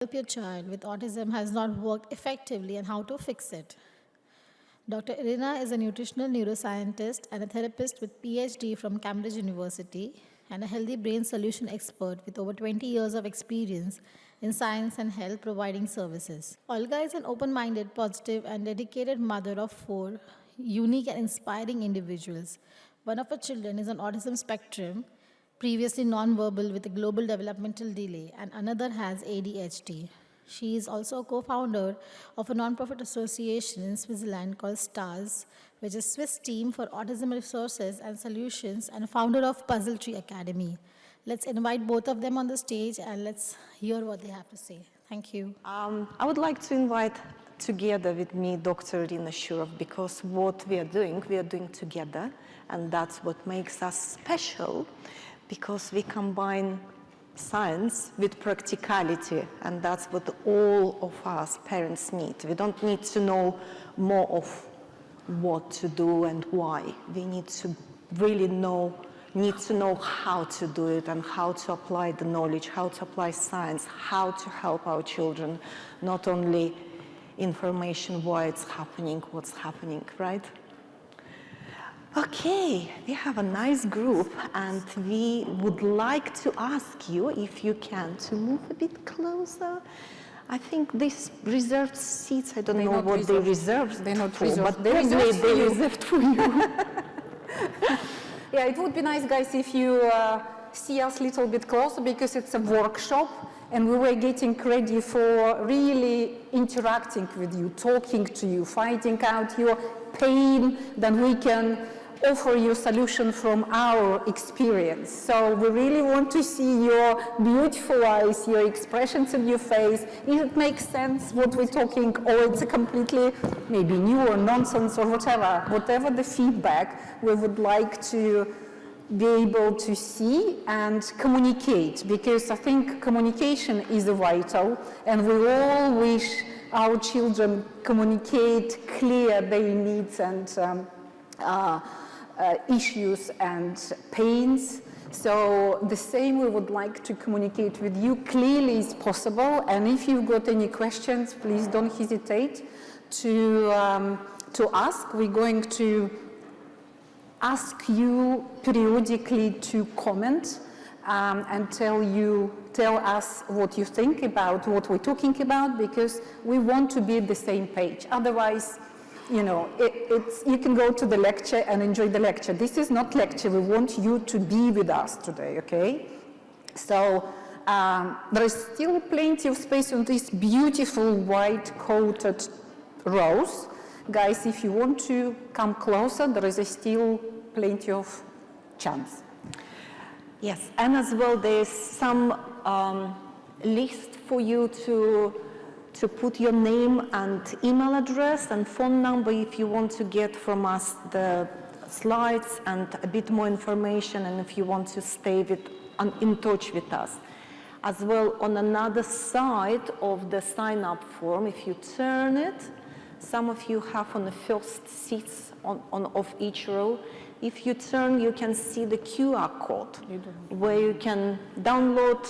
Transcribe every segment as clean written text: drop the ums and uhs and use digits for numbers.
Help your child with autism has not worked effectively and how to fix it. Dr. Irina is a nutritional neuroscientist and a therapist with Ph.D. from Cambridge University and a healthy brain solution expert with over 20 years of experience in science and health providing services. Olga is an open-minded, positive, and dedicated mother of 4 unique and inspiring individuals. One of her children is on autism spectrum, previously nonverbal with a global developmental delay, and another has ADHD. She is also a co-founder of a non-profit association in Switzerland called STARS, which is Swiss Team for Autism Resources and Solutions, and founder of Puzzle Tree Academy. Let's invite both of them on the stage and let's hear what they have to say. Thank you. I would like to invite together with me Dr. Irina Schurov, because what we are doing together, and that's what makes us special, because we combine science with practicality, and that's what all of us parents need. We don't need to know more of what to do and why. We need to really know how to do it and how to apply the knowledge, how to apply science, how to help our children, not only information why it's happening, what's happening, right? Okay, we have a nice group, and we would like to ask you, if you can, to move a bit closer. I think these reserved seats, I don't know what they reserved. They're not for, reserved. but They're reserved for you. Yeah, it would be nice, guys, if you see us a little bit closer, because it's a workshop, and we were getting ready for really interacting with you, talking to you, finding out your pain, then we can offer you a solution from our experience. So we really want to see your beautiful eyes, your expressions in your face. If it makes sense what we're talking, or it's a completely maybe new or nonsense or whatever the feedback, we would like to be able to see and communicate, because I think communication is vital, and we all wish our children communicate clear their needs and issues and pains. So the same we would like to communicate with you clearly is possible, and if you've got any questions, please don't hesitate to ask. We're going to ask you periodically to comment and tell us what you think about what we're talking about, because we want to be at the same page. Otherwise, you know, you can go to the lecture and enjoy the lecture. This is not lecture. We want you to be with us today, okay? So there is still plenty of space on these beautiful white-coated rows. Guys, if you want to come closer, there is still plenty of chance. Yes, and as well, there's some list for you to put your name and email address and phone number if you want to get from us the slides and a bit more information, and if you want to stay in touch with us. As well, on another side of the sign-up form, if you turn it, some of you have on the first seats of each row. If you turn, you can see the QR code where you can download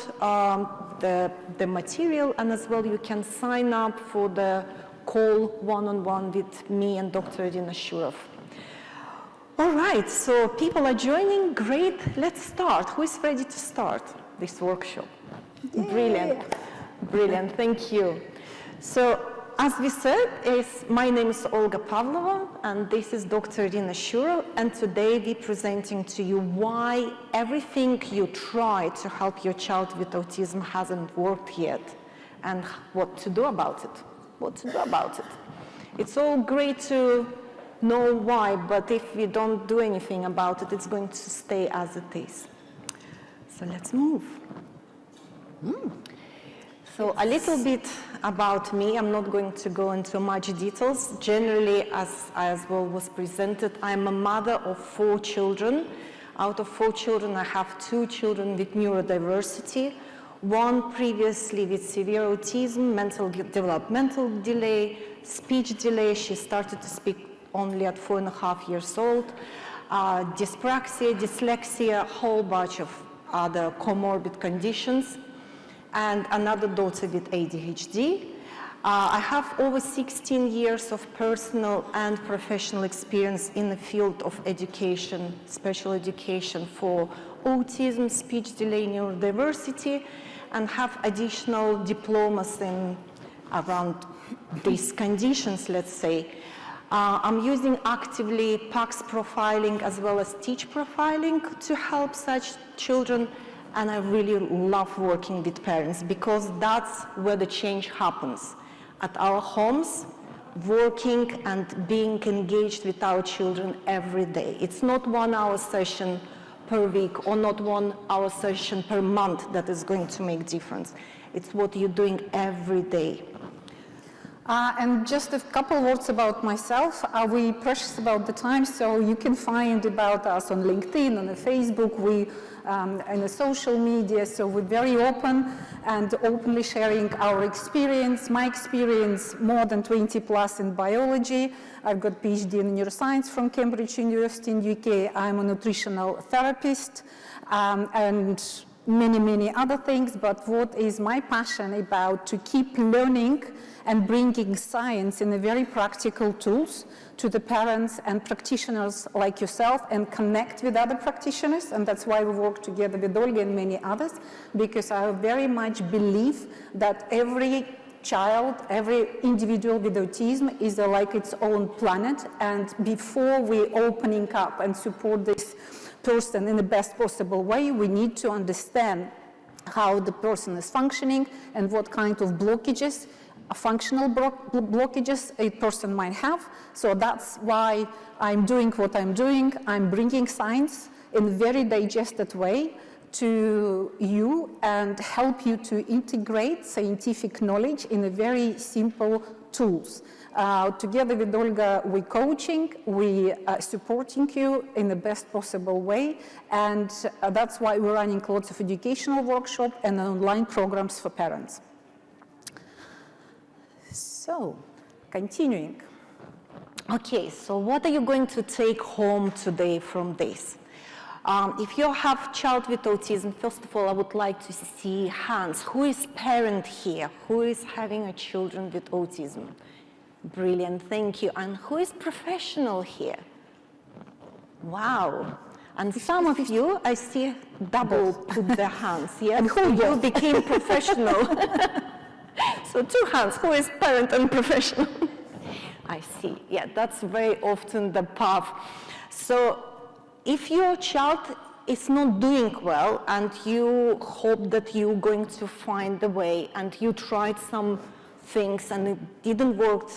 the material, and as well you can sign up for the call one-on-one with me and Dr. Irina Schurov. All right, so people are joining. Great, let's start. Who is ready to start this workshop? Yay. Brilliant, brilliant, thank you. So, as we said, my name is Olga Pavlova, and this is Dr. Irina Schurov, and today we're presenting to you why everything you try to help your child with autism hasn't worked yet, and what to do about it. It's all great to know why, but if we don't do anything about it, it's going to stay as it is. So let's move. So a little bit about me. I'm not going to go into much details. Generally, as well was presented, I'm a mother of 4 children. Out of 4 children, I have 2 children with neurodiversity, 1 previously with severe autism, mental developmental delay, speech delay. She started to speak only at 4.5 years old, dyspraxia, dyslexia, a whole bunch of other comorbid conditions. and another daughter with ADHD. I have over 16 years of personal and professional experience in the field of education, special education for autism, speech delay, neurodiversity, and have additional diplomas in around these conditions, let's say. I'm using actively PACS profiling as well as teach profiling to help such children, and I really love working with parents because that's where the change happens. At our homes, working and being engaged with our children every day. It's not 1 hour session per week or not 1 hour session per month that is going to make difference. It's what you're doing every day. And just a couple words about myself. We're precious about the time, so you can find about us on LinkedIn, on Facebook, in the social media, so we're very open and openly sharing our experience. My experience, more than 20 plus in biology. I've got Ph.D. in neuroscience from Cambridge University in UK. I'm a nutritional therapist and many, many other things, but what is my passion about to keep learning and bringing science in a very practical tools to the parents and practitioners like yourself and connect with other practitioners, and that's why we work together with Olga and many others, because I very much believe that every child, every individual with autism is like its own planet, and before we opening up and support this person in the best possible way, we need to understand how the person is functioning and what kind of blockages, functional blockages a person might have. So that's why I'm doing what I'm doing. I'm bringing science in a very digested way to you and help you to integrate scientific knowledge in a very simple tools. Together with Olga, we're coaching, we are supporting you in the best possible way, and that's why we're running lots of educational workshops and online programs for parents. So, continuing. Okay, so what are you going to take home today from this? If you have a child with autism, first of all, I would like to see hands. Who is parent here? Who is having a children with autism? Brilliant, thank you. And who is professional here? Wow. And some of you, I see double put their hands. Yeah? And who you became professional? So 2 hands, who is parent and professional? I see, yeah, that's very often the path. So if your child is not doing well and you hope that you're going to find a way and you tried some things and it didn't work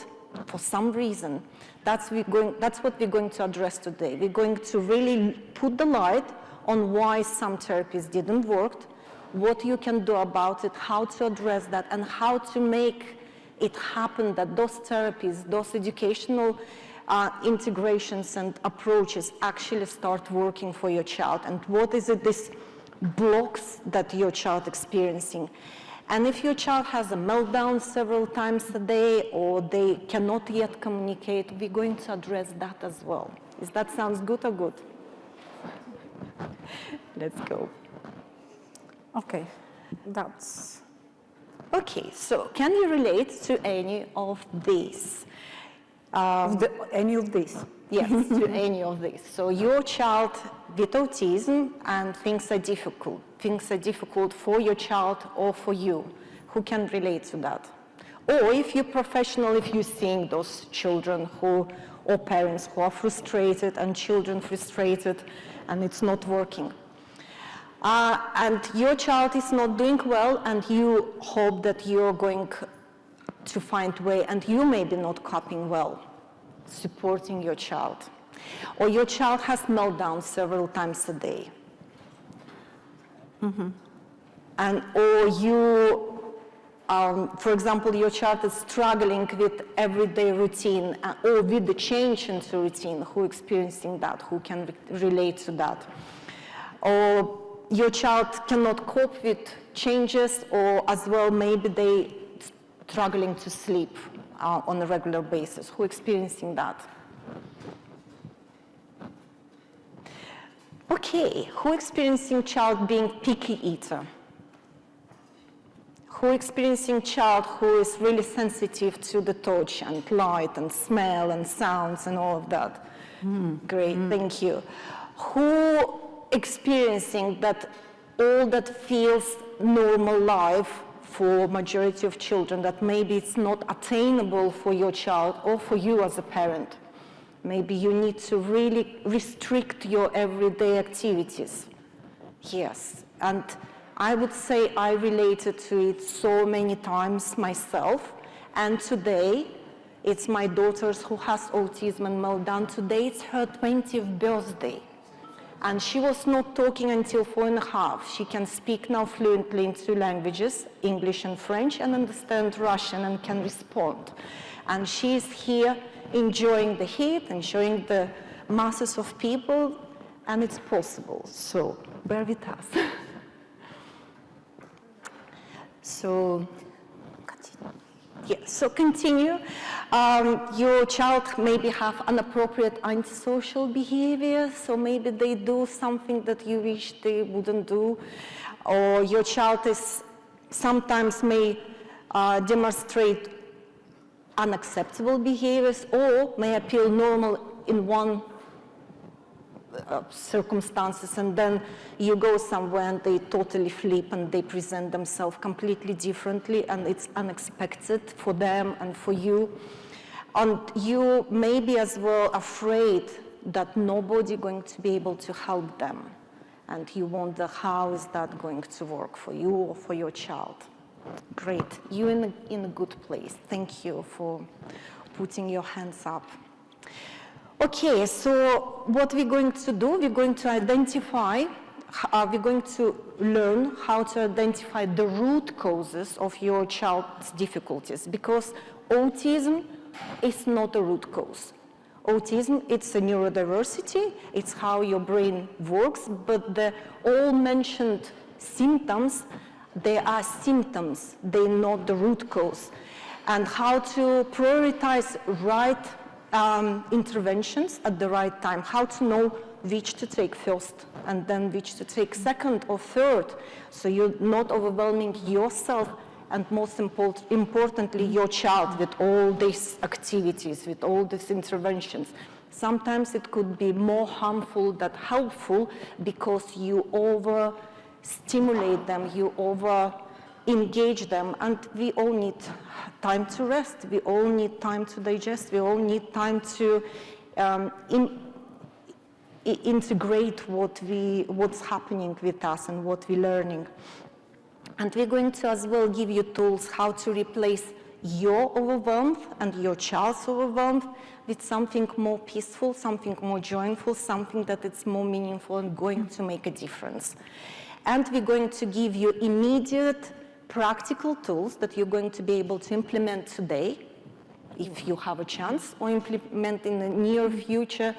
for some reason, that's what we're going to address today. We're going to really put the light on why some therapies didn't work, what you can do about it, how to address that, and how to make it happen that those therapies, those educational integrations and approaches actually start working for your child, and what is it, these blocks that your child experiencing. And if your child has a meltdown several times a day or they cannot yet communicate, we're going to address that as well. Does that sound good or good? Let's go. Okay, that's... Okay, so can you relate to any of these? Any of these? Yes, to any of these. So your child with autism and things are difficult. Things are difficult for your child or for you. Who can relate to that? Or if you're professional, if you're seeing those children or parents who are frustrated and children frustrated and it's not working. And your child is not doing well and you hope that you're going to find a way and you may be not coping well, supporting your child. Or your child has meltdowns several times a day. Mm-hmm. And or you, for example, your child is struggling with everyday routine or with the change into routine. Who experiencing that? Who can relate to that? Or your child cannot cope with changes, or as well maybe they struggling to sleep on a regular basis. Who experiencing that? Okay, who experiencing child being picky eater? who experiencing child who is really sensitive to the touch and light and smell and sounds and all of that? Great, thank you. Who experiencing that all that feels normal life for majority of children, that maybe it's not attainable for your child or for you as a parent? Maybe you need to really restrict your everyday activities. Yes, and I would say I related to it so many times myself, and today it's my daughter's who has autism and meltdown. Today it's her 20th birthday, and she was not talking until 4.5. She can speak now fluently in 2 languages, English and French, and understand Russian and can respond. And she is here enjoying the heat, enjoying the masses of people, and it's possible. So bear with us. So continue. Your child maybe have inappropriate antisocial behavior, so maybe they do something that you wish they wouldn't do, or your child is sometimes may demonstrate unacceptable behaviors, or may appear normal in one circumstances, and then you go somewhere and they totally flip and they present themselves completely differently, and it's unexpected for them and for you. And you may be as well afraid that nobody going to be able to help them, and you wonder how is that going to work for you or for your child. Great, you're in a good place. Thank you for putting your hands up. Okay, so what we're going to do, we're going to identify, we're going to learn how to identify the root causes of your child's difficulties, because autism is not a root cause. Autism, it's a neurodiversity, it's how your brain works, but the all mentioned symptoms, they are symptoms, they're not the root cause. And how to prioritize right interventions at the right time, how to know which to take first and then which to take second or third, so you're not overwhelming yourself and most importantly your child with all these activities, with all these interventions. Sometimes it could be more harmful than helpful because you over-stimulate them, you over-engage them, and we all need time to rest, we all need time to digest, we all need time to integrate what's happening with us and what we're learning. And we're going to as well give you tools how to replace your overwhelm and your child's overwhelm with something more peaceful, something more joyful, something that is more meaningful and going to make a difference. And we're going to give you immediate practical tools that you're going to be able to implement today, if you have a chance, or implement in the near future,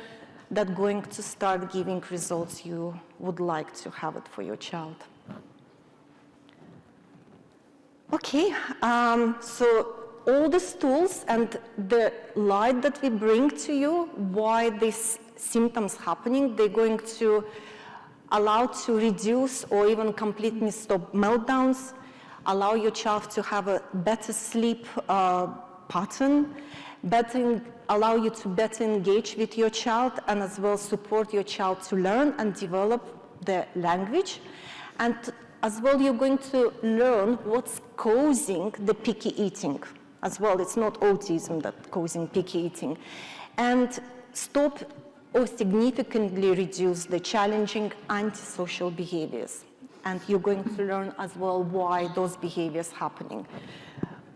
that going to start giving results you would like to have it for your child. Okay, so all these tools and the light that we bring to you, why these symptoms happening, they're going to allow to reduce or even completely stop meltdowns, allow your child to have a better sleep pattern, allow you to better engage with your child, and as well support your child to learn and develop the language. And as well, you're going to learn what's causing the picky eating. As well, it's not autism that's causing picky eating. And stop or significantly reduce the challenging antisocial behaviors. And you're going to learn as well why those behaviors happening.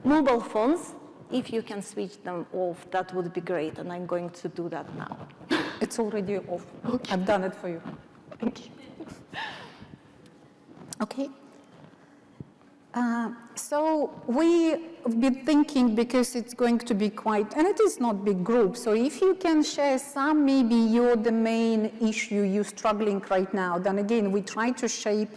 Mobile phones, if you can switch them off, that would be great, and I'm going to do that now. It's already off. Okay. I've done it for you. Thank you. Okay. So we've been thinking, because it's going to be quite, and it is not big group, so if you can share some, maybe you're the main issue you're struggling right now, then again, we try to shape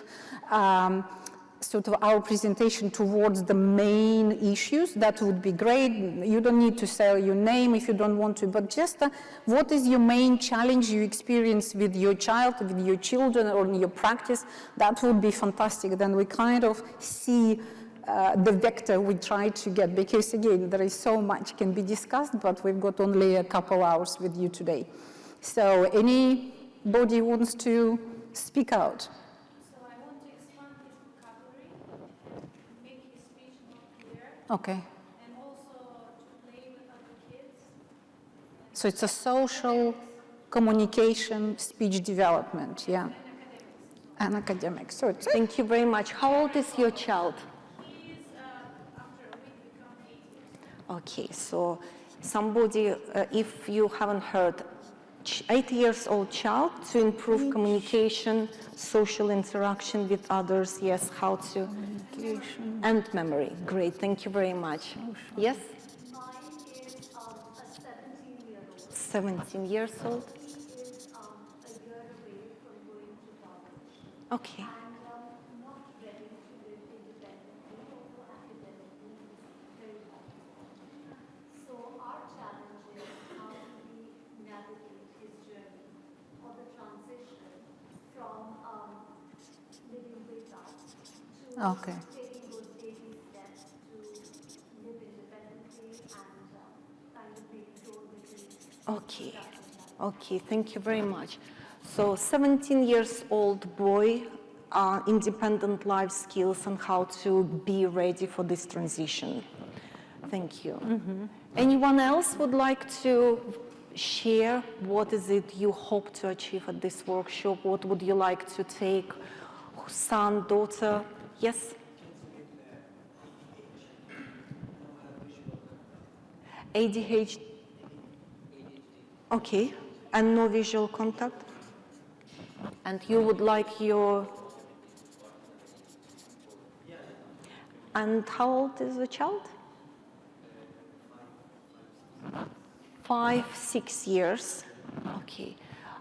sort of our presentation towards the main issues. That would be great. You don't need to say your name if you don't want to, but just what is your main challenge you experience with your child, with your children, or in your practice? That would be fantastic. Then we kind of see the vector we try to get, because again, there is so much can be discussed, but we've got only a couple hours with you today. So anybody wants to speak out? So I want to expand his vocabulary, make his speech more clear, Okay. and also to play with other kids. So it's a social communication, speech development, yeah. And academics. So it's Thank you very much. How old is your child? He is, after a week, become 8 years old. Okay, so somebody, if you haven't heard, 8 years old child to improve communication, social interaction with others, yes, how to, and memory. Great, thank you very much. Yes? Mine is a 17-year-old. 17 years old. He is a year away from going to college Okay. and not ready to live independently, although academically he's very happy. So our challenge is how do we navigate his journey or the transition from living with us to Okay. taking those baby steps to live independently and kind of make sure that he Okay. Okay, thank you very much. So 17 years old boy, independent life skills and how to be ready for this transition. Thank you. Anyone else would like to share what is it you hope to achieve at this workshop? What would you like to take? Son, daughter? Yes? ADHD. Okay, and no visual contact? And you would like your... And how old is the child? 5, 6 years. Okay.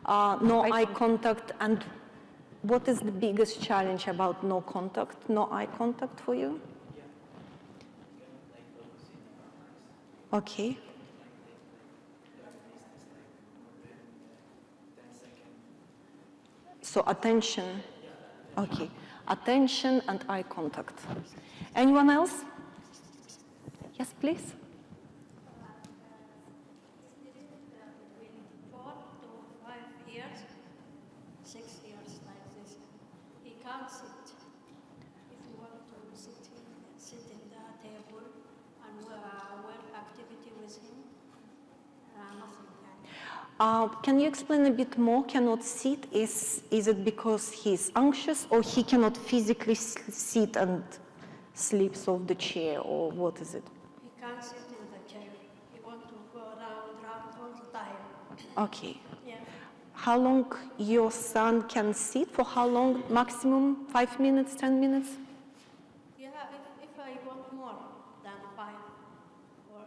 No eye contact. And what is the biggest challenge about no contact, no eye contact for you? Okay. So attention. Okay. Attention and eye contact. Anyone else? Yes, please. Between 4 to 5 years, 6 years like this. He can't sit. If you want to sit in the table and work activity with him, nothing. Can you explain a bit more? Cannot sit? Is it because he's anxious or he cannot physically sit and sleeps off the chair, or what is it? He can't sit in the chair. He wants to go round all the time. Okay. Yeah. How long your son can sit? For how long? Maximum 5 minutes, 10 minutes? Yeah, if I want more than 5 or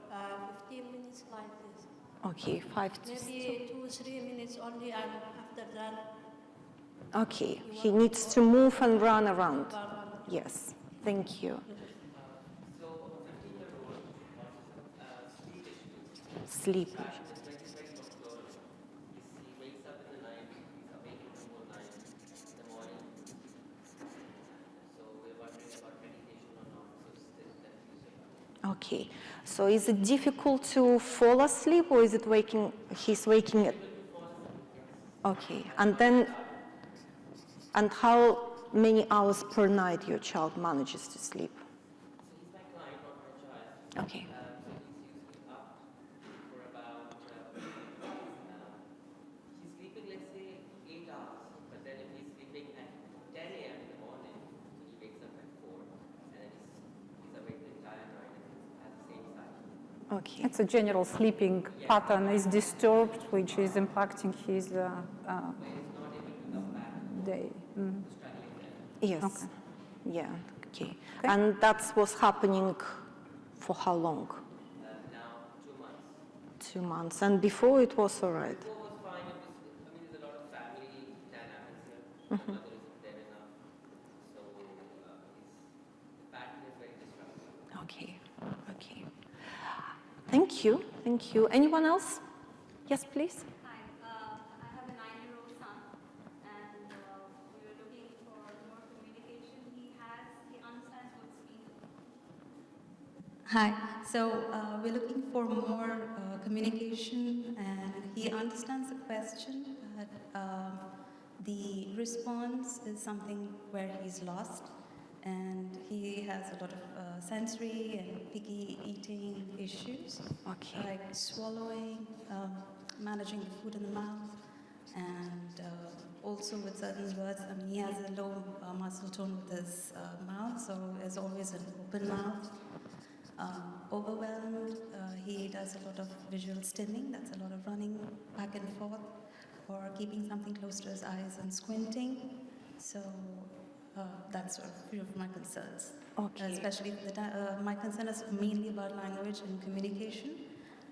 15 minutes like this. Okay, 5 to Maybe 2-3 minutes only, and after that, Okay, he needs to move and run around. Yes, thank you. Sleep. Okay, so is it difficult to fall asleep, or is it waking? He's waking it. Okay, and then, and how many hours per night your child manages to sleep? Okay. He's sleeping, let's say, 8 hours, but then if he's sleeping at 10 a.m. in the morning, he wakes up at 4, and then he's awake the entire night and has the same cycle. Okay. It's a general sleeping pattern is disturbed, which is impacting his day. Mm. Yes. Okay. Yeah. Okay. And that's what's happening for how long? Now, 2 months. 2 months. And before it was all right. Before was fine. It was, I mean, there's a lot of family dynamics here. My mother isn't there enough, so the pattern is very disruptive. Okay. Okay. Thank you. Thank you. Anyone else? Yes, please. Hi, I have a 9-year-old son, and we were looking for more communication. He understands what's being Hi. So we're looking for more communication, and he understands the question, but the response is something where he's lost, and he has a lot of sensory and picky eating issues, like swallowing, managing the food in the mouth, and also with certain words. I mean, he has a low muscle tone with his mouth, so there's always an open mouth. Overwhelmed, he does a lot of visual stimming, that's a lot of running back and forth, or keeping something close to his eyes and squinting. So that's a few of my concerns. Okay. Especially my concern is mainly about language and communication,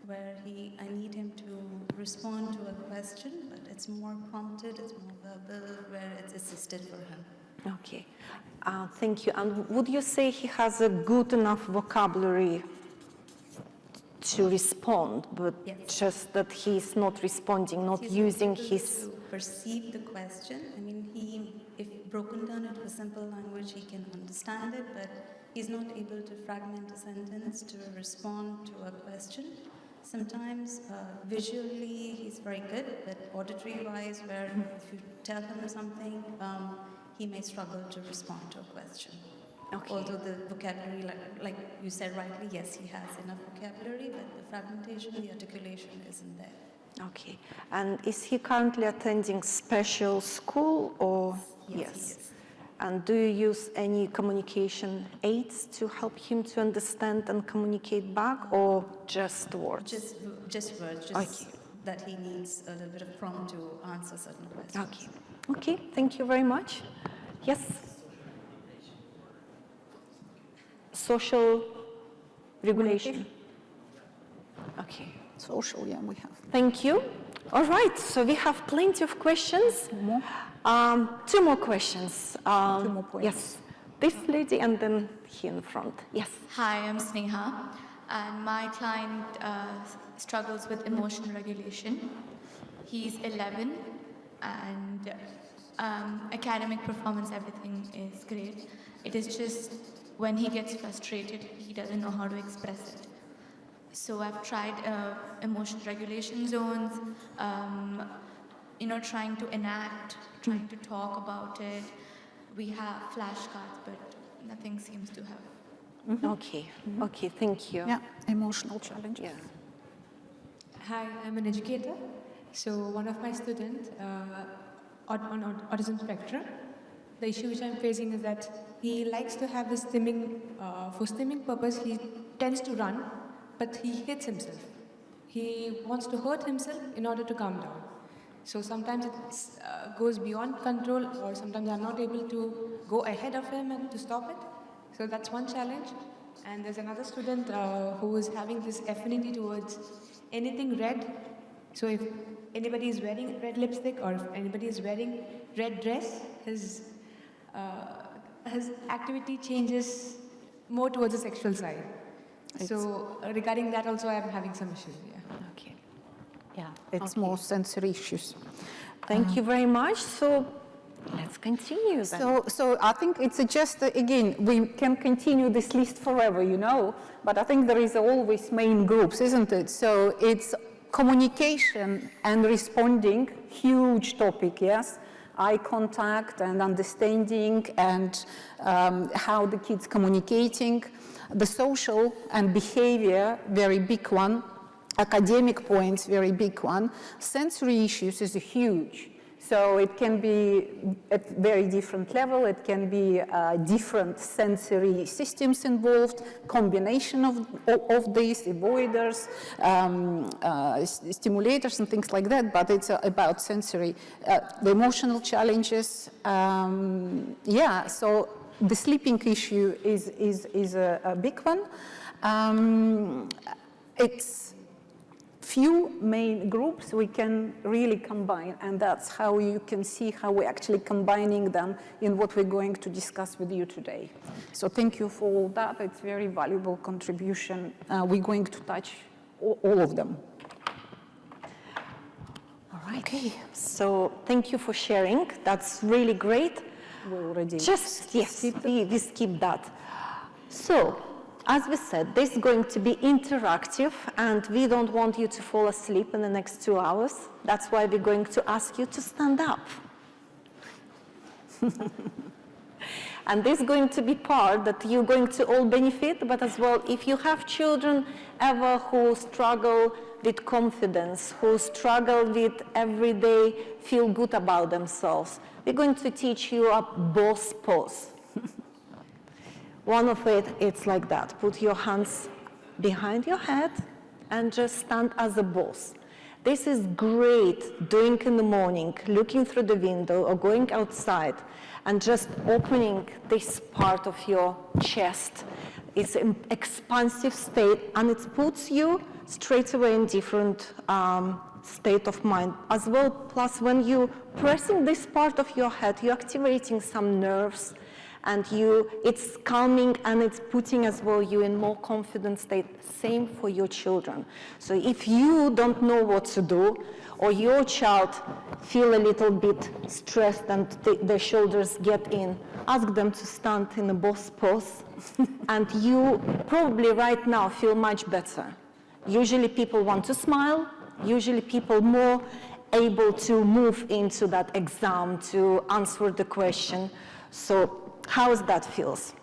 where I need him to respond to a question, but it's more prompted, it's more verbal, where it's assisted for him. Okay, thank you. And would you say he has a good enough vocabulary to respond, but Yes. just that he's not responding, not He's using able his... to perceive the question. I mean, if broken down into a simple language, he can understand it, but he's not able to fragment a sentence to respond to a question. Sometimes visually he's very good, but auditory-wise, where if you tell him something, he may struggle to respond to a question. Okay. Although the vocabulary, like you said rightly, yes, he has enough vocabulary, but the fragmentation, the articulation isn't there. Okay, and is he currently attending special school or? Yes, he is. And do you use any communication aids to help him to understand and communicate back, or just words? Just words, just that he needs a little bit of prompt to answer certain questions. Okay. Okay, thank you very much. Yes? Social regulation. Okay. Social, yeah, we have. Thank you. All right, so we have plenty of questions. Two more questions. Two more points. Yes, this lady and then here in the front. Yes. Hi, I'm Sneha, and my client struggles with emotional regulation. He's 11, and academic performance, everything is great. It is just when he gets frustrated, he doesn't know how to express it. So I've tried emotion regulation zones, trying to enact, trying to talk about it. We have flashcards, but nothing seems to have. Okay. Okay, thank you. Yeah, emotional challenges. Yeah. Hi, I'm an educator. So one of my students on autism spectrum, the issue which I'm facing is that he likes to have this stimming, for stimming purpose, he tends to run, but he hits himself. He wants to hurt himself in order to calm down. So sometimes it goes beyond control, or sometimes I'm not able to go ahead of him and to stop it. So that's one challenge. And there's another student who is having this affinity towards anything red. So if anybody is wearing red lipstick or if anybody is wearing red dress, his activity changes more towards the sexual side. So regarding that also I'm having some issues, yeah. Okay. Yeah, it's more sensory issues. Thank you very much. So let's continue then. So I think it's just, again, we can continue this list forever, but I think there is always main groups, isn't it? So it's communication and responding, huge topic, yes? Eye contact and understanding and how the kids communicating. The social and behavior, very big one. Academic points, very big one. Sensory issues is huge. So it can be at very different level. It can be different sensory systems involved, combination of these, avoiders, stimulators and things like that, but it's about sensory. The emotional challenges, so the sleeping issue is a big one. It's few main groups we can really combine, and that's how you can see how we're actually combining them in what we're going to discuss with you today. So thank you for all that. It's very valuable contribution. We're going to touch all of them. All right. Okay. So thank you for sharing. That's really great. We already we skip that. So as we said, this is going to be interactive, and we don't want you to fall asleep in the next 2 hours. That's why we're going to ask you to stand up. And this is going to be part that you're going to all benefit, but as well, if you have children ever who struggle with confidence, who struggle with every day feel good about themselves, we're going to teach you a boss pose. One of it, it's like that. Put your hands behind your head and just stand as a boss. This is great doing in the morning, looking through the window or going outside and just opening this part of your chest. It's an expansive state, and it puts you straight away in different state of mind as well. Plus, when you're pressing this part of your head, you're activating some nerves, and it's calming, and it's putting as well you in more confident state. Same for your children. So if you don't know what to do, or your child feel a little bit stressed and their shoulders get in, ask them to stand in a boss pose, and you probably right now feel much better. Usually people want to smile, usually people more able to move into that exam, to answer the question. So how that feels?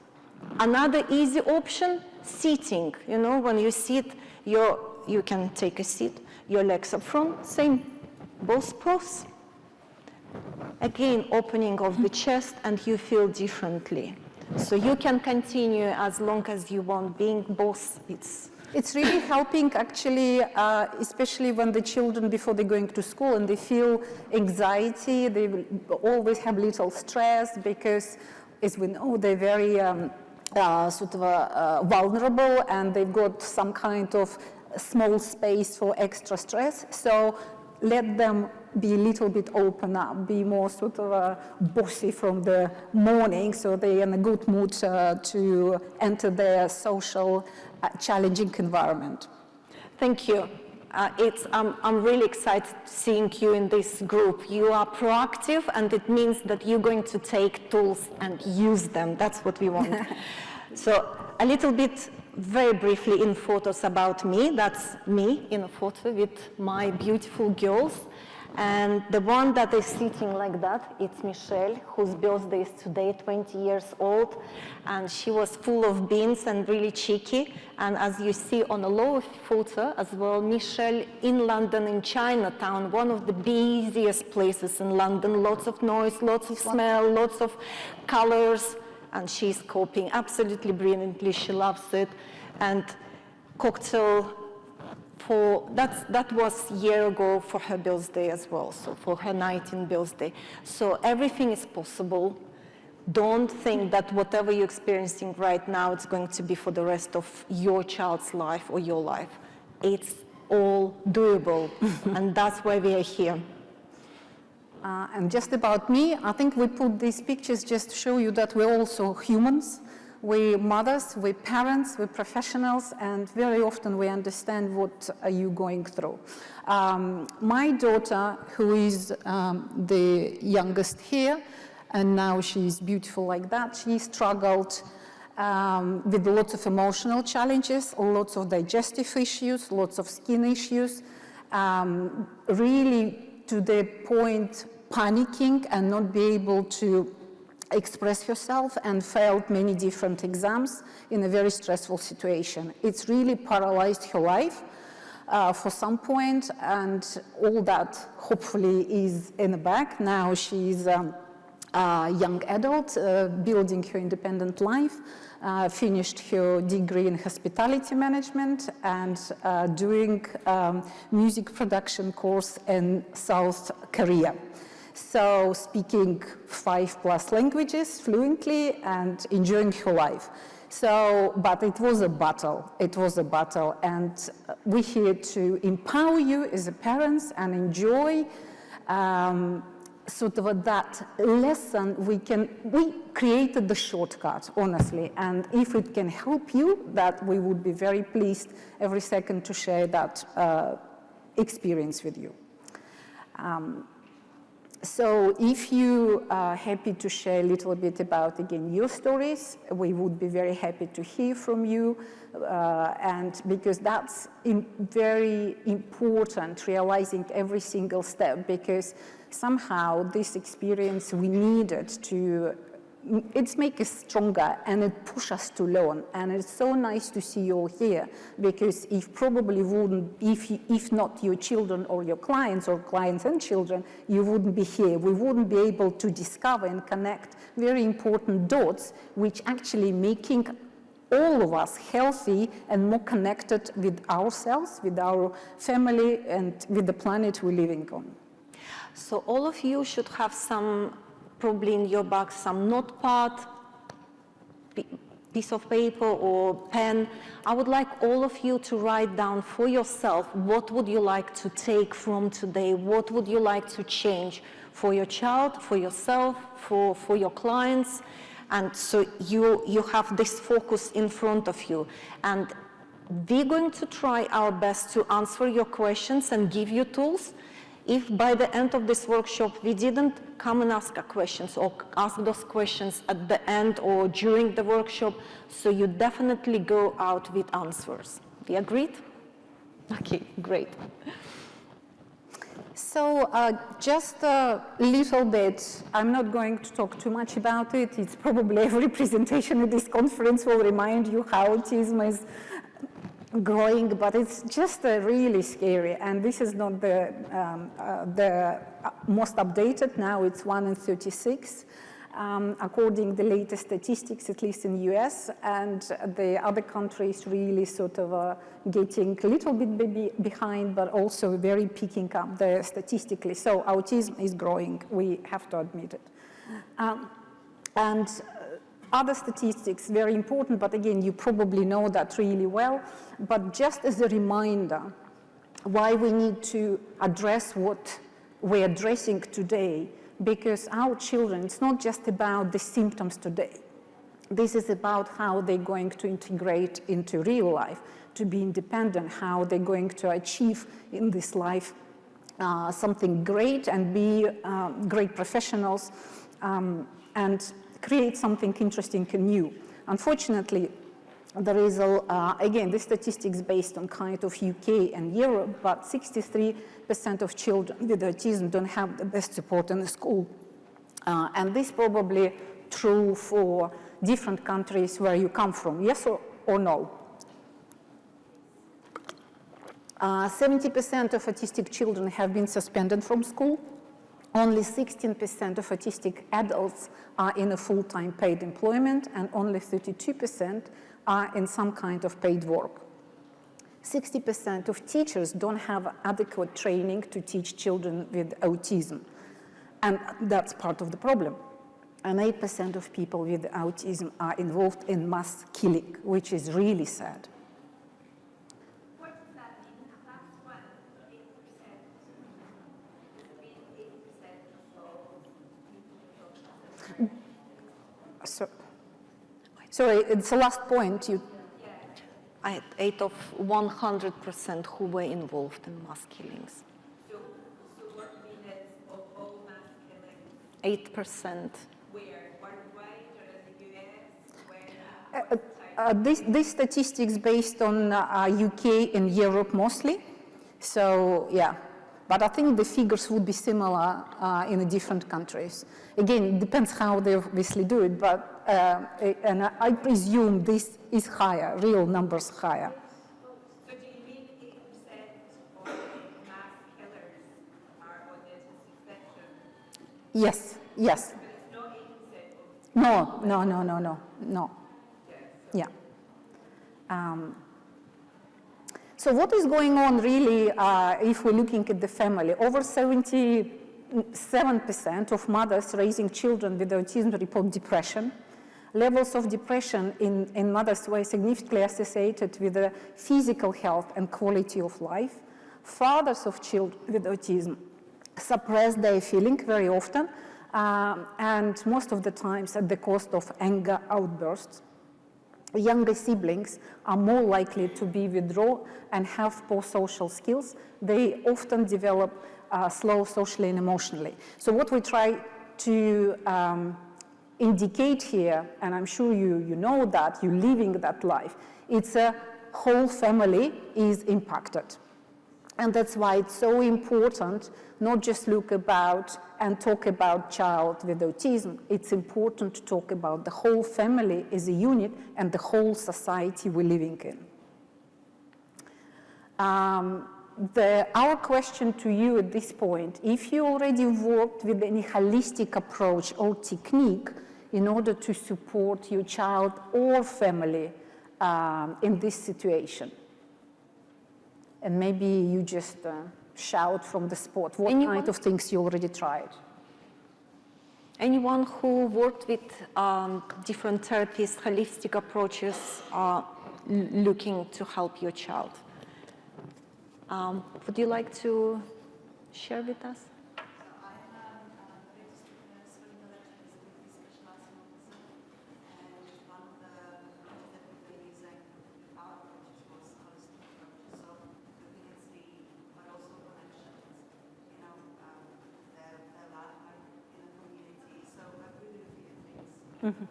Another easy option, sitting. You know, when you sit, you can take a seat, your legs up front, same, both pose. Again, opening of the chest, and you feel differently. So you can continue as long as you want, being both. It's really helping, actually, especially when the children, before they're going to school and they feel anxiety, they will always have little stress because, as we know, they're very vulnerable, and they've got some kind of small space for extra stress. So let them be a little bit open up, be more bossy from the morning, so they're in a good mood to enter their social challenging environment. Thank you. I'm really excited seeing you in this group. You are proactive, and it means that you're going to take tools and use them. That's what we want. So a little bit, very briefly, in photos about me. That's me in a photo with my beautiful girls. And the one that is sitting like that, it's Michelle, whose birthday is today, 20 years old. And she was full of beans and really cheeky. And as you see on the lower photo as well, Michelle in London, in Chinatown, one of the busiest places in London, lots of noise, lots of smell, lots of colors. And she's coping absolutely brilliantly. She loves it. And cocktail, that was a year ago for her birthday as well, so for her 19th birthday. So everything is possible. Don't think that whatever you're experiencing right now, it's going to be for the rest of your child's life or your life. It's all doable, and that's why we are here. And just about me, I think we put these pictures just to show you that we're also humans. We're mothers, we're parents, we're professionals, and very often we understand what are you going through. My daughter, who is the youngest here, and now she's beautiful like that, she struggled with lots of emotional challenges, lots of digestive issues, lots of skin issues, really to the point panicking and not be able to express herself, and failed many different exams in a very stressful situation. It's really paralyzed her life for some point, and all that hopefully is in the back. Now she's a young adult, building her independent life, finished her degree in hospitality management, and doing music production course in South Korea. So speaking 5+ languages fluently and enjoying her life. So, but it was a battle. It was a battle, and we're here to empower you as a parents and enjoy that lesson. We created the shortcut, honestly, and if it can help you, that we would be very pleased every second to share that experience with you. So if you are happy to share a little bit about, again, your stories, we would be very happy to hear from you. And because that's very important, realizing every single step, because somehow this experience we needed to, it's make us stronger and it push us to learn. And it's so nice to see you all here, because if probably wouldn't, if not your children or your clients or clients and children, you wouldn't be here. We wouldn't be able to discover and connect very important dots, which actually making all of us healthy and more connected with ourselves, with our family, and with the planet we're living on. So all of you should have some, probably in your bag, some notepad, piece of paper or pen. I would like all of you to write down for yourself, what would you like to take from today? What would you like to change for your child, for yourself, for your clients? And so you have this focus in front of you. And we're going to try our best to answer your questions and give you tools. If by the end of this workshop we didn't come and ask questions or ask those questions at the end or during the workshop, so you definitely go out with answers. We agreed? Okay, great. So just a little bit, I'm not going to talk too much about it. It's probably every presentation at this conference will remind you how autism is growing, but it's just really scary. And this is not the most updated. Now it's 1 in 36, according to the latest statistics, at least in the US. And the other countries really sort of getting a little bit behind, but also very picking up statistically. So autism is growing, we have to admit it. And other statistics, very important, but again, you probably know that really well. But just as a reminder, why we need to address what we're addressing today, because our children, it's not just about the symptoms today. This is about how they're going to integrate into real life, to be independent, how they're going to achieve in this life something great and be great professionals and create something interesting and new. Unfortunately, there is, again, this statistics based on kind of UK and Europe, but 63% of children with autism don't have the best support in the school. And this probably true for different countries where you come from, yes or no? 70% of autistic children have been suspended from school. Only 16% of autistic adults are in a full-time paid employment, and only 32% are in some kind of paid work. 60% of teachers don't have adequate training to teach children with autism, and that's part of the problem. And 8% of people with autism are involved in mass killing, which is really sad. What does that mean? That's what 8% of Sorry, it's the last point. 8 of 100% who were involved in mass killings. So what minutes of all mass killings? 8%. Where? Worldwide or in the US? Where? This statistics based on UK and Europe mostly. So, yeah. But I think the figures would be similar in the different countries. Again, it depends how they obviously do it, but and I presume this is higher, real numbers higher. So do you mean 8% of the mass killers are on the autistic spectrum? Yes, yes. But it's not 8% of No. Yeah. So what is going on really, if we're looking at the family? Over 77% of mothers raising children with autism report depression. Levels of depression in mothers were significantly associated with the physical health and quality of life. Fathers of children with autism suppress their feeling very often, and most of the times at the cost of anger outbursts. younger siblings are more likely to be withdrawn and have poor social skills. They often develop slow socially and emotionally. So what we try to indicate here, and I'm sure you know that, you're living that life, it's a whole family is impacted. And that's why it's so important not just look about and talk about child with autism. It's important to talk about the whole family as a unit and the whole society we're living in. Our question to you at this point, if you already worked with any holistic approach or technique in order to support your child or family in this situation, and maybe you just shout from the spot, what kind of things you already tried? Anyone who worked with different therapies, holistic approaches, looking to help your child? Would you like to share with us? Mm-hmm.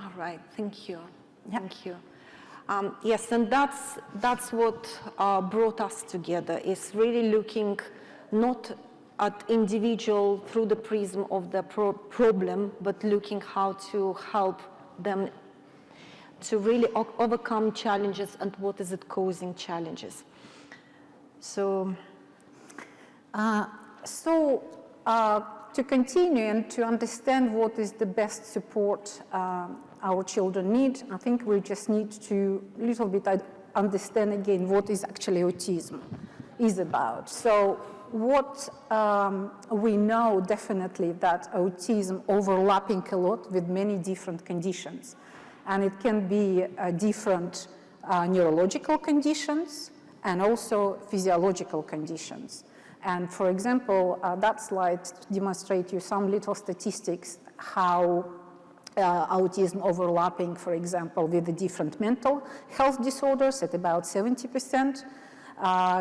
All right, thank you. Thank you. Yes, and that's what brought us together, is really looking not at individual through the prism of the problem, but looking how to help them to really overcome challenges and what is it causing challenges. So, to continue and to understand what is the best support our children need, I think we just need to a little bit understand again what is actually autism is about. So what we know definitely that autism overlapping a lot with many different conditions. And it can be different neurological conditions and also physiological conditions. And for example, that slide demonstrates you some little statistics how autism overlapping, for example, with the different mental health disorders at about 70%,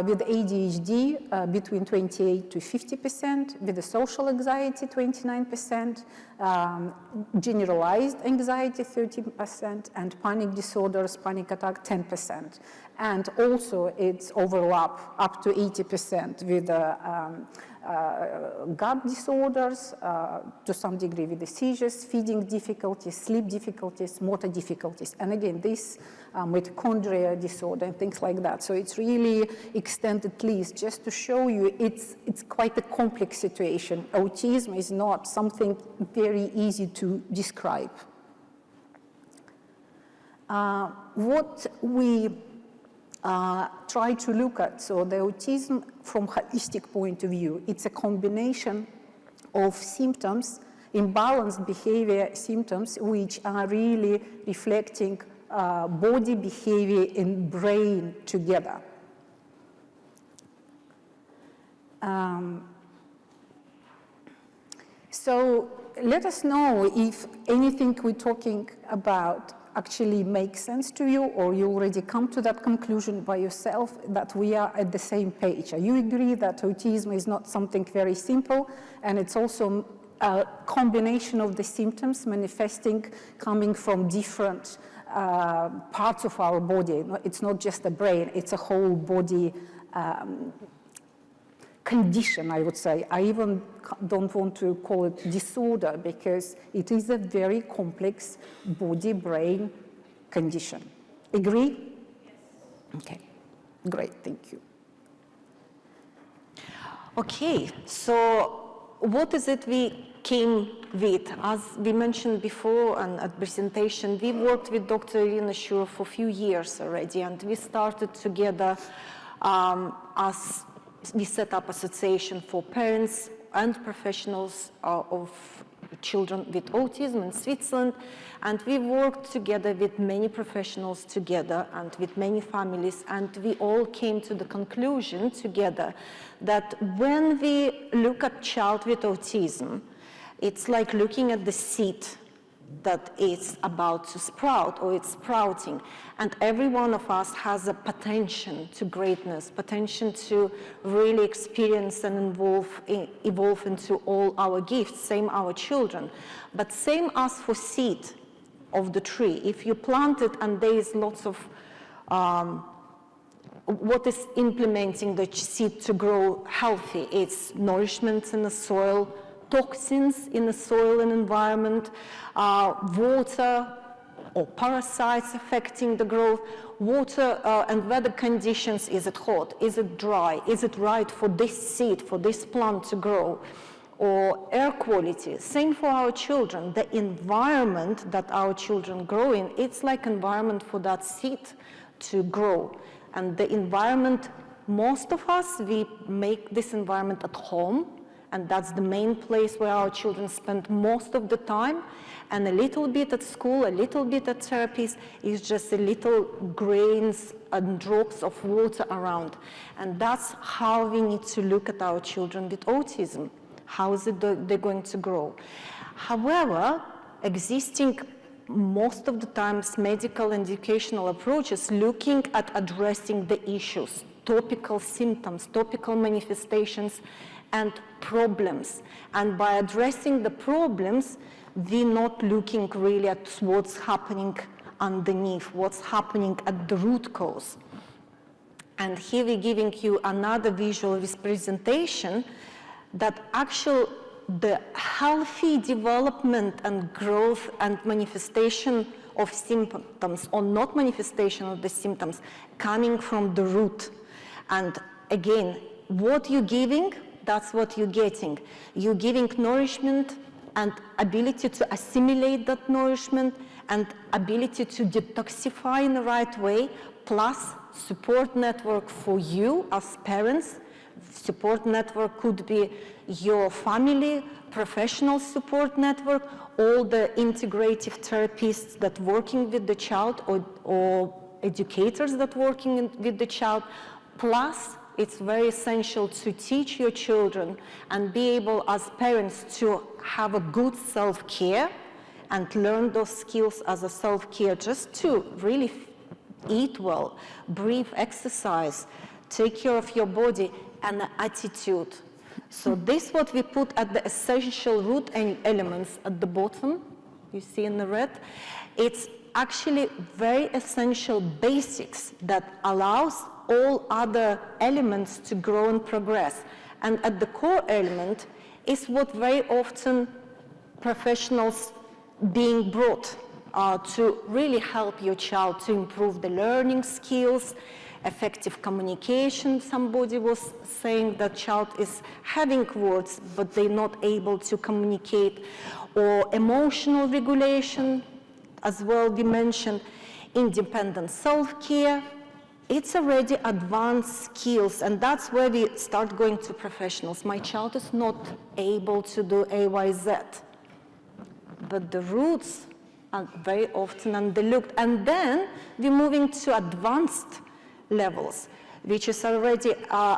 with ADHD between 28 to 50%, with the social anxiety 29%, generalized anxiety 30%, and panic disorders, panic attack 10%. And also it's overlap up to 80% with gut disorders, to some degree with the seizures, feeding difficulties, sleep difficulties, motor difficulties. And again, this mitochondria disorder and things like that. So it's really extended list just to show you it's quite a complex situation. Autism is not something very easy to describe. What we try to look at, so the autism from holistic point of view, it's a combination of symptoms, imbalanced behavior symptoms, which are really reflecting body behavior and brain together. So let us know if anything we're talking about actually makes sense to you, or you already come to that conclusion by yourself that we are at the same page. You agree that autism is not something very simple, and it's also a combination of the symptoms manifesting coming from different parts of our body. It's not just the brain, it's a whole body condition, I would say. I even don't want to call it disorder because it is a very complex body-brain condition. Agree? Yes. Okay, great, thank you. Okay, so what is it we came with? As we mentioned before and at presentation, we worked with Dr. Irina Schurov for a few years already, and we started together as we set up association for parents and professionals of children with autism in Switzerland, and we worked together with many professionals together and with many families, and we all came to the conclusion together that when we look at child with autism, it's like looking at the seed that is about to sprout, or it's sprouting. And every one of us has a potential to greatness, potential to really experience and evolve into all our gifts, same our children. But same as for seed of the tree. If you plant it and there is lots of what is implementing the seed to grow healthy, it's nourishment in the soil, toxins in the soil and environment, water or parasites affecting the growth, water and weather conditions. Is it hot? Is it dry? Is it right for this seed, for this plant to grow? Or air quality. Same for our children. The environment that our children grow in, it's like environment for that seed to grow. And the environment, most of us, we make this environment at home, and that's the main place where our children spend most of the time, and a little bit at school, a little bit at therapies is just a little grains and drops of water around. And that's how we need to look at our children with autism. How is it they're going to grow? However, existing most of the times medical and educational approaches looking at addressing the issues, topical symptoms, topical manifestations, and problems. And by addressing the problems, we're not looking really at what's happening underneath, what's happening at the root cause. And here we're giving you another visual representation that actually the healthy development and growth and manifestation of symptoms, or not manifestation of the symptoms, coming from the root. And again, what you're giving, that's what you're getting. You're giving nourishment and ability to assimilate that nourishment and ability to detoxify in the right way, plus support network for you as parents. Support network could be your family, professional support network, all the integrative therapists that working with the child, or educators that working with the child. Plus, it's very essential to teach your children and be able as parents to have a good self-care and learn those skills as a self-care, just to really eat well, breathe, exercise, take care of your body, and attitude. So this is what we put at the essential root elements at the bottom, you see in the red. It's actually very essential basics that allows all other elements to grow and progress. And at the core element is what very often professionals being brought to really help your child to improve the learning skills, effective communication. Somebody was saying that child is having words, but they're not able to communicate, or emotional regulation, as well we mentioned, independent self-care. It's already advanced skills, and that's where we start going to professionals. My child is not able to do A, Y, Z, but the roots are very often underlooked. And then we're moving to advanced levels, which is already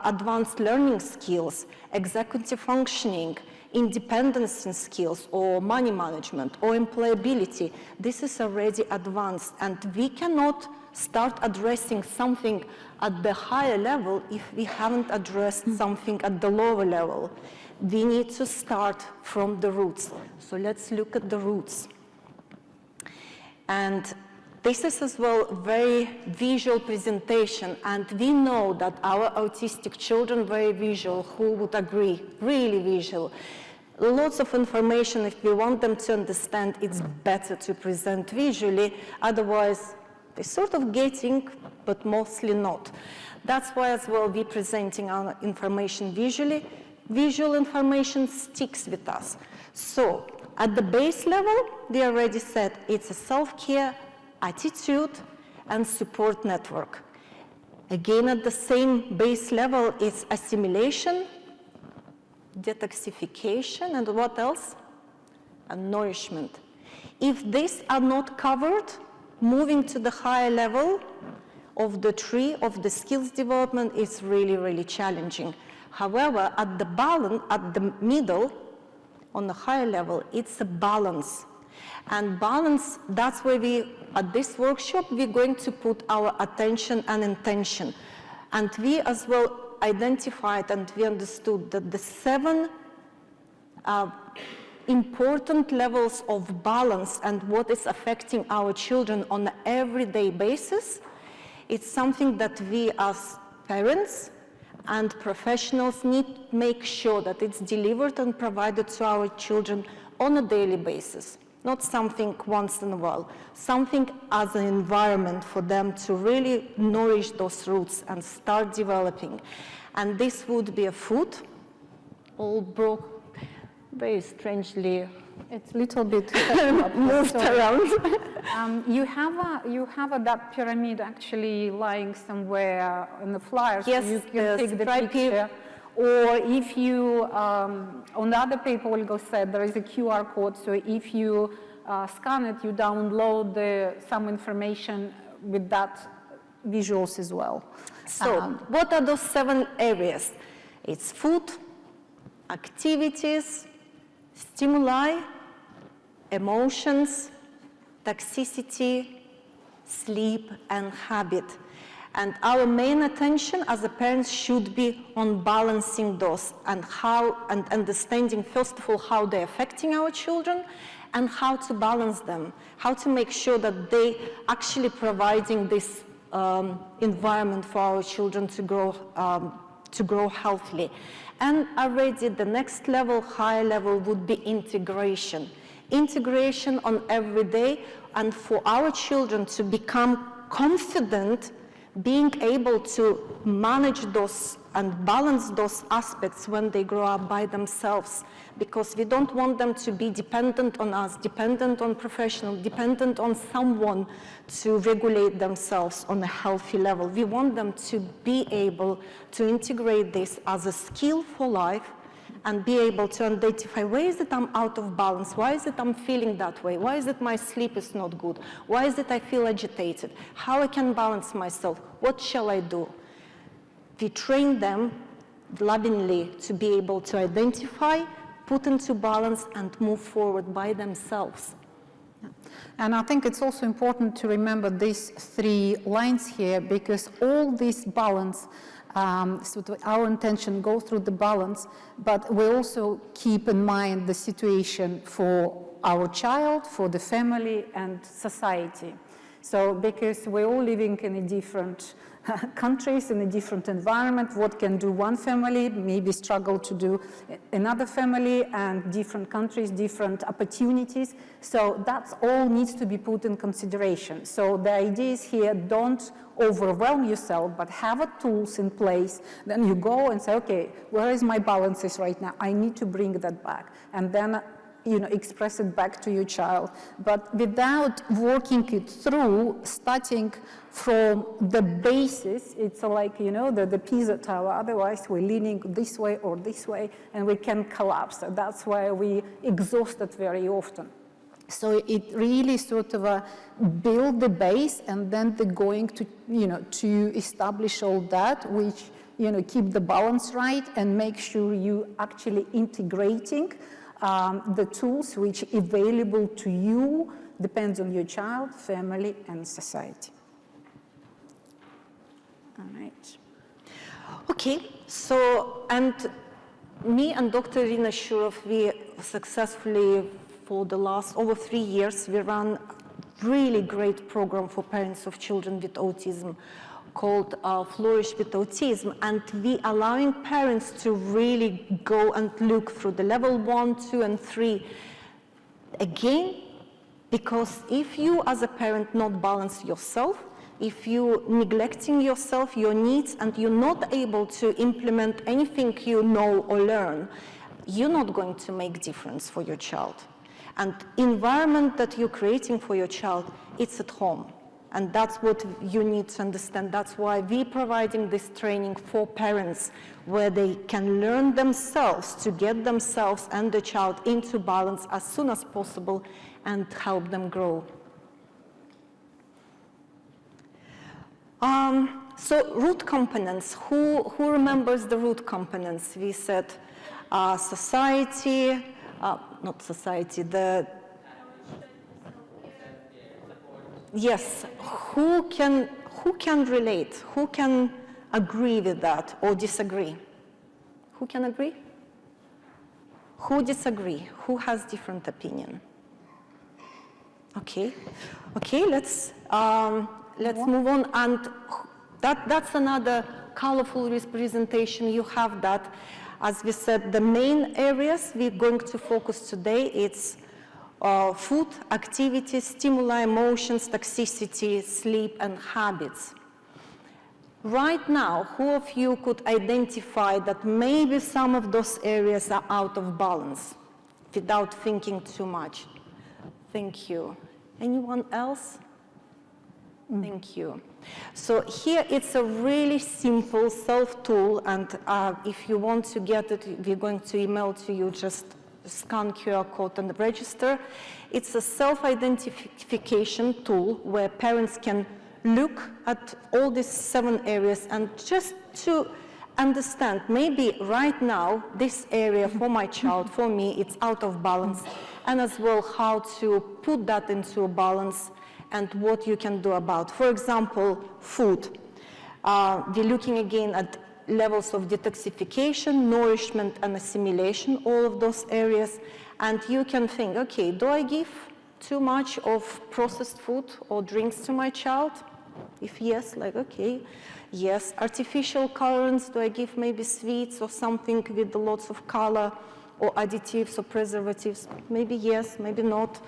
advanced learning skills, executive functioning, independence in skills, or money management, or employability. This is already advanced, and we cannot start addressing something at the higher level if we haven't addressed something at the lower level. We need to start from the roots. So let's look at the roots. And this is as well a very visual presentation, and we know that our autistic children very visual. Who would agree? Really visual. Lots of information. If we want them to understand, it's better to present visually. Otherwise, they're sort of getting, but mostly not. That's why as well we're presenting our information visually. Visual information sticks with us. So at the base level, we already said it's a self-care, attitude, and support network. Again, at the same base level, it's assimilation, detoxification, and what else? and nourishment. If these are not covered, moving to the higher level of the tree of the skills development is really, really challenging. However, at the middle, on the higher level, it's a balance. And balance, that's where at this workshop, we're going to put our attention and intention. And we as well identified and we understood that the 7 important levels of balance and what is affecting our children on an everyday basis, it's something that we as parents and professionals need to make sure that it's delivered and provided to our children on a daily basis. Not something once in a while, something as an environment for them to really nourish those roots and start developing. And this would be a food, all broke, very strangely. It's a little bit moved around. You have that pyramid actually lying somewhere on the flyer, so yes, you can take the stripy picture. Or if you, on the other paper, Olga said, there is a QR code, so if you scan it, you download some information with that visuals as well. So what are those 7 areas? It's food, activities, stimuli, emotions, toxicity, sleep, and habit. And our main attention as a parents should be on balancing those and understanding, first of all, how they're affecting our children and how to balance them, how to make sure that they actually providing this environment for our children to grow healthily. And already the next level, higher level, would be integration. Integration on every day, and for our children to become confident being able to manage those and balance those aspects when they grow up by themselves, because we don't want them to be dependent on us, dependent on professional, dependent on someone to regulate themselves on a healthy level. We want them to be able to integrate this as a skill for life and be able to identify, where is it I'm out of balance? Why is it I'm feeling that way? Why is it my sleep is not good? Why is it I feel agitated? How I can balance myself? What shall I do? We train them lovingly to be able to identify, put into balance, and move forward by themselves. And I think it's also important to remember these 3 lines here, because all this balance, so our intention go through the balance, but we also keep in mind the situation for our child, for the family, and society. So because we're all living in a different countries, in a different environment, what can do one family, maybe struggle to do another family, and different countries, different opportunities. So that's all needs to be put in consideration. So the idea is here, don't overwhelm yourself, but have a tools in place. Then you go and say, okay, where is my balances right now? I need to bring that back. And then express it back to your child, but without working it through, starting from the basis. It's like, the Pisa Tower, otherwise we're leaning this way or this way, and we can collapse. That's why we exhaust it very often. So it really sort of build the base, and then they're going to, to establish all that, which, keep the balance right and make sure you actually integrating the tools which are available to you, depends on your child, family, and society. All right. Okay, so, and me and Dr. Irina Schurov, we successfully, for the last over 3 years, we run a really great program for parents of children with autism called Flourish with Autism, and we allowing parents to really go and look through the level 1, 2, and 3 again, because if you as a parent not balance yourself, if you neglecting yourself, your needs, and you're not able to implement anything you know or learn, you're not going to make difference for your child. And environment that you're creating for your child, it's at home. And that's what you need to understand. That's why we're providing this training for parents, where they can learn themselves to get themselves and the child into balance as soon as possible and help them grow. So root components, who remembers the root components? We said society, not society, yes, who can relate? Who can agree with that or disagree? Who can agree? Who disagree? Who has different opinion? Okay, let's move on. And that's another colorful representation. You have that. As we said, the main areas we're going to focus today, it's food, activity, stimuli, emotions, toxicity, sleep, and habits. Right now, who of you could identify that maybe some of those areas are out of balance without thinking too much? Thank you. Anyone else? Thank you. So here it's a really simple self-tool, and if you want to get it, we're going to email to you, just scan QR code and register. It's a self-identification tool where parents can look at all these 7 areas and just to understand, maybe right now, this area for my child, for me, it's out of balance, and as well how to put that into a balance and what you can do about. For example, food. We're looking again at levels of detoxification, nourishment, and assimilation, all of those areas. And you can think, okay, do I give too much of processed food or drinks to my child? If yes, like, okay, yes. Artificial colorants, do I give maybe sweets or something with lots of color or additives or preservatives? Maybe yes, maybe not.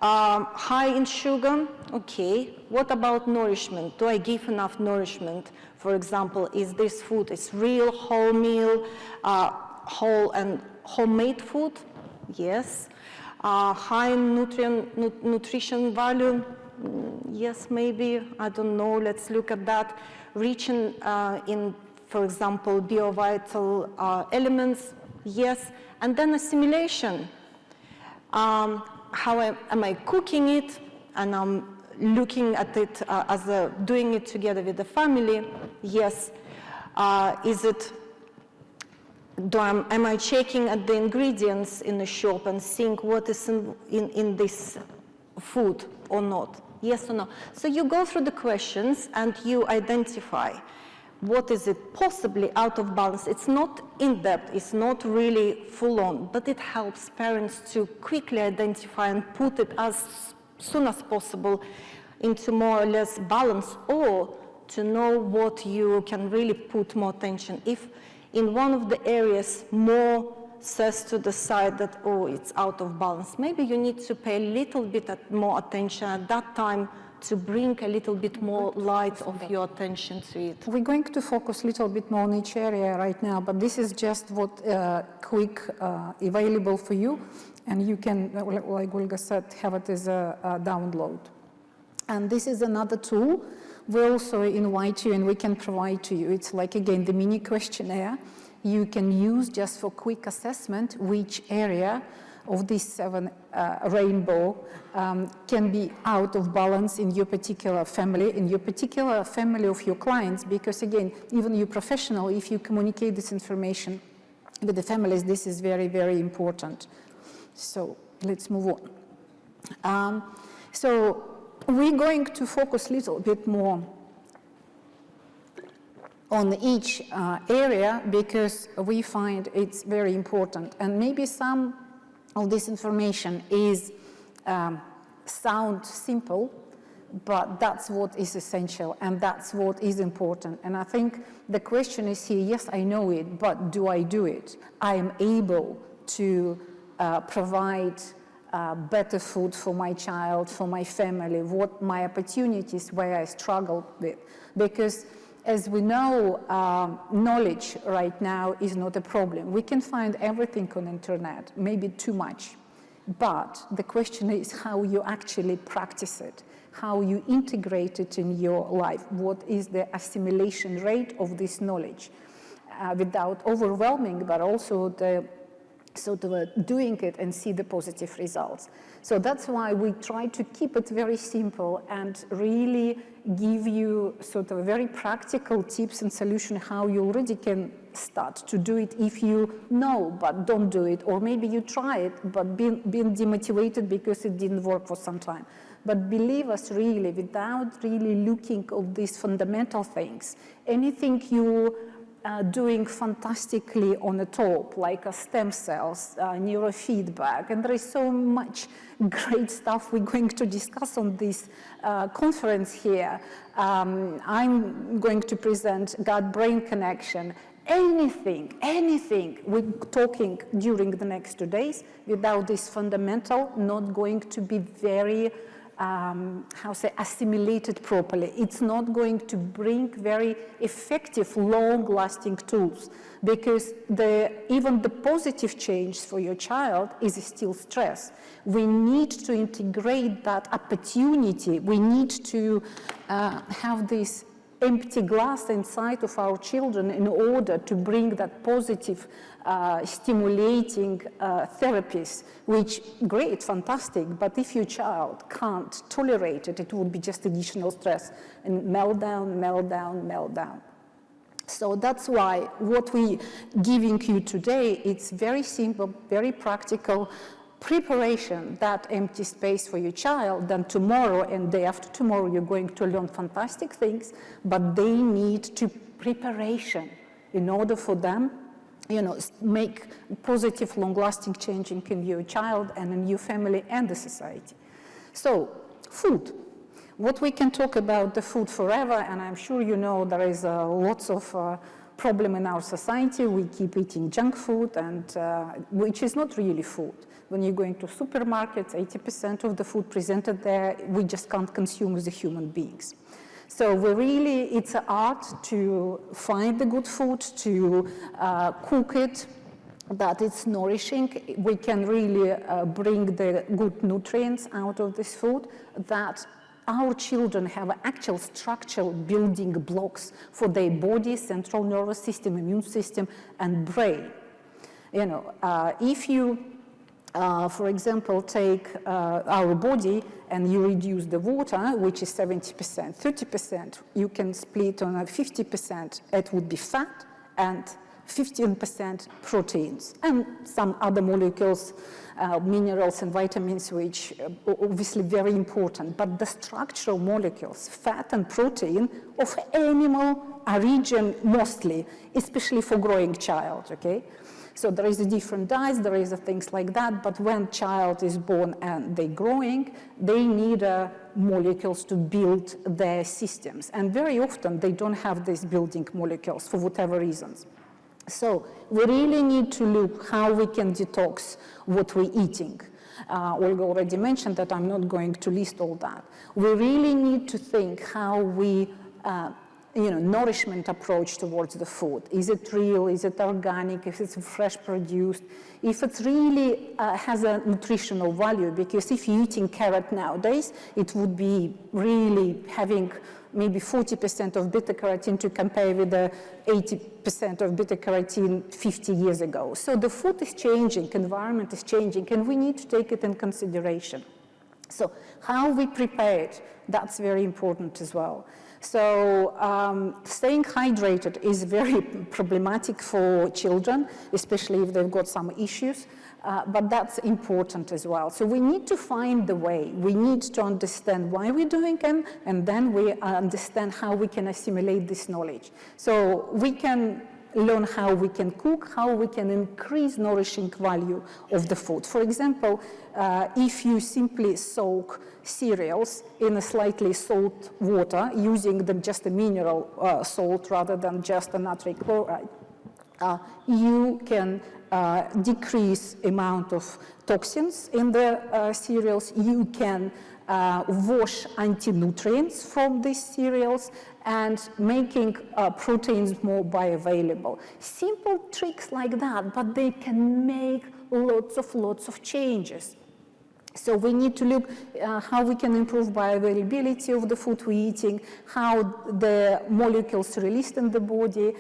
High in sugar, okay. What about nourishment? Do I give enough nourishment? For example, is this food is real, whole meal, whole and homemade food? Yes. High in nutrition value? Yes, maybe. I don't know. Let's look at that. Rich in, for example, biovital elements? Yes. And then assimilation. How am I cooking it, and I'm looking at it as doing it together with the family? Yes. Am I checking at the ingredients in the shop and seeing what is in this food or not? Yes or no? So you go through the questions and you identify what is it possibly out of balance. It's not in-depth, it's not really full-on, but it helps parents to quickly identify and put it as soon as possible into more or less balance, or to know what you can really put more attention. If in one of the areas more says to the side that, oh, it's out of balance, maybe you need to pay a little bit more attention at that time to bring a little bit more light of your attention to it. We're going to focus a little bit more on each area right now, but this is just what quick available for you, and you can, like Olga said, have it as a download. And this is another tool we also invite you and we can provide to you. It's like, again, the mini questionnaire you can use just for quick assessment which area of these 7 rainbow can be out of balance in your particular family of your clients, because again, even you professional, if you communicate this information with the families, this is very, very important. So let's move on. So we're going to focus a little bit more on each area because we find it's very important, and maybe some of this information is sound simple, but that's what is essential and that's what is important. And I think the question is here, yes, I know it, but do I do it? I am able to provide better food for my child, for my family, what my opportunities where I struggle with. Because as we know, knowledge right now is not a problem. We can find everything on the internet, maybe too much. But the question is how you actually practice it, how you integrate it in your life, what is the assimilation rate of this knowledge without overwhelming, but also the sort of doing it and see the positive results. So that's why we try to keep it very simple and really give you sort of very practical tips and solutions how you already can start to do it if you know but don't do it, or maybe you try it but been demotivated because it didn't work for some time. But believe us, really, without really looking at these fundamental things, anything you doing fantastically on the top, like stem cells, neurofeedback, and there is so much great stuff we're going to discuss on this conference here. I'm going to present gut-brain connection. Anything we're talking during the next 2 days, without this fundamental, not going to be very assimilated properly. It's not going to bring very effective, long-lasting tools, because even the positive change for your child is still stress. We need to integrate that opportunity. We need to have this empty glass inside of our children in order to bring that positive, stimulating therapies, which great, fantastic, but if your child can't tolerate it, it would be just additional stress and meltdown. So that's why what we're giving you today, it's very simple, very practical preparation, that empty space for your child. Then tomorrow and day after tomorrow, you're going to learn fantastic things, but they need to preparation in order for them, make positive, long-lasting change in your child and in your family and the society. So, food. What we can talk about the food forever, and I'm sure you know there is lots of problem in our society. We keep eating junk food, and which is not really food. When you're going to supermarkets, 80% of the food presented there, we just can't consume as a human beings. So it's an art to find the good food, to cook it, that it's nourishing. We can really bring the good nutrients out of this food, that our children have actual structural building blocks for their body, central nervous system, immune system, and brain. If you for example, take our body and you reduce the water, which is 70%, 30%, you can split on 50%, it would be fat, and 15% proteins, and some other molecules, minerals and vitamins, which are obviously very important. But the structural molecules, fat and protein, of animal origin mostly, especially for growing child, okay? So there is a different diets, there is things like that, but when child is born and they're growing, they need molecules to build their systems. And very often they don't have these building molecules for whatever reasons. So we really need to look how we can detox what we're eating. Olga already mentioned that. I'm not going to list all that. We really need to think how we nourishment approach towards the food. Is it real? Is it organic? If it's fresh produced? If it really has a nutritional value, because if you're eating carrot nowadays, it would be really having maybe 40% of beta-carotene to compare with the 80% of beta-carotene 50 years ago. So the food is changing, environment is changing, and we need to take it in consideration. So how we prepare it, that's very important as well. So staying hydrated is very problematic for children, especially if they've got some issues, but that's important as well. So we need to find the way. We need to understand why we're doing them, and then we understand how we can assimilate this knowledge. So we can learn how we can cook, how we can increase nourishing value of the food. For example, if you simply soak cereals in a slightly salt water using just a mineral salt rather than just a natrium chloride, you can decrease amount of toxins in the cereals. You can wash anti-nutrients from these cereals and making proteins more bioavailable. Simple tricks like that, but they can make lots of changes. So we need to look how we can improve bioavailability of the food we're eating, how the molecules are released in the body,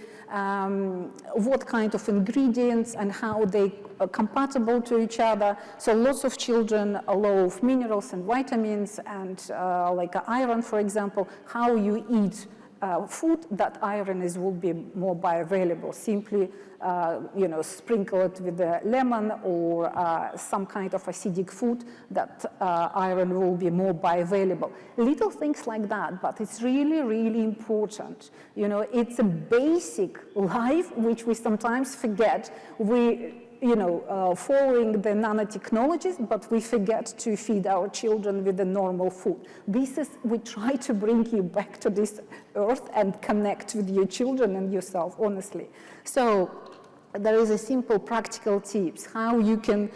what kind of ingredients and how they are compatible to each other. So lots of children are low of minerals and vitamins and like iron, for example, how you eat food that iron will be more bioavailable. Simply, sprinkle it with a lemon or some kind of acidic food that iron will be more bioavailable. Little things like that, but it's really, really important. It's a basic life which we sometimes forget. We following the nanotechnologies, but we forget to feed our children with the normal food. We try to bring you back to this earth and connect with your children and yourself, honestly. So there is a simple practical tips, how you can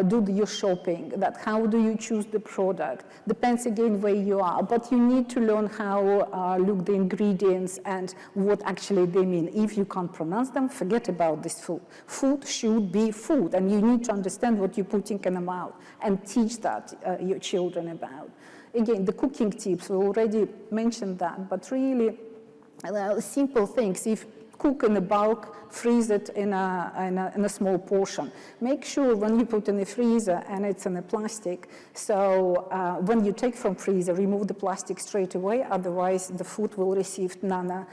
do your shopping, how do you choose the product, depends again where you are, but you need to learn how look the ingredients and what actually they mean. If you can't pronounce them, forget about this food. Food should be food, and you need to understand what you're putting in the mouth and teach that your children about. Again, the cooking tips, we already mentioned that, but really simple things. If cook in a bulk, freeze it in a small portion. Make sure when you put in the freezer and it's in a plastic, so when you take from freezer, remove the plastic straight away, otherwise the food will receive nano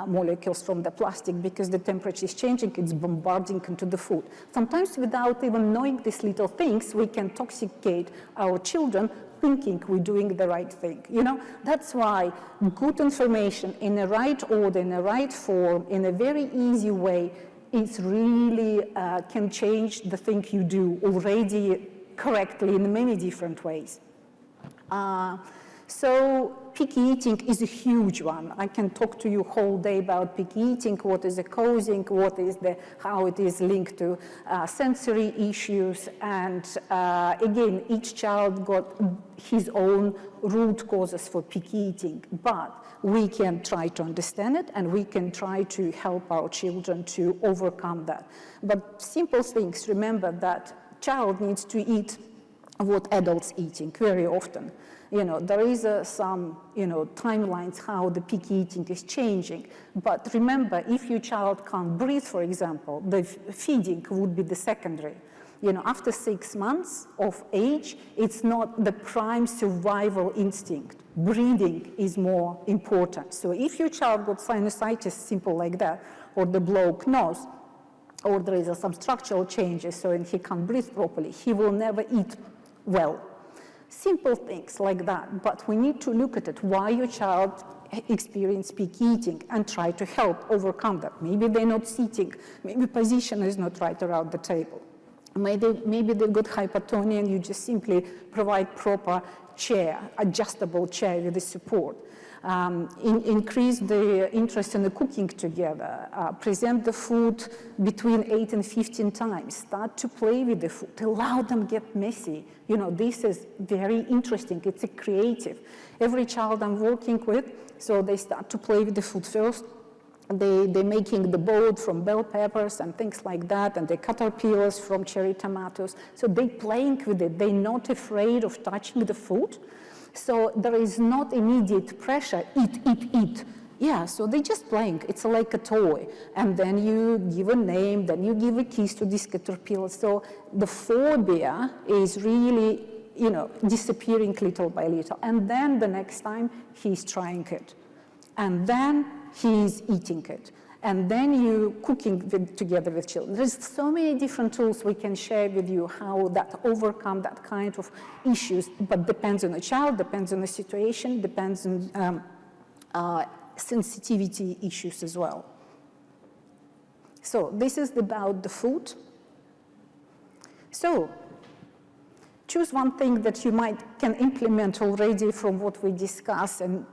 molecules from the plastic because the temperature is changing, it's bombarding into the food. Sometimes without even knowing these little things, we can toxicate our children thinking we're doing the right thing. That's why good information in the right order, in the right form, in a very easy way, it really can change the thing you do already correctly in many different ways. So picky eating is a huge one. I can talk to you whole day about picky eating, what is the causing, how it is linked to sensory issues, and again, each child got his own root causes for picky eating, but we can try to understand it and we can try to help our children to overcome that. But simple things, remember that child needs to eat what adults eating very often. There is some, timelines how the picky eating is changing. But remember, if your child can't breathe, for example, the feeding would be the secondary. After 6 months of age, it's not the prime survival instinct. Breathing is more important. So if your child got sinusitis, simple like that, or the blocked nose, or there is some structural changes, so he can't breathe properly, he will never eat well. Simple things like that, but we need to look at it, why your child experience picky eating and try to help overcome that. Maybe they're not sitting, maybe position is not right around the table. Maybe they've got hypertonia and you just simply provide proper chair, adjustable chair with the support. Increase the interest in the cooking together, present the food between 8 and 15 times, start to play with the food, allow them get messy. This is very interesting, it's a creative. Every child I'm working with, so they start to play with the food first. They're making the boat from bell peppers and things like that, and the caterpillars from cherry tomatoes. So they're playing with it, they're not afraid of touching the food. So there is not immediate pressure, eat. Yeah, so they're just playing. It's like a toy. And then you give a name, then you give a kiss to this caterpillar. So the phobia is really, disappearing little by little. And then the next time he's trying it. And then he's eating it. And then you cooking together with children. There's so many different tools we can share with you how that overcome that kind of issues, but depends on the child, depends on the situation, depends on sensitivity issues as well. So this is about the food. So choose one thing that you can implement already from what we discussed, and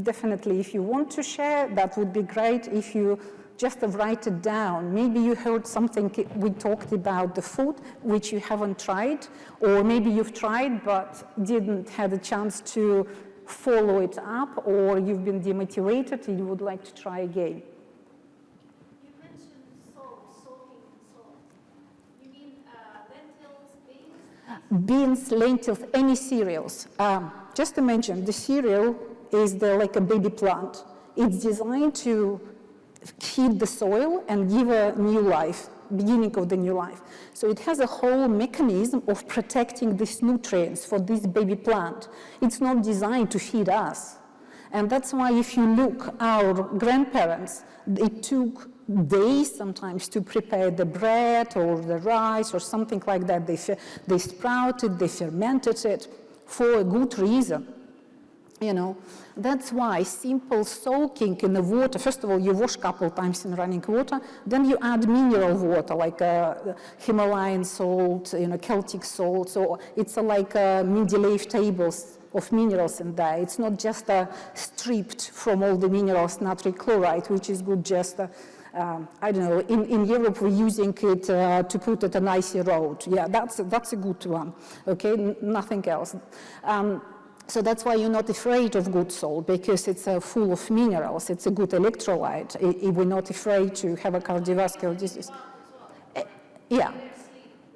definitely, if you want to share, that would be great. If you just write it down, maybe you heard something we talked about the food, which you haven't tried, or maybe you've tried but didn't have a chance to follow it up, or you've been demotivated and you would like to try again. You mentioned salt, soaking in salt. You mean lentils, beans? beans, lentils, any cereals. Just imagine the cereal is like a baby plant. It's designed to heat the soil and give a new life, beginning of the new life. So it has a whole mechanism of protecting these nutrients for this baby plant. It's not designed to feed us. And that's why if you look, our grandparents, it took days sometimes to prepare the bread or the rice or something like that. They sprouted, they fermented it for a good reason. You know, that's why simple soaking in the water, first of all, you wash a couple times in running water, then you add mineral water, like Himalayan salt, you know, Celtic salt. So it's like Mendeleev tables of minerals in there. It's not just stripped from all the minerals, natrium chloride, which is good just, I don't know, in Europe we're using it to put it on icy road. Yeah, that's a good one, okay, nothing else. So that's why you're not afraid of good salt, because it's full of minerals. It's a good electrolyte. We're not afraid to have a cardiovascular disease. Yeah.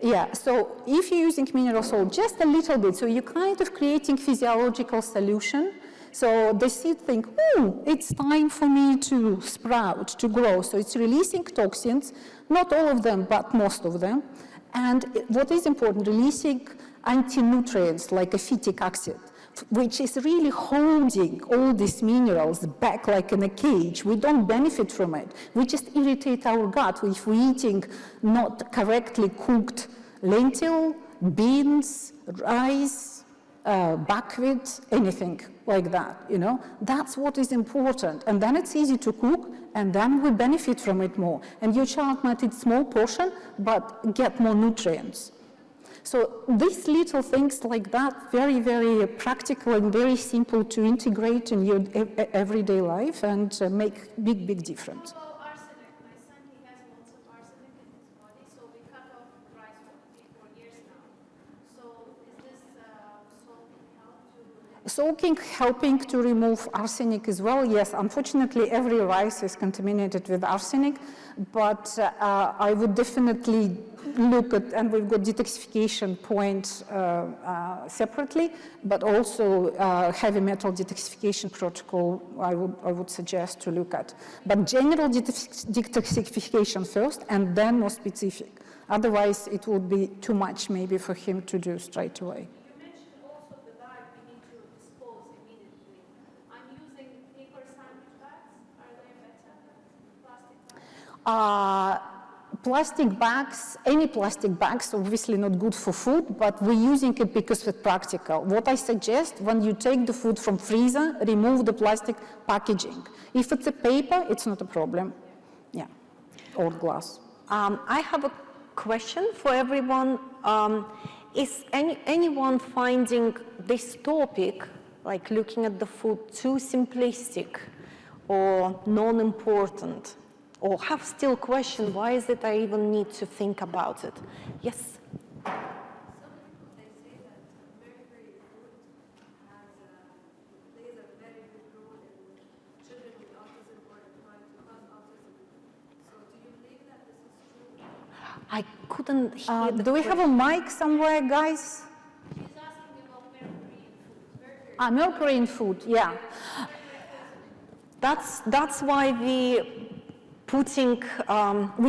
Yeah, so if you're using mineral salt, just a little bit, so you're kind of creating physiological solution. So the seed think, oh, it's time for me to sprout, to grow. So it's releasing toxins, not all of them, but most of them. And what is important, releasing anti-nutrients like acetic acid, which is really holding all these minerals back like in a cage. We don't benefit from it. We just irritate our gut if we're eating not correctly cooked lentil, beans, rice, buckwheat, anything like that, you know. That's what is important. And then it's easy to cook, and then we benefit from it more. And your child might eat small portion, but get more nutrients. So these little things like that, very, very practical and very simple to integrate in your everyday life and make big, big difference. How about arsenic? My son, he has lots of arsenic in his body, so we cut off rice for 3-4 years now. So is this soaking helping to remove arsenic as well? Yes, unfortunately every rice is contaminated with arsenic, but I would definitely look at, and we've got detoxification points separately, but also heavy metal detoxification protocol I would suggest to look at. But general detoxification first, and then more specific. Otherwise, it would be too much maybe for him to do straight away. You mentioned also the bag we need to dispose immediately. I'm using paper sandwich bags. Are they better than plastic bags? Plastic bags, any plastic bags, obviously not good for food, but we're using it because it's practical. What I suggest, when you take the food from freezer, remove the plastic packaging. If it's a paper, it's not a problem. Yeah, or glass. I have a question for everyone. Is anyone finding this topic, like looking at the food, too simplistic or non-important? Or have still question, why is it I even need to think about it? Yes? Some people, they say that mercury food plays a very big role in children with autism or trying to cause autism. So do you believe that this is true? I couldn't hear the Do we have a mic somewhere, guys? She's asking about mercury in food. Mercury in food, yeah. That's why we're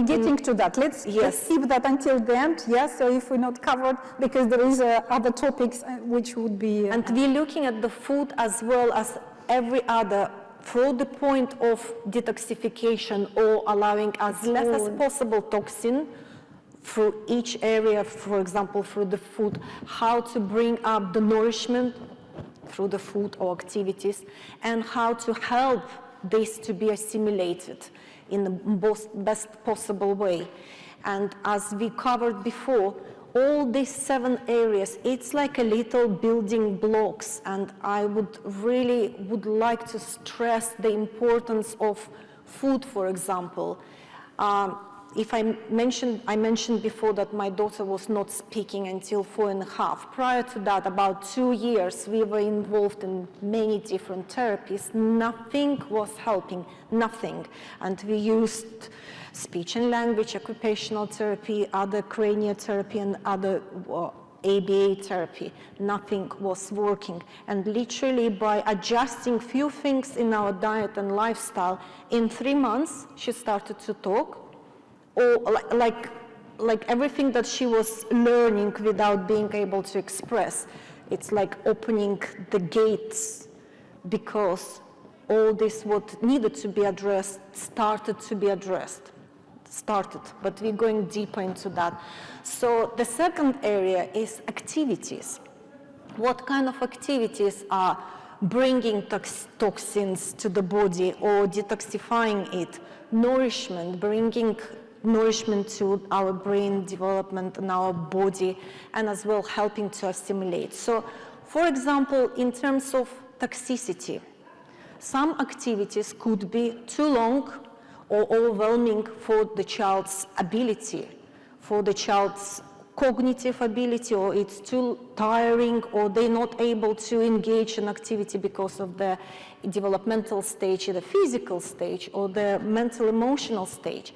getting to that. Let's keep that until the end. Yes, so if we're not covered, because there is other topics which would be... And we're looking at the food as well as every other, from the point of detoxification or allowing as less as possible toxin through each area, for example, through the food, how to bring up the nourishment through the food or activities, and how to help this to be assimilated in the best possible way. And as we covered before, all these 7 areas, it's like a little building blocks, and I would like to stress the importance of food, for example. I mentioned before that my daughter was not speaking until 4.5. Prior to that, about 2 years, we were involved in many different therapies. Nothing was helping, nothing. And we used speech and language, occupational therapy, other craniotherapy, and other ABA therapy. Nothing was working. And literally by adjusting few things in our diet and lifestyle, in 3 months, she started to talk, or like everything that she was learning without being able to express. It's like opening the gates, because all this what needed to be addressed started to be addressed. But we're going deeper into that. So the second area is activities. What kind of activities are bringing toxins to the body or detoxifying it? Nourishment, bringing nourishment to our brain development and our body, and as well helping to assimilate. So, for example, in terms of toxicity, some activities could be too long or overwhelming for the child's ability, for the child's cognitive ability, or it's too tiring, or they're not able to engage in activity because of the developmental stage, the physical stage, or the mental emotional stage.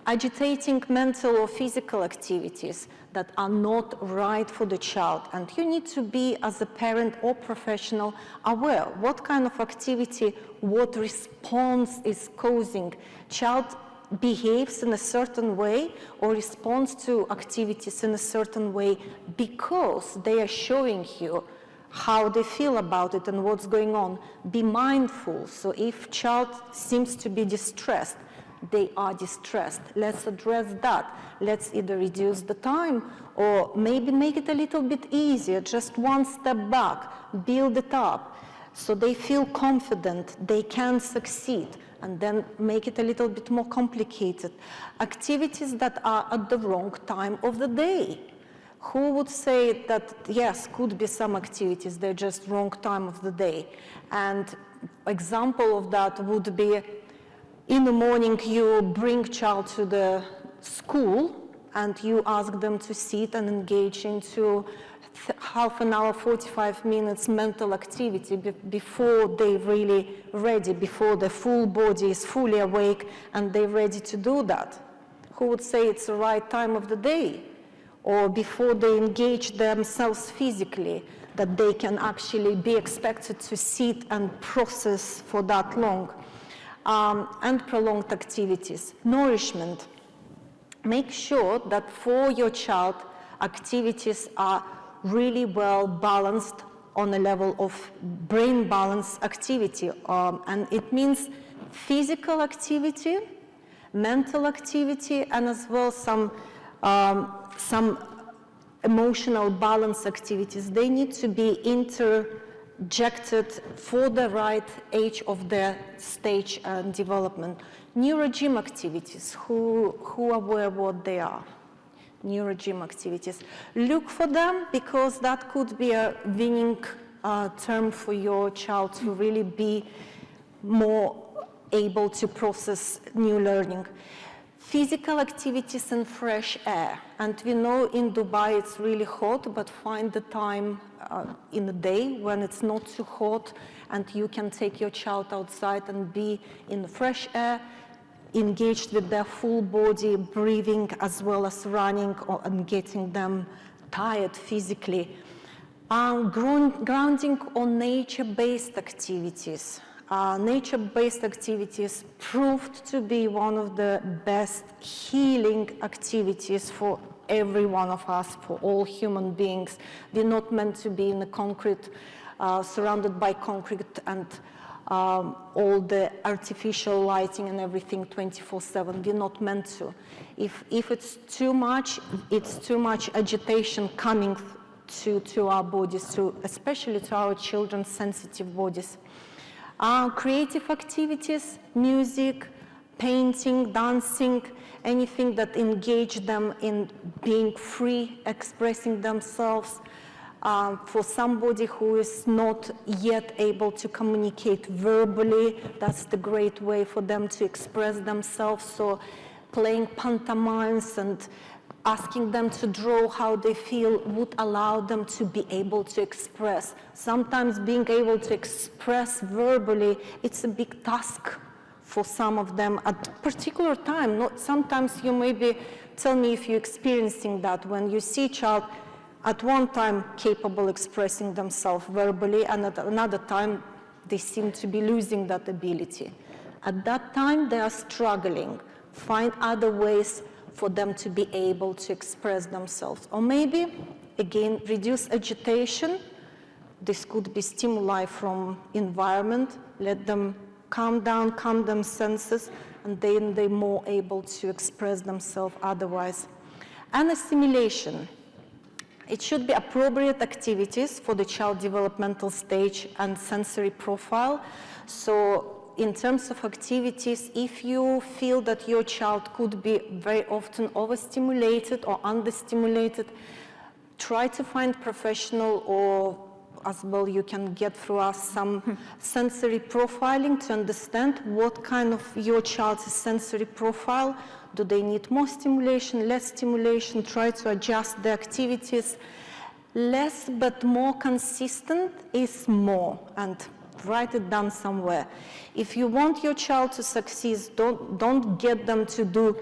Agitating mental or physical activities that are not right for the child. And you need to be, as a parent or professional, aware what kind of activity, what response is causing. Child behaves in a certain way or responds to activities in a certain way because they are showing you how they feel about it and what's going on. Be mindful. So if child seems to be distressed, they are distressed. Let's address that. Let's either reduce the time or maybe make it a little bit easier, just one step back, build it up so they feel confident they can succeed, and then make it a little bit more complicated. Activities that are at the wrong time of the day. Who would say that, yes, could be some activities, they're just wrong time of the day? And example of that would be, in the morning, you bring child to the school and you ask them to sit and engage into half an hour, 45 minutes mental activity before they're really ready, before the full body is fully awake and they're ready to do that. Who would say it's the right time of the day? Or before they engage themselves physically, that they can actually be expected to sit and process for that long. And prolonged activities. Nourishment. Make sure that for your child, activities are really well balanced on a level of brain balance activity. And it means physical activity, mental activity, and as well some emotional balance activities. They need to be interjected for the right age of their stage and development. Neurogym activities, who are aware what they are? Neurogym activities. Look for them, because that could be a winning term for your child to really be more able to process new learning. Physical activities and fresh air. And we know in Dubai it's really hot, but find the time in the day when it's not too hot and you can take your child outside and be in the fresh air, engaged with their full body breathing as well as running and getting them tired physically. Grounding on nature-based activities. Nature-based activities proved to be one of the best healing activities for every one of us, for all human beings. We're not meant to be in the concrete, surrounded by concrete and all the artificial lighting and everything 24/7. We're not meant to. If it's too much agitation coming to our bodies, especially to our children's sensitive bodies. Creative activities, music, painting, dancing, anything that engage them in being free, expressing themselves. For somebody who is not yet able to communicate verbally, that's the great way for them to express themselves. So playing pantomimes and asking them to draw how they feel would allow them to be able to express. Sometimes being able to express verbally, it's a big task for some of them at a particular time. Sometimes you maybe tell me if you're experiencing that when you see a child at one time capable expressing themselves verbally, and at another time they seem to be losing that ability. At that time they are struggling. Find other ways for them to be able to express themselves. Or maybe, again, reduce agitation. This could be stimuli from environment. Let them calm down, calm their senses, and then they're more able to express themselves otherwise. And assimilation. It should be appropriate activities for the child developmental stage and sensory profile. So in terms of activities, if you feel that your child could be very often overstimulated or understimulated, try to find professional, or as well you can get through us some sensory profiling to understand what kind of your child's sensory profile. Do they need more stimulation, less stimulation? Try to adjust the activities. Less but more consistent is more, and write it down somewhere. If you want your child to succeed, don't get them to do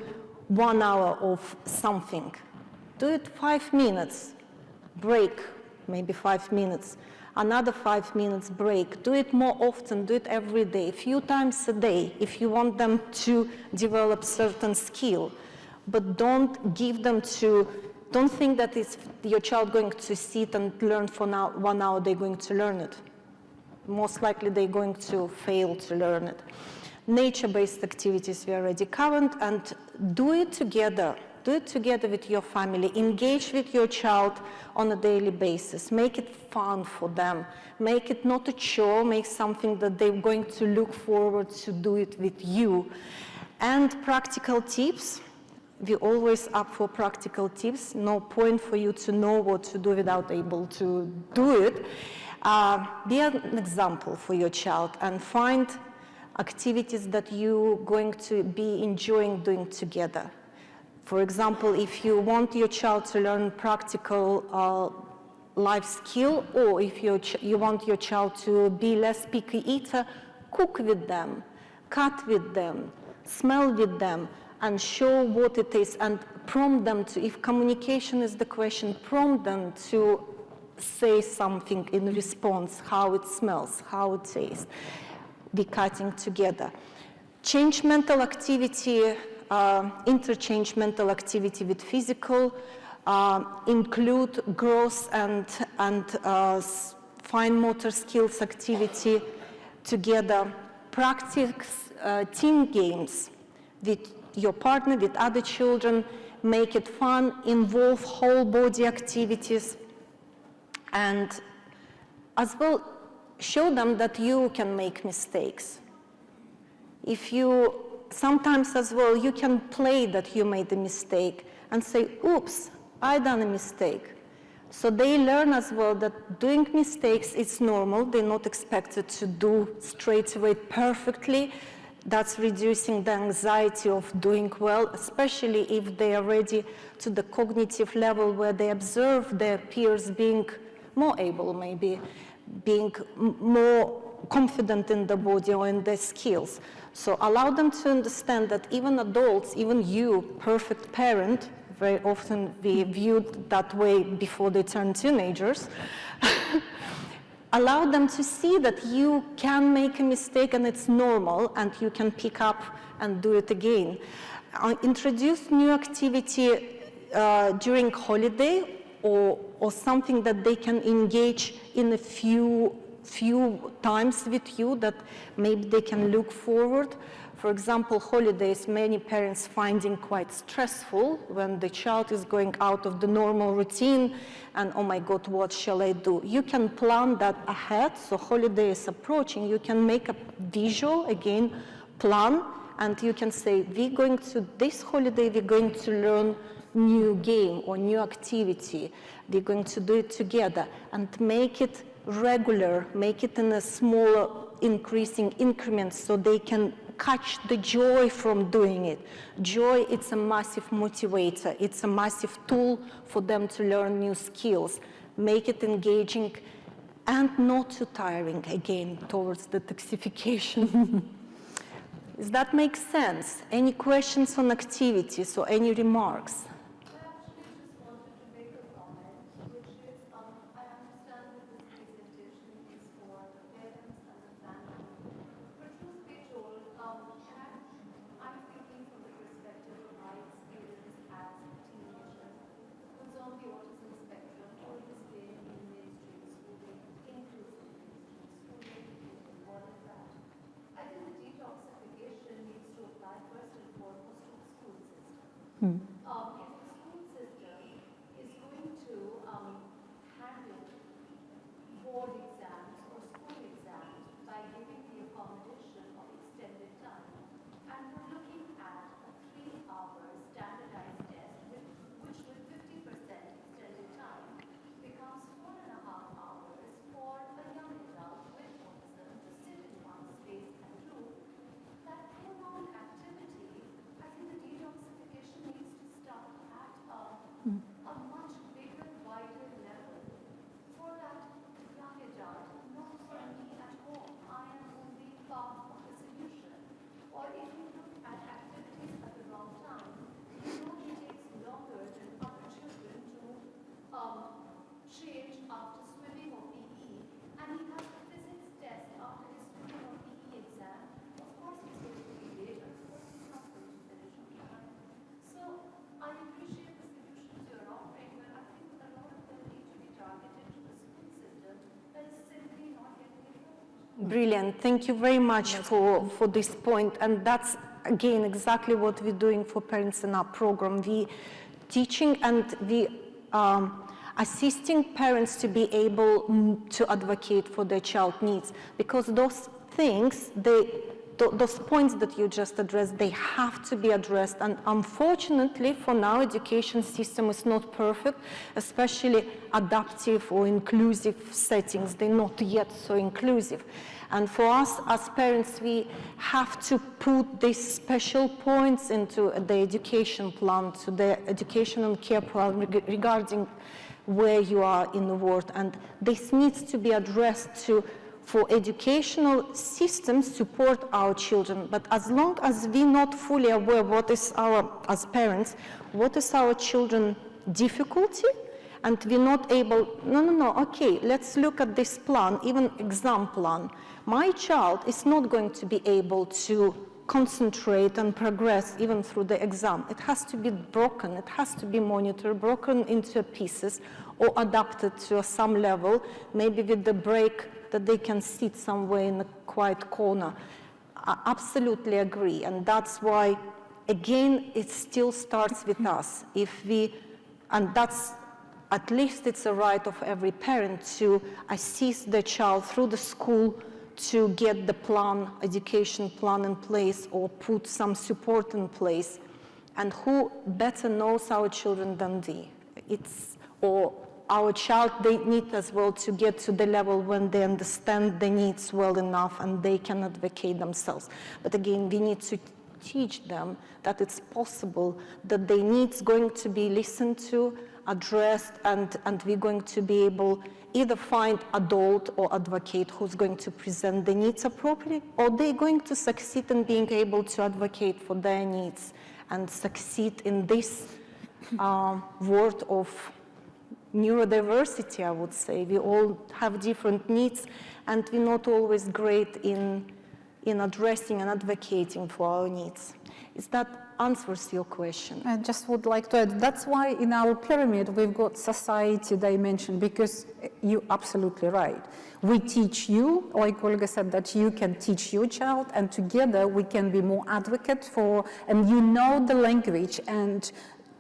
1 hour of something. Do it 5 minutes, break, maybe 5 minutes, another 5 minutes break. Do it more often, do it every day, a few times a day, if you want them to develop certain skill. But don't give them to, don't think that it's your child going to sit and learn for 1 hour, they're going to learn it. Most likely they're going to fail to learn it. Nature-based activities we already covered, and do it together. Do it together with your family. Engage with your child on a daily basis. Make it fun for them. Make it not a chore, make something that they're going to look forward to do it with you. And practical tips. We're always up for practical tips. No point for you to know what to do without able to do it. Be an example for your child and find activities that you're going to be enjoying doing together. For example, if you want your child to learn practical life skill, or if you want your child to be less picky eater, cook with them, cut with them, smell with them, and show what it is, and prompt them to, if communication is the question, prompt them to say something in response, how it smells, how it tastes. Be cutting together. Change mental activity, interchange mental activity with physical, include gross and fine motor skills activity together. Practice team games with your partner, with other children. Make it fun, involve whole body activities, and as well show them that you can make mistakes. If you, sometimes as well, you can play that you made a mistake and say, oops, I done a mistake. So they learn as well that doing mistakes is normal. They're not expected to do straight away perfectly. That's reducing the anxiety of doing well, especially if they are ready to the cognitive level where they observe their peers being more able, maybe being more confident in the body or in their skills. So allow them to understand that even adults, even you, perfect parent, very often we viewed that way before they turn teenagers, allow them to see that you can make a mistake and it's normal, and you can pick up and do it again. Introduce new activity during holiday, or something that they can engage in a few times with you, that maybe they can look forward. For example, holidays, many parents finding quite stressful when the child is going out of the normal routine and, oh my God, what shall I do? You can plan that ahead, so holiday is approaching. You can make a visual, again, plan, and you can say, we're going to, this holiday, we're going to learn new game or new activity. We're going to do it together, and make it regular, make it in a smaller increasing increments so they can catch the joy from doing it. Joy, it's a massive motivator. It's a massive tool for them to learn new skills. Make it engaging and not too tiring, again, towards the toxification. Does that make sense? Any questions on activities or any remarks? I actually just wanted to make a comment, which If the school system is going to handle board exams or school exams by giving the accommodation of extended time, and we're looking at a 3-hour standardized test, which with 50% extended time becomes 4.5 hours for a young adult with autism to sit in one space and do that prolonged activity. I think the detoxification needs to start at a much bigger, wider level for that young adult, not for me at home. I am only part of the solution. Or if you look at activities at the wrong time, you know it takes longer than other children to change after swimming or PE, and he has a physics test after his swimming or PE exam. Of course he's going to be late, of course he's not going to finish on time. So I appreciate the solutions you're offering, but I think a lot of them need to be targeted to the school system that is simply not getting it right. Brilliant. Thank you very much for this point. And that's, again, exactly what we're doing for parents in our program. We teaching and we assisting parents to be able to advocate for their child needs, because those things, those points that you just addressed, they have to be addressed. And unfortunately, for now, education system is not perfect, especially adaptive or inclusive settings. They're not yet so inclusive. And for us as parents, we have to put these special points into the education plan, to the education and care plan regarding where you are in the world. And this needs to be addressed for educational systems support our children. But as long as we're not fully aware what is as parents, what is our children difficulty, and we're not able, okay, let's look at this plan, even exam plan. My child is not going to be able to concentrate and progress even through the exam. It has to be broken, it has to be monitored, broken into pieces, or adapted to some level, maybe with the break that they can sit somewhere in a quiet corner. I absolutely agree, and that's why, again, it still starts with us. And that's, at least it's a right of every parent to assist the child through the school to get the plan, education plan in place, or put some support in place. And who better knows our children than we? Or our child, they need as well to get to the level when they understand the needs well enough and they can advocate themselves. But again, we need to teach them that it's possible, that their needs going to be listened to, addressed, and we're going to be able either find adult or advocate who's going to present the needs appropriately, or they're going to succeed in being able to advocate for their needs and succeed in this world of neurodiversity, I would say. We all have different needs, and we're not always great in addressing and advocating for our needs. Is that answers your question? I just would like to add, that's why in our pyramid we've got society dimension, because you're absolutely right. We teach you, like Olga said, that you can teach your child, and together we can be more advocate for, and you know the language, and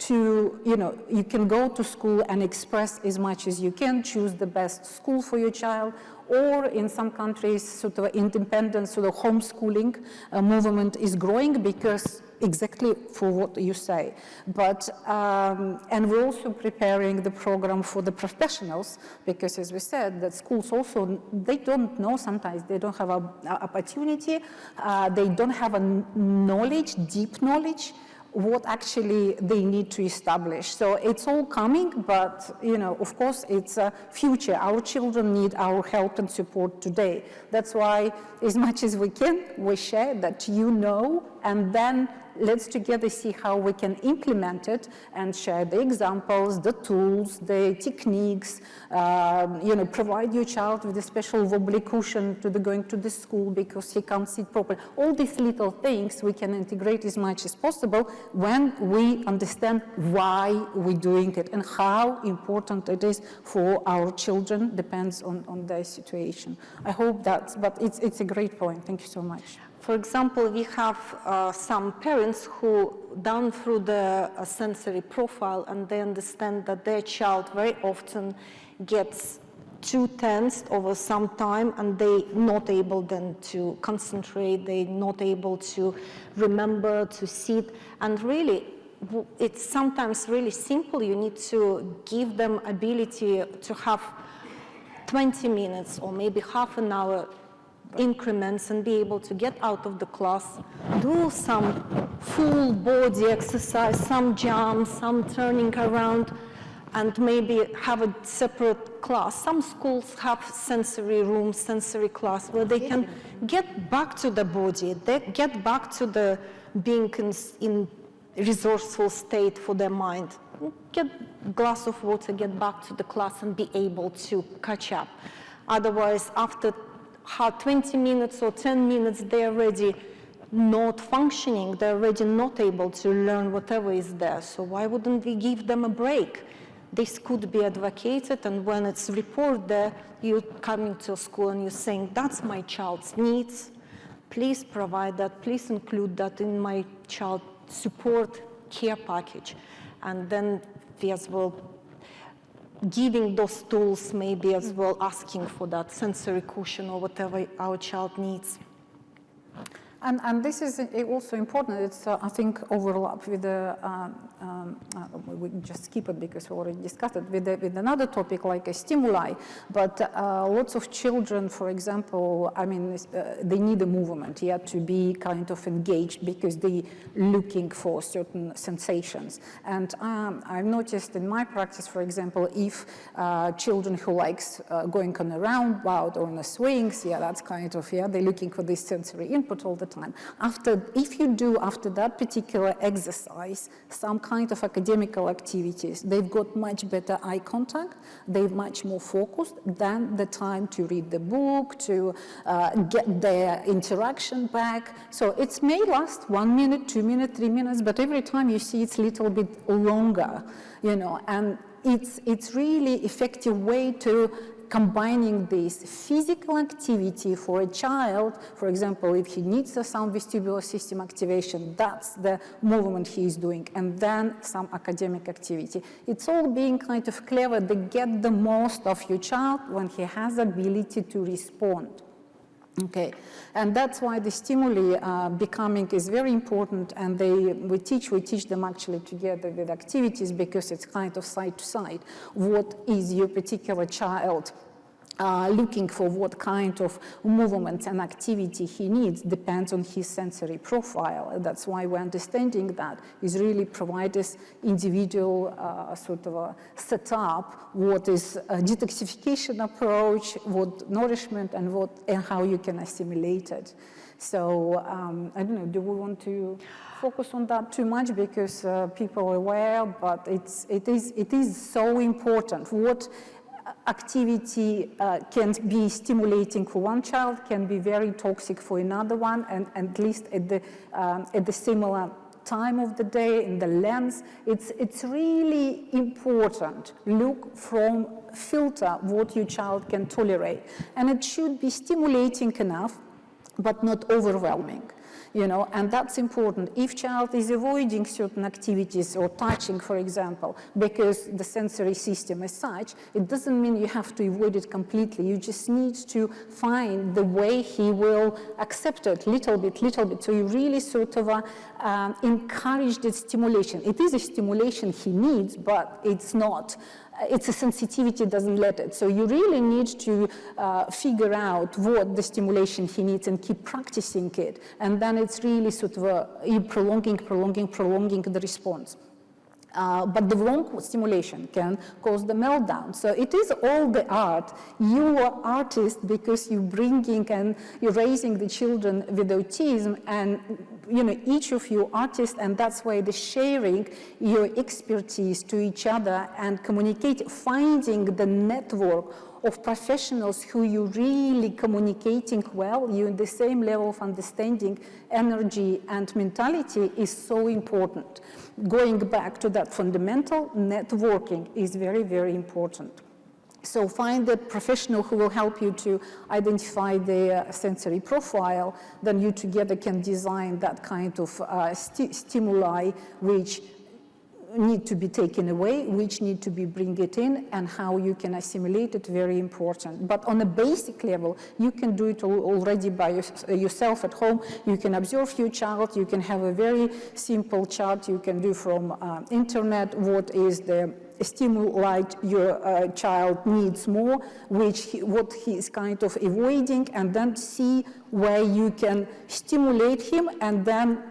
you can go to school and express as much as you can, choose the best school for your child, or in some countries, sort of independent, sort of homeschooling movement is growing because exactly for what you say. But, and we're also preparing the program for the professionals, because as we said, that schools also, they don't know sometimes, they don't have an opportunity, they don't have a knowledge, deep knowledge, what actually they need to establish. So it's all coming, but of course it's a future. Our children need our help and support today. That's why as much as we can, we share that and then let's together see how we can implement it and share the examples, the tools, the techniques, provide your child with a special wobbly cushion to going to the school because he can't sit properly. All these little things we can integrate as much as possible when we understand why we're doing it and how important it is for our children, depends on their situation. I hope but it's a great point. Thank you so much. For example, we have some parents who done through the sensory profile, and they understand that their child very often gets too tensed over some time, and they not able then to concentrate, they not able to remember, to sit. And really, it's sometimes really simple. You need to give them ability to have 20 minutes or maybe half an hour increments and be able to get out of the class, do some full body exercise, some jumps, some turning around, and maybe have a separate class. Some schools have sensory rooms, sensory class, where they can get back to the body, they get back to the being in resourceful state for their mind. Get a glass of water, get back to the class and be able to catch up. Otherwise, after 20 minutes or 10 minutes, they're already not functioning, they're already not able to learn whatever is there. So why wouldn't we give them a break? This could be advocated, and when it's reported there, you're coming to a school and you're saying, that's my child's needs, please provide that, please include that in my child support care package. And then we as well giving those tools, maybe as well asking for that sensory cushion or whatever our child needs. And this is also important. It's, I think, overlap with the, we can just skip it because we already discussed it, with another topic like a stimuli. But lots of children, for example, I mean, they need a movement, yeah, to be kind of engaged because they're looking for certain sensations. And I've noticed in my practice, for example, if children who likes going on a roundabout or on the swings, yeah, that's kind of, yeah, they're looking for this sensory input all the time. If you do after that particular exercise some kind of academical activities, they've got much better eye contact, they're much more focused than the time to read the book, to get their interaction back. So it may last 1 minute, 2 minutes, 3 minutes, but every time you see it's a little bit longer, you know, and it's really effective way to combining this physical activity for a child. For example, if he needs some vestibular system activation, that's the movement he is doing, and then some academic activity. It's all being kind of clever to get the most of your child when he has ability to respond. Okay, and that's why the stimuli becoming is very important, and we teach them actually together with activities, because it's kind of side to side. What is your particular child looking for, what kind of movement and activity he needs depends on his sensory profile. And that's why we're understanding that is really provide us individual sort of a setup, what is a detoxification approach, what nourishment, and how you can assimilate it. So I don't know, do we want to focus on that too much, because people are aware, but it is so important. What activity can be stimulating for one child can be very toxic for another one, and at least at the similar time of the day, in the length. It's really important. Look from filter what your child can tolerate, and it should be stimulating enough, but not overwhelming. You know, and that's important. If child is avoiding certain activities or touching, for example, because the sensory system is such, it doesn't mean you have to avoid it completely. You just need to find the way he will accept it little bit. So you really sort of encourage the stimulation. It is a stimulation he needs, but it's not. It's a sensitivity doesn't let it. So you really need to figure out what the stimulation he needs and keep practicing it. And then it's really sort of prolonging the response. But the wrong stimulation can cause the meltdown. So it is all the art. You are artist because you're bringing and you're raising the children with autism, and you know, each of you artists, and that's why the sharing your expertise to each other and communicate, finding the network of professionals who you're really communicating well, you're in the same level of understanding, energy, and mentality is so important. Going back to that fundamental, networking is very, very important. So find a professional who will help you to identify the sensory profile. Then you together can design that kind of stimuli which need to be taken away, which need to be bring it in, and how you can assimilate it, very important. But on a basic level, you can do it already by yourself at home. You can observe your child. You can have a very simple chart you can do from internet. What is the stimuli your child needs more, what he is kind of avoiding, and then see where you can stimulate him, and then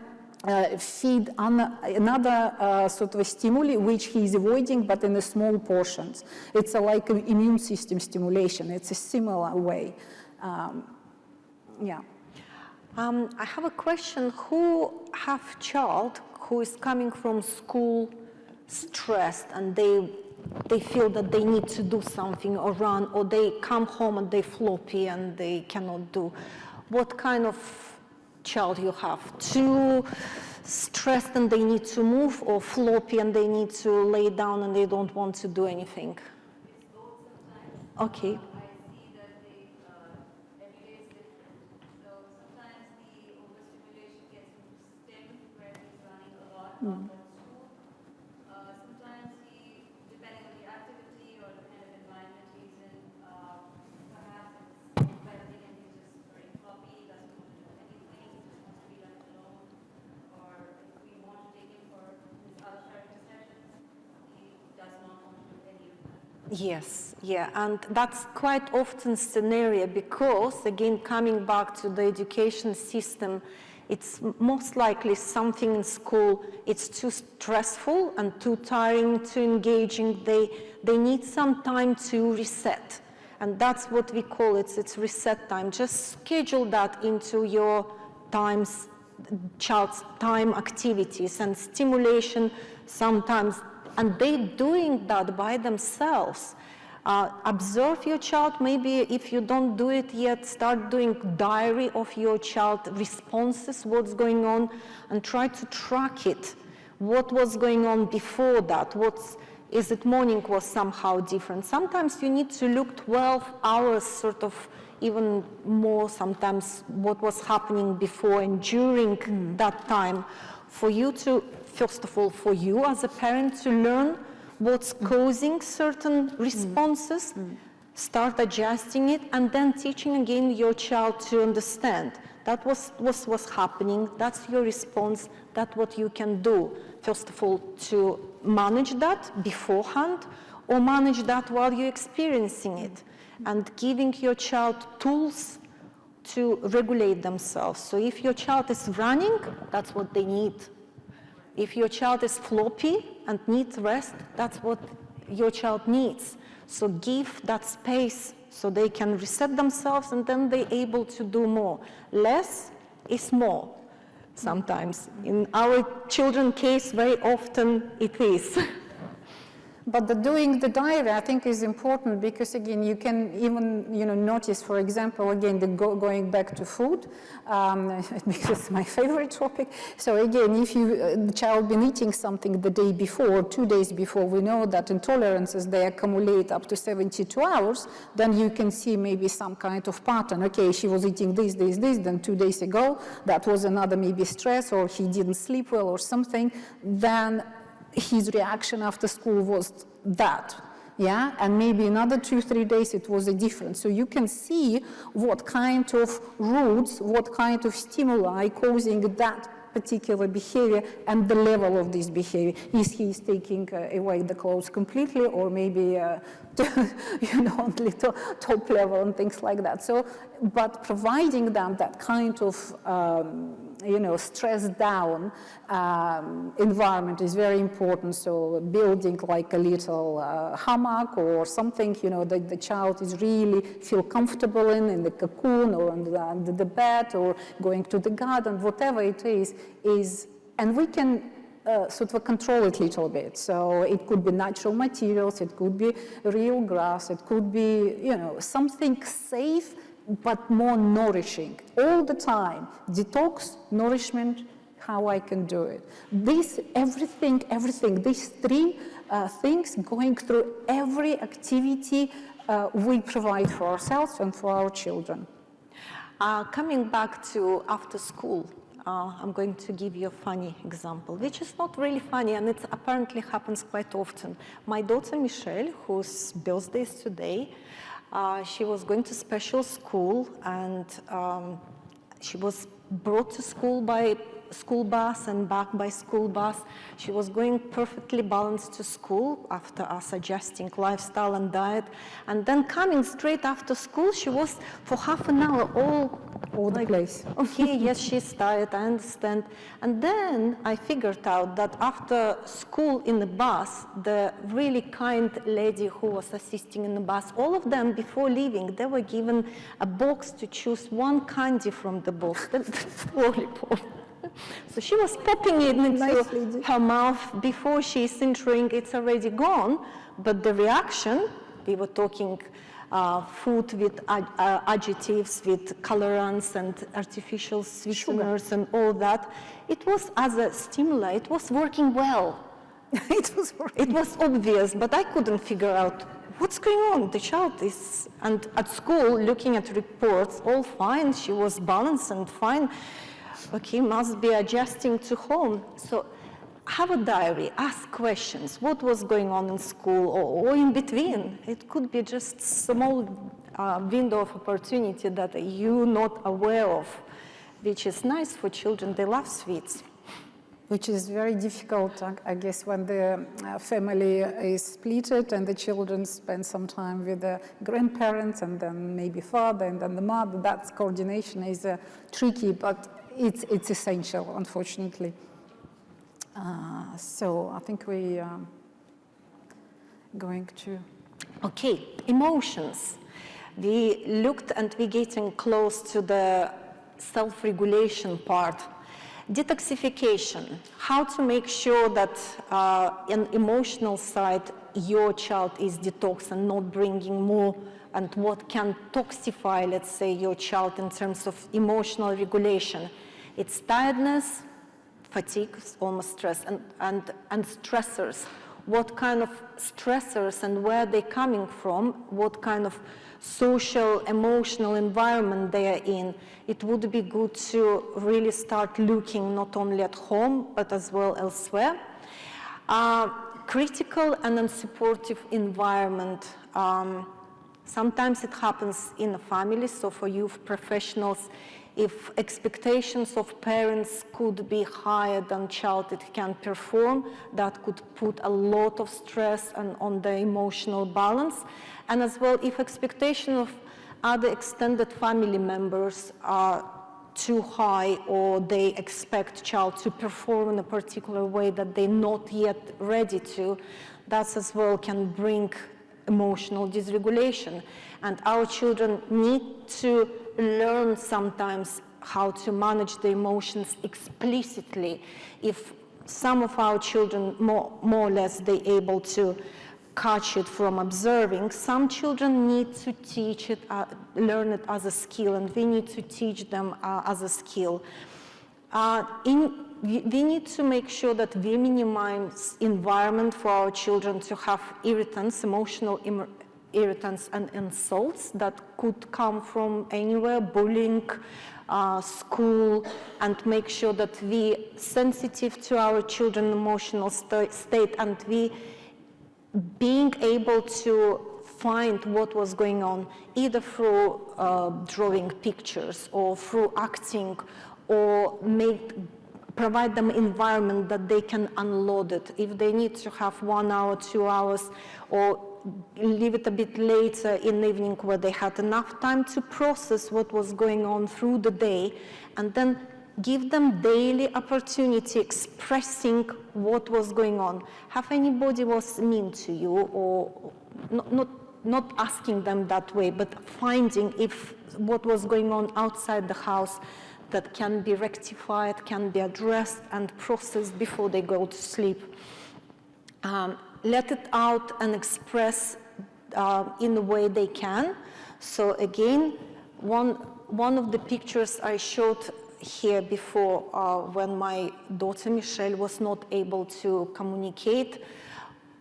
feed on another sort of a stimuli which he is avoiding, but in a small portions. It's like an immune system stimulation. It's a similar way. Yeah. I have a question. Who have child who is coming from school stressed and they feel that they need to do something or run, or they come home and they floppy and they cannot do? What kind of child you have? Too stressed and they need to move, or floppy and they need to lay down and they don't want to do anything? It's both sometimes. Okay. I see that every day is different. So sometimes the overstimulation gets into STEM, where he's running a lot longer at school. Sometimes he, depending on the activity or the kind of environment he's in, perhaps it's overwhelming and he's just very floppy, doesn't want to do anything, just wants to be left alone. Or if we want to take him for his other therapy sessions, he does not want to do any of that. Yes, yeah, and that's quite often scenario, because again, coming back to the education system, it's most likely something in school, it's too stressful and too tiring, too engaging. They need some time to reset. And that's what we call it, it's reset time. Just schedule that into your times, child's time activities and stimulation sometimes. And they're doing that by themselves. Observe your child. Maybe if you don't do it yet, start doing diary of your child responses, what's going on, and try to track it. What was going on before that? Is it morning was somehow different? Sometimes you need to look 12 hours, sort of even more sometimes, what was happening before and during that time, for you to, first of all, for you as a parent to learn what's causing certain responses, start adjusting it, and then teaching again your child to understand that what's happening, that's your response, that's what you can do. First of all, to manage that beforehand, or manage that while you're experiencing it, and giving your child tools to regulate themselves. So if your child is running, that's what they need. If your child is floppy and needs rest, that's what your child needs. So give that space so they can reset themselves, and then they're able to do more. Less is more sometimes. In our children's case, very often it is. But doing the diary, I think, is important, because again, you can even notice, for example, again, going back to food, because it's my favorite topic. So again, if the child been eating something the day before, 2 days before, we know that intolerances, they accumulate up to 72 hours. Then you can see maybe some kind of pattern. Okay, she was eating this, then 2 days ago, that was another maybe stress, or he didn't sleep well or something. Then his reaction after school was that, yeah? And maybe another 2-3 days it was a different. So you can see what kind of roots, what kind of stimuli causing that particular behavior and the level of this behavior. Is he taking away the clothes completely, or maybe only top level and things like that. So, but providing them that kind of stressed down environment is very important. So building like a little hammock or something, that the child is really feel comfortable in the cocoon, or under the bed, or going to the garden, whatever it is, and we can sort of control it a little bit. So it could be natural materials, it could be real grass, it could be, something safe, but more nourishing all the time. Detox, nourishment, how I can do it. This, everything, these three things going through every activity we provide for ourselves and for our children. Coming back to after school, I'm going to give you a funny example, which is not really funny, and it apparently happens quite often. My daughter Michelle, whose birthday is today, she was going to special school, and she was brought to school by school bus and back by school bus. She was going perfectly balanced to school after suggesting lifestyle and diet, and then coming straight after school, she was for half an hour all the place. Okay, yes, she's tired, I understand. And then I figured out that after school in the bus, the really kind lady who was assisting in the bus, all of them before leaving, they were given a box to choose one candy from the box, the lollipop. So she was popping it into her mouth before she's entering, it's already gone, but the reaction, we were talking food with adjectives, with colorants and artificial sweeteners and all that. It was as a stimuli, it was working well. It was obvious, but I couldn't figure out what's going on. The child is, and at school, looking at reports, all fine, she was balanced and fine. Okay, must be adjusting to home. So have a diary, ask questions, what was going on in school or in between. It could be just small window of opportunity that you're not aware of, which is nice for children, they love sweets. Which is very difficult, I guess, when the family is splitted and the children spend some time with the grandparents and then maybe father and then the mother. That coordination is tricky, but it's essential, unfortunately. So I think we are going to... Okay, emotions. We looked and we're getting close to the self-regulation part. Detoxification, how to make sure that on emotional side, your child is detoxed and not bringing more, and what can toxify, let's say, your child in terms of emotional regulation. It's tiredness, fatigue, almost stress, and stressors. What kind of stressors and where they're coming from, what kind of social, emotional environment they are in. It would be good to really start looking not only at home, but as well elsewhere. Critical and unsupportive environment. Sometimes it happens in a family, so for youth professionals, if expectations of parents could be higher than child it can perform, that could put a lot of stress on the emotional balance. And as well, if expectations of other extended family members are too high, or they expect child to perform in a particular way that they're not yet ready to, that as well can bring emotional dysregulation. And our children need to learn sometimes how to manage the emotions explicitly. If some of our children more or less they're able to catch it from observing, some children need to teach it, learn it as a skill, and we need to teach them as a skill. We need to make sure that we minimize environment for our children to have irritants, emotional irritants and insults that could come from anywhere, bullying, school, and make sure that we sensitive to our children's emotional state, and we being able to find what was going on, either through drawing pictures or through acting, or provide them environment that they can unload it. If they need to have 1 hour, 2 hours, or leave it a bit later in the evening where they had enough time to process what was going on through the day, and then give them daily opportunity expressing what was going on. Have anybody was mean to you, or not asking them that way, but finding if what was going on outside the house that can be rectified, can be addressed and processed before they go to sleep. Let it out and express in the way they can. So again, one of the pictures I showed here before when my daughter Michelle was not able to communicate,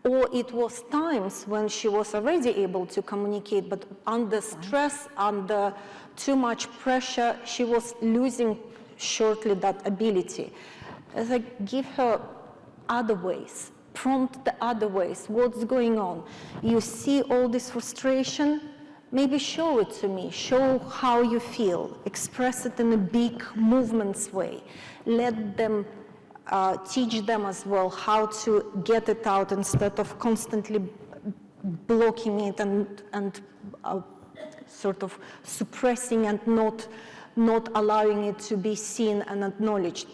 or it was times when she was already able to communicate, but under stress, under too much pressure, she was losing shortly that ability. As I give her other ways, prompt the other ways, what's going on? You see all this frustration? Maybe show it to me, show how you feel, express it in a big movements way. Let them teach them as well how to get it out instead of constantly blocking it and sort of suppressing and not allowing it to be seen and acknowledged.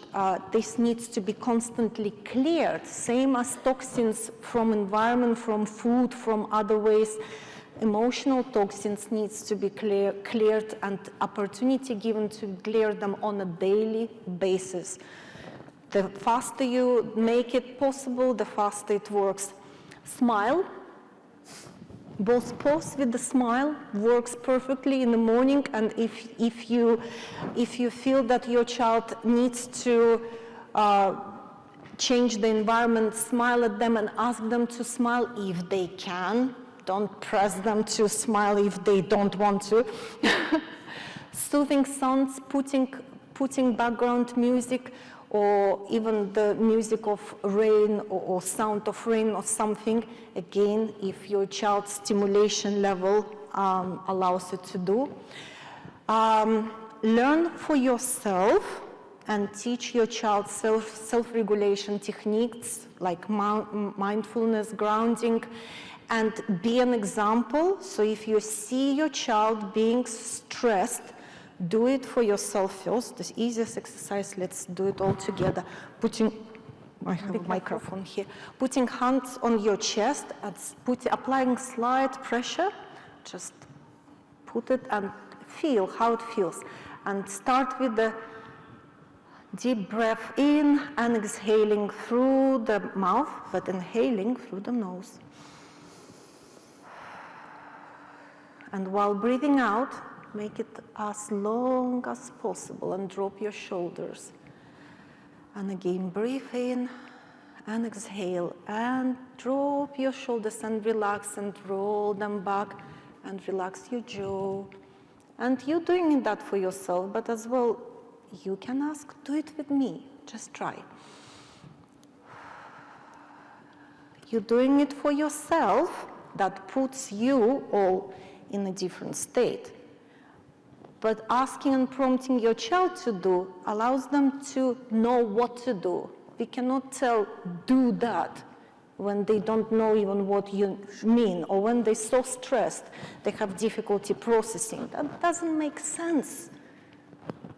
This needs to be constantly cleared, same as toxins from environment, from food, from other ways. Emotional toxins needs to be cleared and opportunity given to clear them on a daily basis. The faster you make it possible, the faster it works. Smile. Both pose with the smile works perfectly in the morning, and if you feel that your child needs to change the environment, smile at them and ask them to smile if they can. Don't press them to smile if they don't want to. Soothing sounds, putting background music, or even the music of rain or sound of rain or something, again, if your child's stimulation level allows you to do. Learn for yourself and teach your child self-regulation techniques like mindfulness, grounding, and be an example. So if you see your child being stressed, do it for yourself first. The easiest exercise, let's do it all together. I have a microphone here. Putting hands on your chest and applying slight pressure. Just put it and feel how it feels. And start with the deep breath in and exhaling through the mouth, but inhaling through the nose. And while breathing out, make it as long as possible and drop your shoulders. And again, breathe in and exhale and drop your shoulders and relax and roll them back and relax your jaw. And you're doing that for yourself, but as well, you can ask, do it with me, just try. You're doing it for yourself, that puts you all in a different state. But asking and prompting your child to do allows them to know what to do. We cannot tell, do that, when they don't know even what you mean, or when they're so stressed, they have difficulty processing. That doesn't make sense.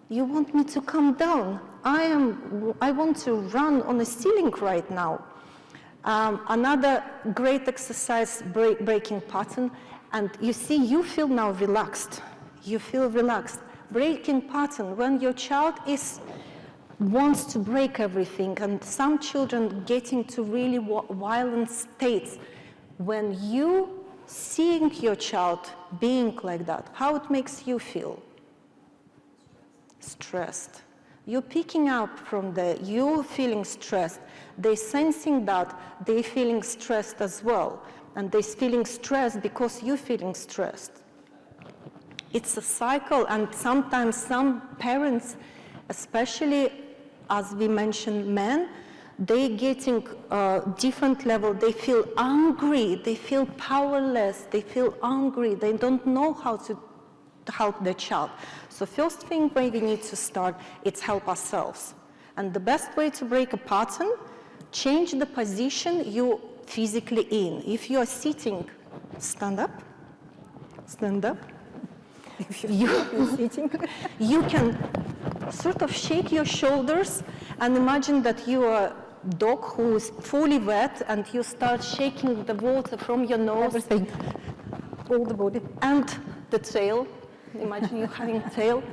You want me to calm down. I want to run on a ceiling right now. Another great exercise, breaking pattern, and you see, you feel now relaxed. You feel relaxed. Breaking pattern, when your child wants to break everything, and some children getting to really violent states, when you seeing your child being like that, how it makes you feel? Stressed. You're picking up from you feeling stressed. They're sensing that they're feeling stressed as well, and they're feeling stressed because you're feeling stressed. It's a cycle, and sometimes some parents, especially as we mentioned men, they're getting different level. They feel angry, they feel powerless, they feel angry, they don't know how to help their child. So first thing where we need to start, it's help ourselves. And the best way to break a pattern, change the position you physically in. If you are sitting, stand up, stand up. If you're sitting, you can sort of shake your shoulders and imagine that you are a dog who is fully wet, and you start shaking the water from your nose. Everything, all the body. And the tail. Imagine you having a tail.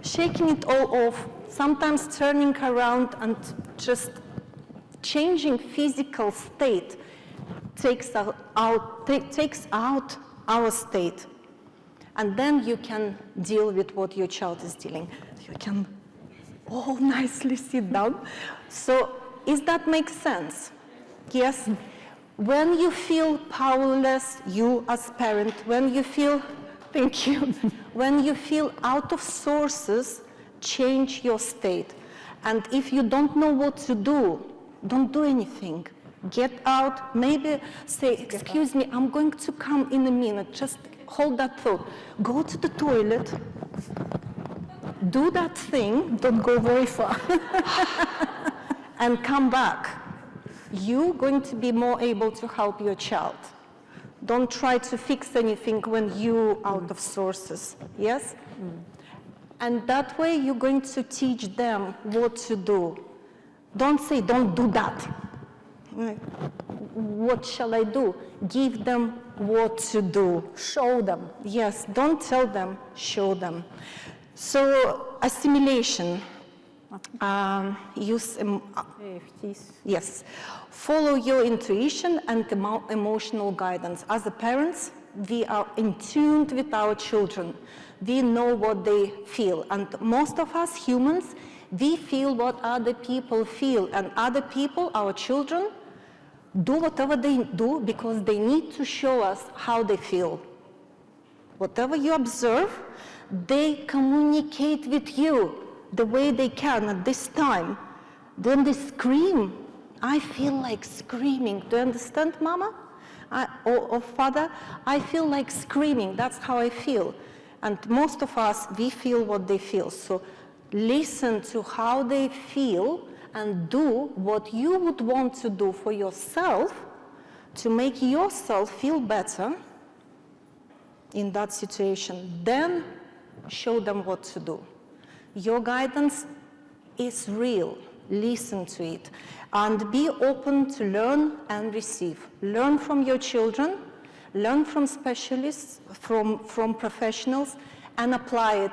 Shaking it all off, sometimes turning around and just changing physical state takes out our state. And then you can deal with what your child is dealing. You can all nicely sit down. So, does that make sense? Yes? When you feel powerless, you as parent, when you feel, thank you, when you feel out of sources, change your state. And if you don't know what to do, don't do anything. Get out, maybe say, excuse me, I'm going to come in a minute. Just hold that thought. Go to the toilet, do that thing, don't go very far, and come back. You're going to be more able to help your child. Don't try to fix anything when you're out of sources, yes? And that way you're going to teach them what to do. Don't say, don't do that. What shall I do? Give them what to do. Show them. Yes, don't tell them, show them. So assimilation, use, yes. Follow your intuition and emotional guidance. As a parents, we are in tune with our children. We know what they feel. And most of us humans, we feel what other people feel. And other people, our children, do whatever they do because they need to show us how they feel. Whatever you observe, they communicate with you the way they can at this time. Then they scream. I feel like screaming. Do you understand, Mama? Or Father? I feel like screaming. That's how I feel. And most of us, we feel what they feel. So listen to how they feel and do what you would want to do for yourself to make yourself feel better in that situation. Then show them what to do. Your guidance is real. Listen to it. And be open to learn and receive. Learn from your children, learn from specialists, from professionals, and apply it.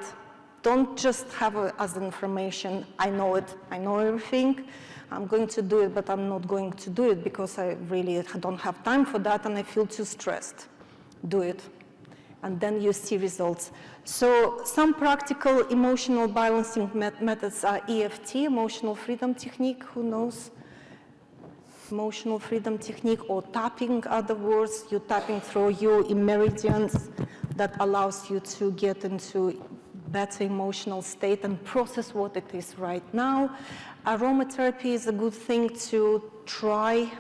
Don't just have it as information. I know it, I know everything. I'm going to do it, but I'm not going to do it because I really don't have time for that and I feel too stressed. Do it. And then you see results. So some practical emotional balancing methods are EFT, emotional freedom technique, who knows? Emotional freedom technique, or tapping, other words, you're tapping through your meridians that allows you to get into better emotional state and process what it is right now. Aromatherapy is a good thing to try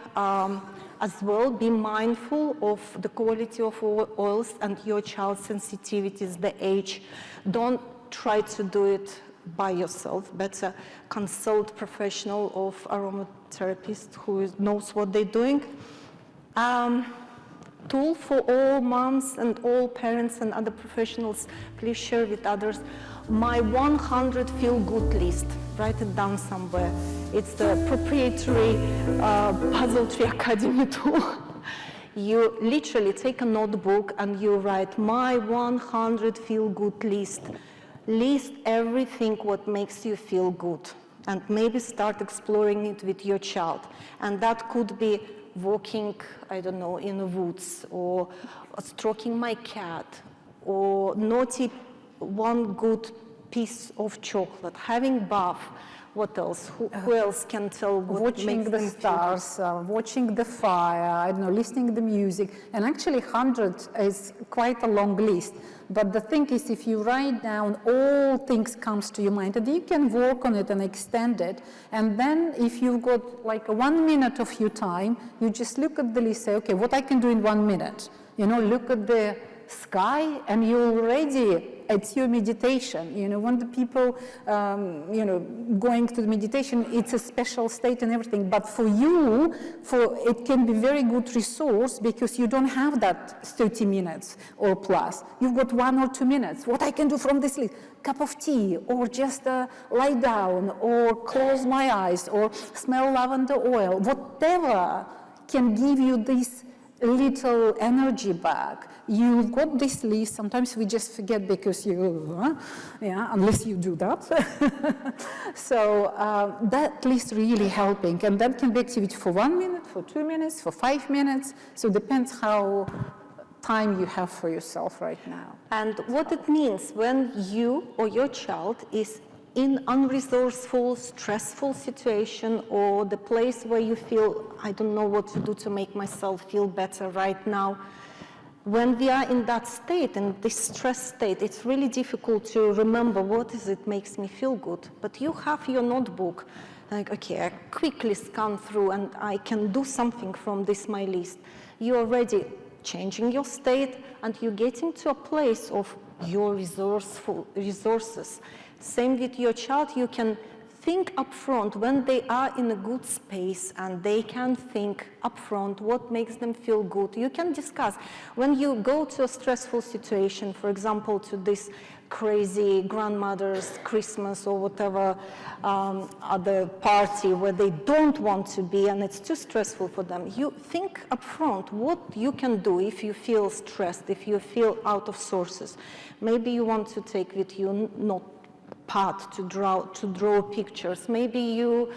as well. Be mindful of the quality of oils and your child's sensitivities, the age. Don't try to do it by yourself. Better consult professional of aromatherapist who knows what they're doing. Tool for all moms and all parents and other professionals, please share with others. My 100 feel-good list. Write it down somewhere. It's the proprietary Puzzle Tree Academy tool. You literally take a notebook and you write my 100 feel-good list. List everything what makes you feel good, and maybe start exploring it with your child. And that could be walking, I don't know, in the woods, or stroking my cat, or naughty one good piece of chocolate, having bath. What else? Who else can tell what watching makes the them stars, watching the fire, I don't know, listening to the music. And actually 100 is quite a long list. But the thing is, if you write down all things comes to your mind, and you can work on it and extend it. And then if you've got like 1 minute of your time, you just look at the list, say, okay, what I can do in 1 minute? You know, look at the sky and you're already, it's your meditation. You know, when the people, you know, going to the meditation, it's a special state and everything. But for you, it can be very good resource because you don't have that 30 minutes or plus. You've got 1 or 2 minutes. What I can do from this list? Cup of tea, or just lie down, or close my eyes, or smell lavender oil. Whatever can give you this little energy back. You've got this list. Sometimes we just forget because unless you do that. So that list really helping, and that can be activity for 1 minute, for 2 minutes, for 5 minutes. So it depends how time you have for yourself right now. And what it means when you or your child is in unresourceful, stressful situation, or the place where you feel, I don't know what to do to make myself feel better right now. When we are in that state, in this stress state, it's really difficult to remember what is it makes me feel good. But you have your notebook, like, okay, I quickly scan through and I can do something from this my list. You're already changing your state and you're getting to a place of your resources. Same with your child, you can think up front when they are in a good space and they can think up front what makes them feel good. You can discuss. When you go to a stressful situation, for example, to this crazy grandmother's Christmas or whatever other party where they don't want to be and it's too stressful for them, you think up front what you can do if you feel stressed, if you feel out of sources. Maybe you want to take with you notepad to draw pictures. Maybe you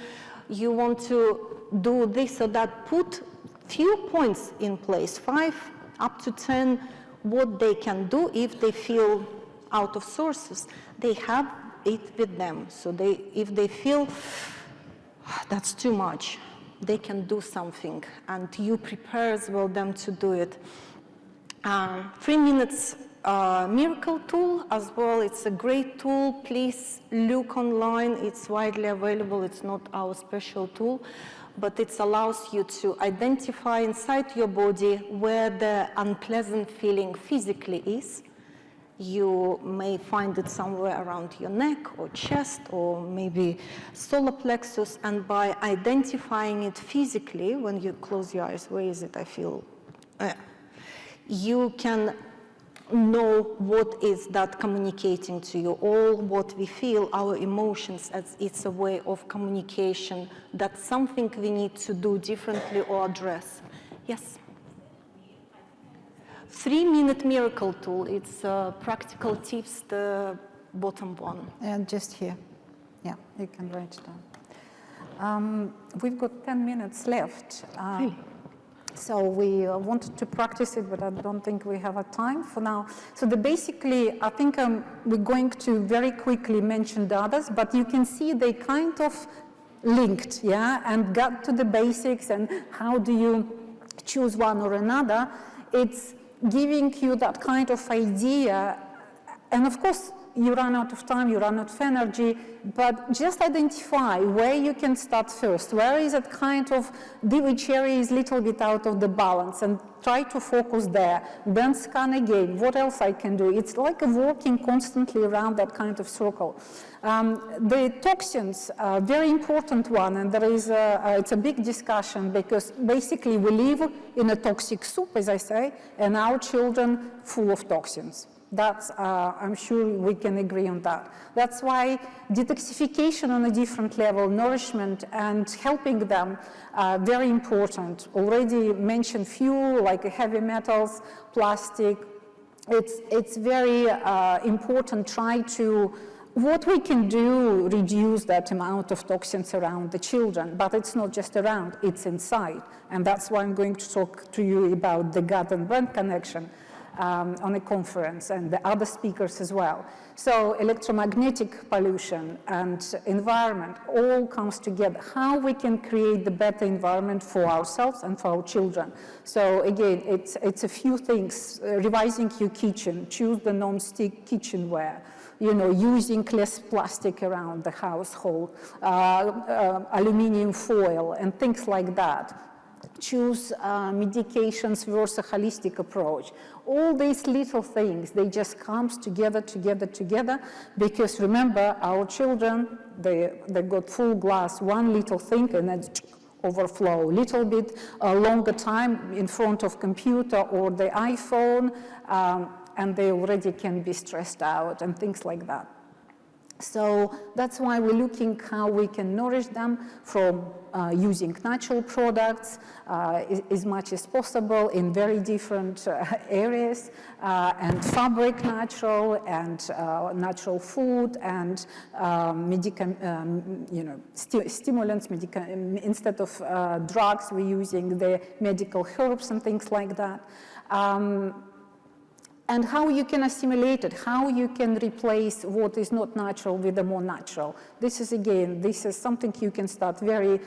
want to do this or that. Put few points in place, 5 up to 10, what they can do if they feel out of sources. They have it with them. So if they feel that's too much, they can do something, and you prepare as well them to do it. 3 minutes miracle tool as well. It's a great tool. Please look online. It's widely available. It's not our special tool, but it allows you to identify inside your body where the unpleasant feeling physically is. You may find it somewhere around your neck or chest or maybe solar plexus, and by identifying it physically, when you close your eyes, where is it? I feel, you can know what is that communicating to you. All what we feel, our emotions, as it's a way of communication. That's something we need to do differently or address. Yes? 3-minute miracle tool. It's practical tips, the bottom one. And just here. Yeah, you can write it down. We've got 10 minutes left. Really? So we wanted to practice it, but I don't think we have a time for now. So basically, I think we're going to very quickly mention the others, but you can see they kind of linked, yeah, and got to the basics and how do you choose one or another. It's giving you that kind of idea, and of course, you run out of time, you run out of energy, but just identify where you can start first. Where is it kind of, which area is a little bit out of the balance, and try to focus there. Then scan again, what else I can do? It's like working constantly around that kind of circle. The toxins, very important one, and there is it's a big discussion because basically we live in a toxic soup, as I say, and our children full of toxins. That's, I'm sure we can agree on that. That's why detoxification on a different level, nourishment and helping them, very important. Already mentioned few, like heavy metals, plastic. It's very important, try to, what we can do, reduce that amount of toxins around the children, but it's not just around, it's inside. And that's why I'm going to talk to you about the gut and brain connection. On a conference, and the other speakers as well. So electromagnetic pollution and environment all comes together. How we can create the better environment for ourselves and for our children. So again, it's a few things. Revising your kitchen, choose the non-stick kitchenware. You know, using less plastic around the household, aluminum foil, and things like that. Choose medications versus a holistic approach. All these little things, they just comes together, because remember, our children, they got full glass, one little thing, and then overflow. Little bit longer time in front of computer or the iPhone, and they already can be stressed out and things like that. So that's why we're looking how we can nourish them from using natural products as much as possible in very different areas, and fabric natural, and natural food, and stimulants, instead of drugs, we're using the medical herbs and things like that. and how you can assimilate it, how you can replace what is not natural with the more natural. This is something you can start very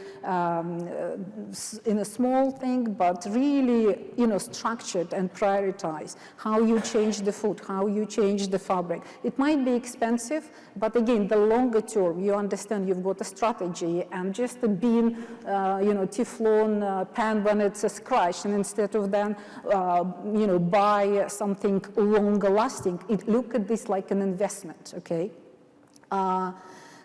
in a small thing, but really, structured and prioritize how you change the food, how you change the fabric. It might be expensive, but again, the longer term, you understand you've got a strategy, and just a bean, Teflon pan when it's scratched, and instead of then, buy something longer lasting, look at this like an investment, okay?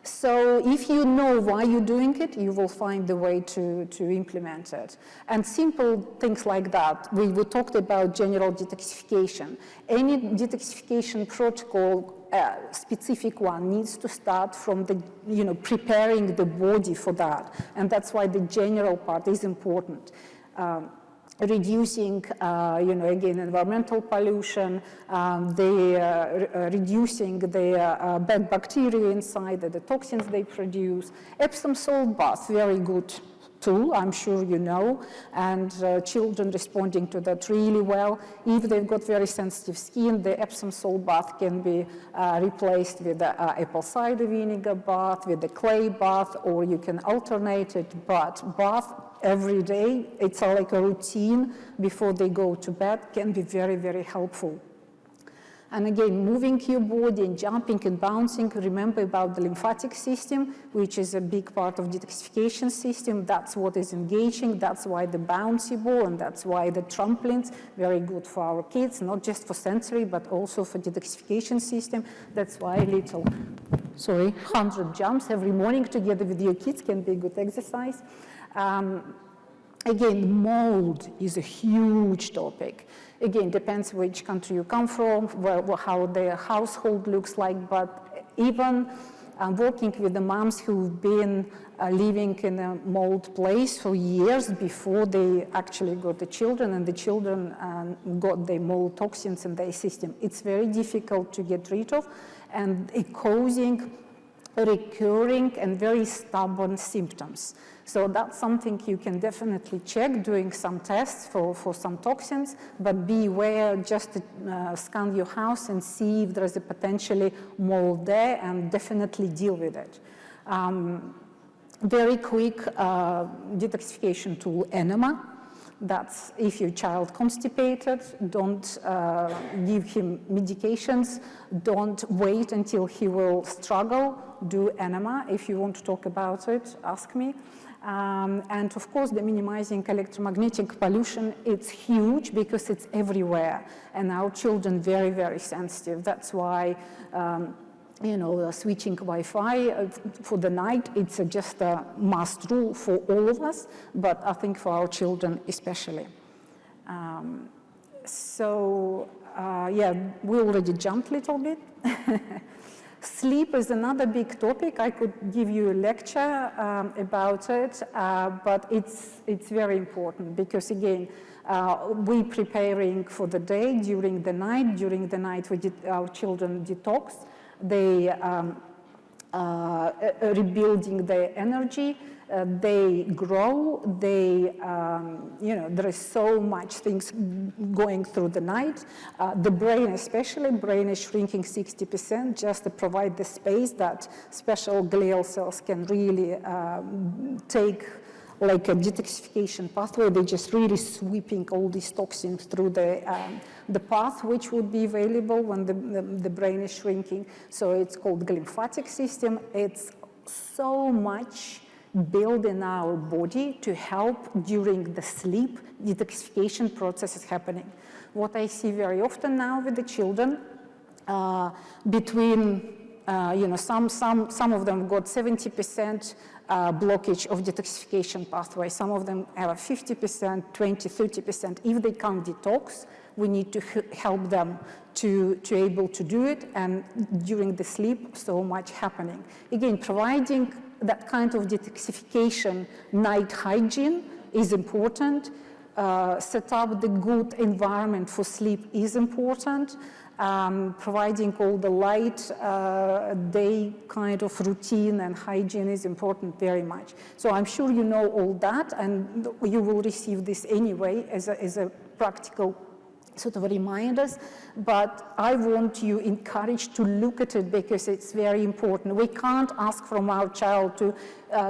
So if you know why you're doing it, you will find the way to implement it. And simple things like that. We talked about general detoxification. Any detoxification protocol, specific one, needs to start from the, preparing the body for that. And that's why the general part is important. Reducing, again, environmental pollution, reducing the bad bacteria inside, the toxins they produce. Epsom salt bath, very good tool, I'm sure you know, and children responding to that really well. If they've got very sensitive skin, the Epsom salt bath can be replaced with the apple cider vinegar bath, with the clay bath, or you can alternate it, but bath every day, it's like a routine before they go to bed, can be very, very helpful. And again, moving your body and jumping and bouncing, remember about the lymphatic system, which is a big part of detoxification system. That's what is engaging. That's why the bouncy ball, and that's why the trampolines, very good for our kids, not just for sensory, but also for detoxification system. That's why 100 jumps every morning together with your kids can be a good exercise. Again, mold is a huge topic. Again, depends which country you come from, how their household looks like, but even working with the moms who've been living in a mold place for years before they actually got the children, and the children got the mold toxins in their system. It's very difficult to get rid of, and it causing recurring and very stubborn symptoms. So that's something you can definitely check, doing some tests for some toxins, but be aware, just to scan your house and see if there is a potentially mold there, and definitely deal with it. Very quick detoxification tool, enema. That's if your child constipated, don't give him medications, don't wait until he will struggle, do enema. If you want to talk about it, ask me. And of course, the minimizing electromagnetic pollution, it's huge because it's everywhere. And our children very, very sensitive. That's why, switching Wi-Fi for the night, it's just a must rule for all of us, but I think for our children especially. We already jumped a little bit. Sleep is another big topic. I could give you a lecture about it, but it's very important because, again, we're preparing for the day, during the night. During the night, our children detox. They rebuilding their energy. They grow. There is so much things going through the night. The brain especially, brain is shrinking 60% just to provide the space that special glial cells can really take like a detoxification pathway. They're just really sweeping all these toxins through the path which would be available when the brain is shrinking. So it's called the lymphatic system. It's so much built in our body to help during the sleep detoxification process is happening. What I see very often now with the children, between some of them got 70% blockage of detoxification pathway. Some of them have 50%, 20, 30%. If they can't detox, we need to help them to able to do it. And during the sleep, so much happening. Again, providing that kind of detoxification night hygiene is important. Set up the good environment for sleep is important. Providing all the light day kind of routine and hygiene is important very much. So I'm sure you know all that, and you will receive this anyway as a practical sort of reminders, but I want you encouraged to look at it because it's very important. We can't ask from our child to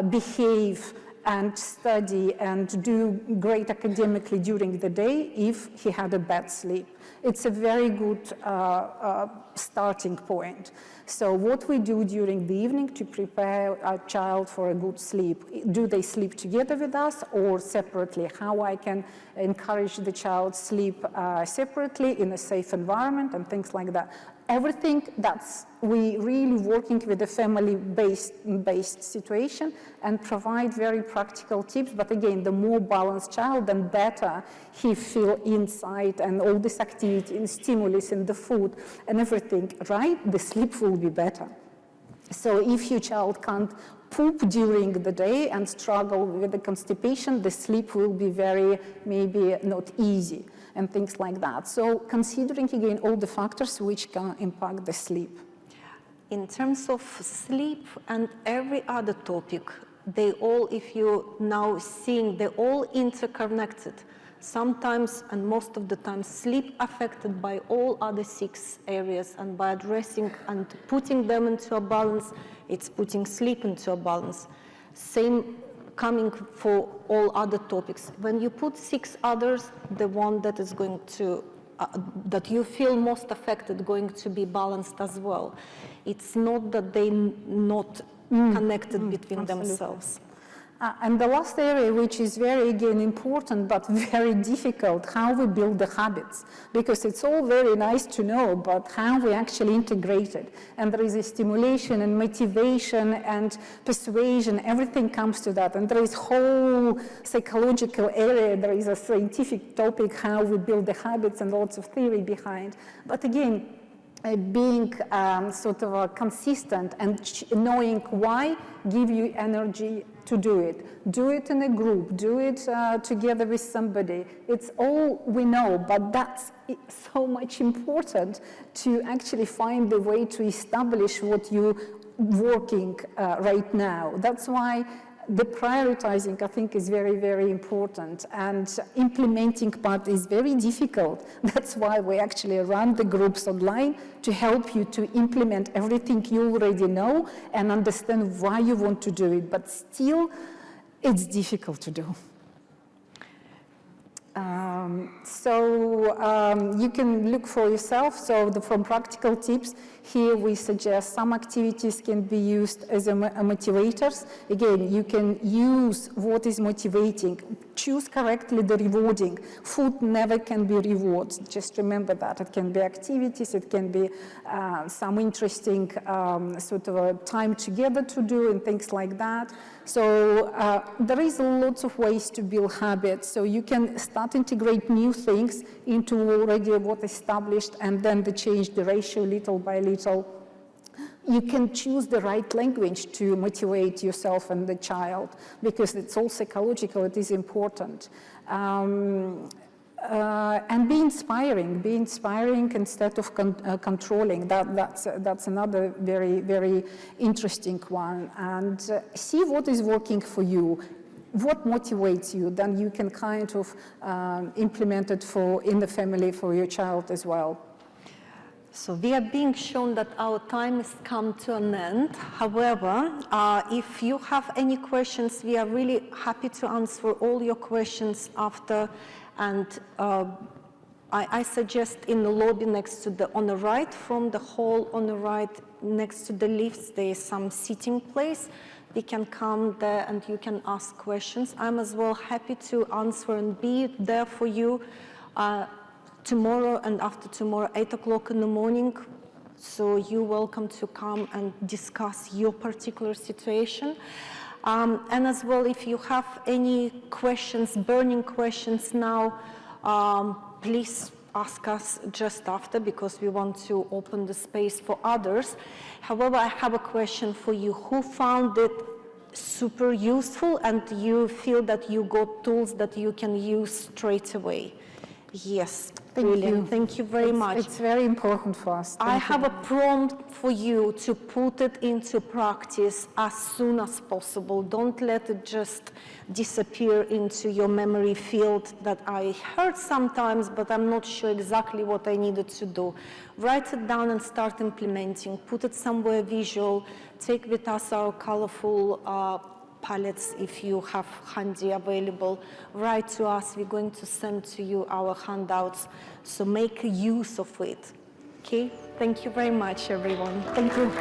behave and study and do great academically during the day if he had a bad sleep. It's a very good starting point. So what we do during the evening to prepare our child for a good sleep, do they sleep together with us or separately? How I can encourage the child sleep separately in a safe environment and things like that. Everything that's we really working with a family-based situation and provide very practical tips. But again, the more balanced child, the better he feel inside and all this activity and stimulus in the food and everything, right? The sleep will be better. So if your child can't poop during the day and struggle with the constipation, the sleep will be very, maybe not easy and things like that. So considering again all the factors which can impact the sleep. In terms of sleep and every other topic, they all, if you now seeing, they're all interconnected. Sometimes, and most of the time, sleep affected by all other 6 areas, and by addressing and putting them into a balance, it's putting sleep into a balance. Same coming for all other topics. When you put 6 others, the one that is going to, that you feel most affected, going to be balanced as well. It's not that they're not connected between themselves. And the last area, which is very, again, important, but very difficult, how we build the habits. Because it's all very nice to know, but how we actually integrate it. And there is a stimulation and motivation and persuasion, everything comes to that. And there is whole psychological area, there is a scientific topic, how we build the habits and lots of theory behind. But again, being sort of consistent and knowing why give you energy to do it. Do it in a group, do it together with somebody. It's all we know, but that's so much important to actually find the way to establish what you're working right now. That's why the prioritizing, I think, is very, very important, and implementing part is very difficult. That's why we actually run the groups online to help you to implement everything you already know and understand why you want to do it, but still, it's difficult to do. You can look for yourself. So from practical tips, here we suggest some activities can be used as motivators. Again, you can use what is motivating. Choose correctly the rewarding. Food never can be rewards. Just remember that. It can be activities, it can be some interesting sort of a time together to do and things like that. So there is lots of ways to build habits. So you can start integrate new things into already what established and then change the ratio little by little. You can choose the right language to motivate yourself and the child because it's all psychological, it is important. And be inspiring instead of controlling. That's another very, very interesting one. And see what is working for you, what motivates you, then you can kind of implement it in the family for your child as well. So we are being shown that our time has come to an end. However, if you have any questions, we are really happy to answer all your questions after. And I suggest in the lobby next to on the right, from the hall on the right, next to the lifts, there is some seating place. We can come there and you can ask questions. I'm as well happy to answer and be there for you tomorrow and after tomorrow, 8 o'clock in the morning. So you're welcome to come and discuss your particular situation. And as well, if you have any questions, burning questions now, please ask us just after because we want to open the space for others. However, I have a question for you. Who found it super useful and you feel that you got tools that you can use straight away? Yes. Brilliant. Thank you very much. It's very important for us. I have a prompt for you to put it into practice as soon as possible. Don't let it just disappear into your memory field that I heard sometimes, but I'm not sure exactly what I needed to do. Write it down and start implementing. Put it somewhere visual. Take with us our colorful palettes if you have handy available. Write to us. We're going to send to you our handouts. So make use of it. Okay? Thank you very much, everyone. Thank you.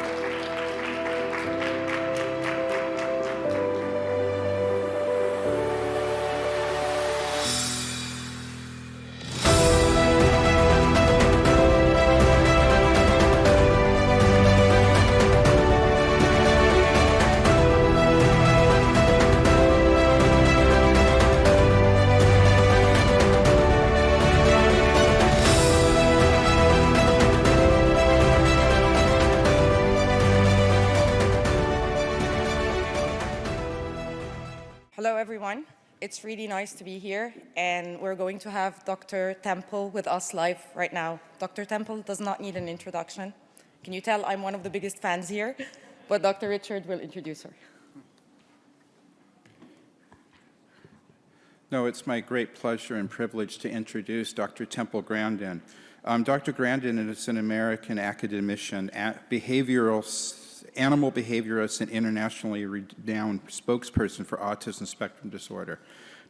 Hello, everyone. It's really nice to be here, and we're going to have Dr. Temple with us live right now. Dr. Temple does not need an introduction. Can you tell I'm one of the biggest fans here? But Dr. Richard will introduce her. No, it's my great pleasure and privilege to introduce Dr. Temple Grandin. Dr. Grandin is an American academician, animal behaviorist, and internationally renowned spokesperson for autism spectrum disorder.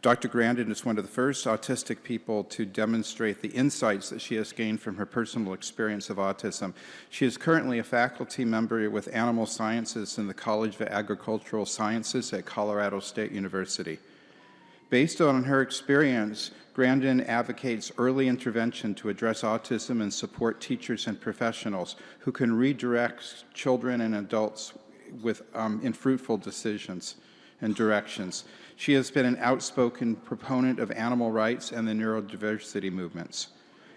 Dr. Grandin is one of the first autistic people to demonstrate the insights that she has gained from her personal experience of autism. She is currently a faculty member with Animal Sciences in the College of Agricultural Sciences at Colorado State University. Based on her experience, Grandin advocates early intervention to address autism and support teachers and professionals who can redirect children and adults in fruitful decisions and directions. She has been an outspoken proponent of animal rights and the neurodiversity movements.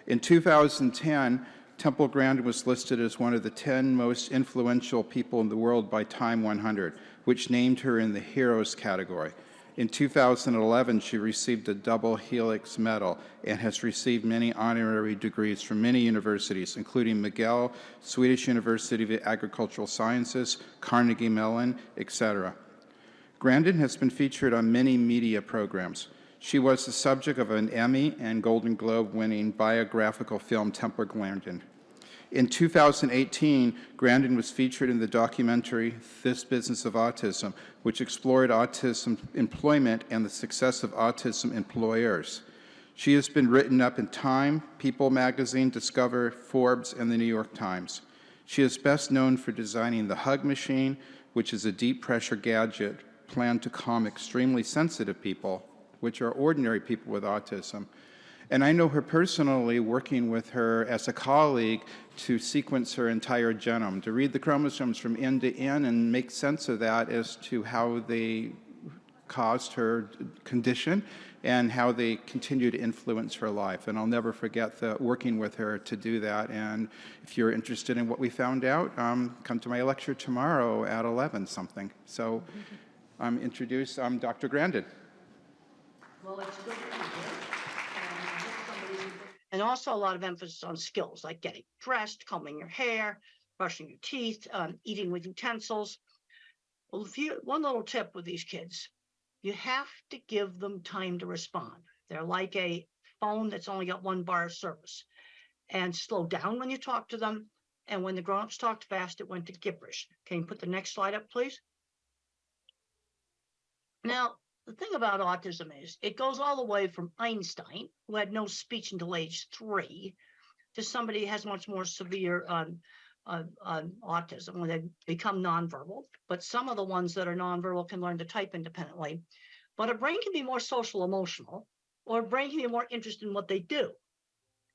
In 2010, Temple Grandin was listed as one of the 10 most influential people in the world by Time 100, which named her in the Heroes category. In 2011, she received a double helix medal and has received many honorary degrees from many universities, including McGill, Swedish University of Agricultural Sciences, Carnegie Mellon, etc. Grandin has been featured on many media programs. She was the subject of an Emmy and Golden Globe-winning biographical film, Temple Grandin. In 2018, Grandin was featured in the documentary This Business of Autism, which explored autism employment and the success of autism employers. She has been written up in Time, People magazine, Discover, Forbes, and the New York Times. She is best known for designing the Hug Machine, which is a deep-pressure gadget planned to calm extremely sensitive people, which are ordinary people with autism. And I know her personally, working with her as a colleague to sequence her entire genome, to read the chromosomes from end to end and make sense of that as to how they caused her condition and how they continue to influence her life. And I'll never forget working with her to do that. And if you're interested in what we found out, come to my lecture tomorrow at 11 something. So introduce Dr. Grandin. Well, it's good to be here. And also a lot of emphasis on skills like getting dressed, combing your hair, brushing your teeth, eating with utensils. Well, one little tip with these kids, you have to give them time to respond. They're like a phone that's only got one bar of service. And slow down when you talk to them. And when the grown-ups talked fast, it went to gibberish. Can you put the next slide up, please? Now, the thing about autism is it goes all the way from Einstein, who had no speech until age 3, to somebody who has much more severe autism when they become nonverbal. But some of the ones that are nonverbal can learn to type independently. But a brain can be more social emotional, or a brain can be more interested in what they do.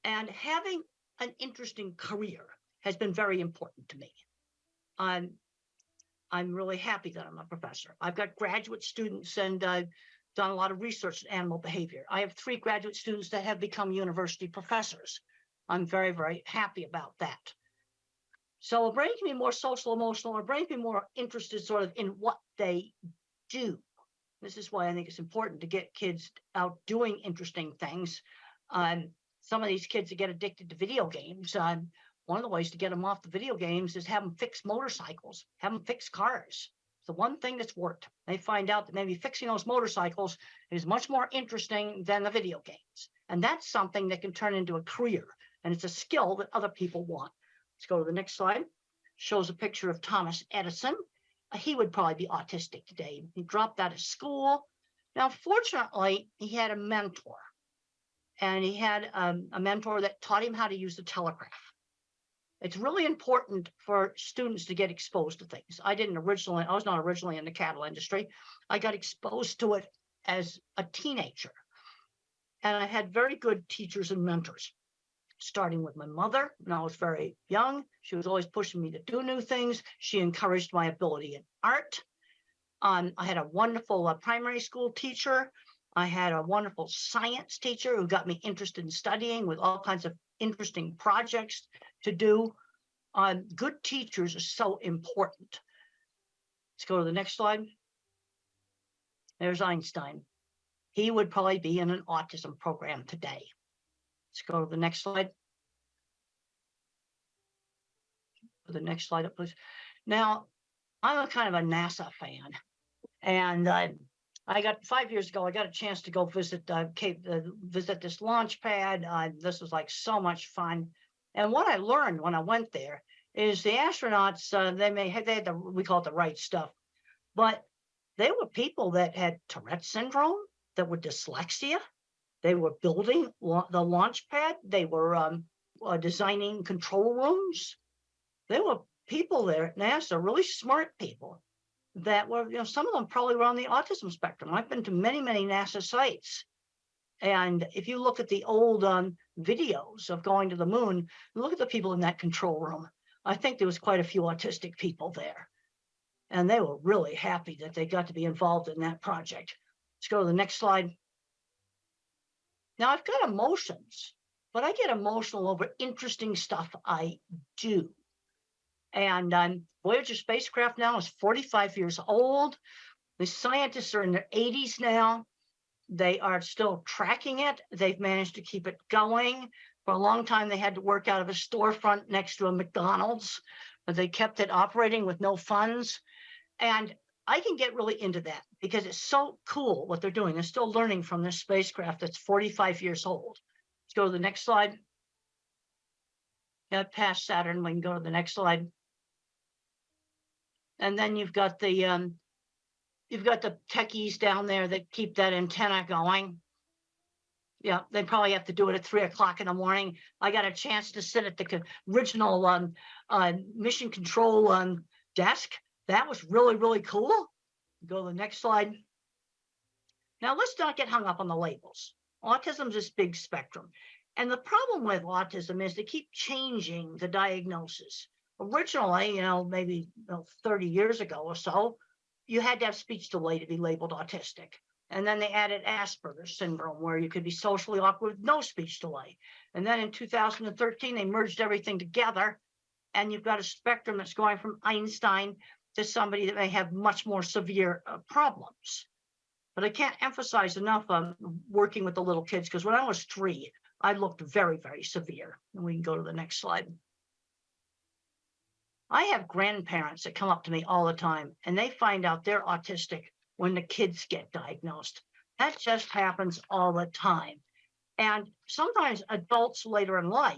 And having an interesting career has been very important to me. I'm really happy that I'm a professor. I've got graduate students and I've done a lot of research in animal behavior. I have 3 graduate students that have become university professors. I'm very, very happy about that. So a brain can be more social emotional, or a brain can be more interested sort of in what they do. This is why I think it's important to get kids out doing interesting things. some of these kids that get addicted to video games, one of the ways to get them off the video games is have them fix motorcycles, have them fix cars. It's the one thing that's worked. They find out that maybe fixing those motorcycles is much more interesting than the video games. And that's something that can turn into a career. And it's a skill that other people want. Let's go to the next slide. Shows a picture of Thomas Edison. He would probably be autistic today. He dropped out of school. Now, fortunately, he had a mentor. And he had a mentor that taught him how to use the telegraph. It's really important for students to get exposed to things. I was not originally in the cattle industry. I got exposed to it as a teenager. And I had very good teachers and mentors, starting with my mother when I was very young. She was always pushing me to do new things. She encouraged my ability in art. I had a wonderful primary school teacher. I had a wonderful science teacher who got me interested in studying with all kinds of interesting projects to do. Good teachers are so important. Let's go to the next slide. There's Einstein. He would probably be in an autism program today. Let's go to the next slide. Put the next slide up, please. Now, I'm a kind of a NASA fan. And I got 5 years ago, I got a chance to go visit visit this launch pad. This was like so much fun. And what I learned when I went there is the astronauts, they had the, we call it the right stuff, but they were people that had Tourette's syndrome, that were dyslexia. They were building the launch pad. They were designing control rooms. There were people there at NASA, really smart people that were, some of them probably were on the autism spectrum. I've been to many, many NASA sites. And if you look at the old videos of going to the moon, look at the people in that control room. I think there was quite a few autistic people there. And they were really happy that they got to be involved in that project. Let's go to the next slide. Now, I've got emotions, but I get emotional over interesting stuff I do. And Voyager spacecraft now is 45 years old. The scientists are in their 80s now. They are still tracking it. They've managed to keep it going. For a long time, they had to work out of a storefront next to a McDonald's, but they kept it operating with no funds. And I can get really into that because it's so cool what they're doing. They're still learning from this spacecraft that's 45 years old. Let's go to the next slide. Past Saturn, we can go to the next slide. And then you've got the techies down there that keep that antenna going. Yeah, they probably have to do it at 3 o'clock in the morning. I got a chance to sit at the original mission control desk. That was really, really cool. Go to the next slide. Now, let's not get hung up on the labels. Autism is this big spectrum. And the problem with autism is they keep changing the diagnosis. Originally, maybe 30 years ago or so, you had to have speech delay to be labeled autistic. And then they added Asperger's syndrome, where you could be socially awkward with no speech delay. And then in 2013, they merged everything together. And you've got a spectrum that's going from Einstein to somebody that may have much more severe problems. But I can't emphasize enough on working with the little kids, because when I was 3, I looked very, very severe. And we can go to the next slide. I have grandparents that come up to me all the time, and they find out they're autistic when the kids get diagnosed. That just happens all the time. And sometimes adults later in life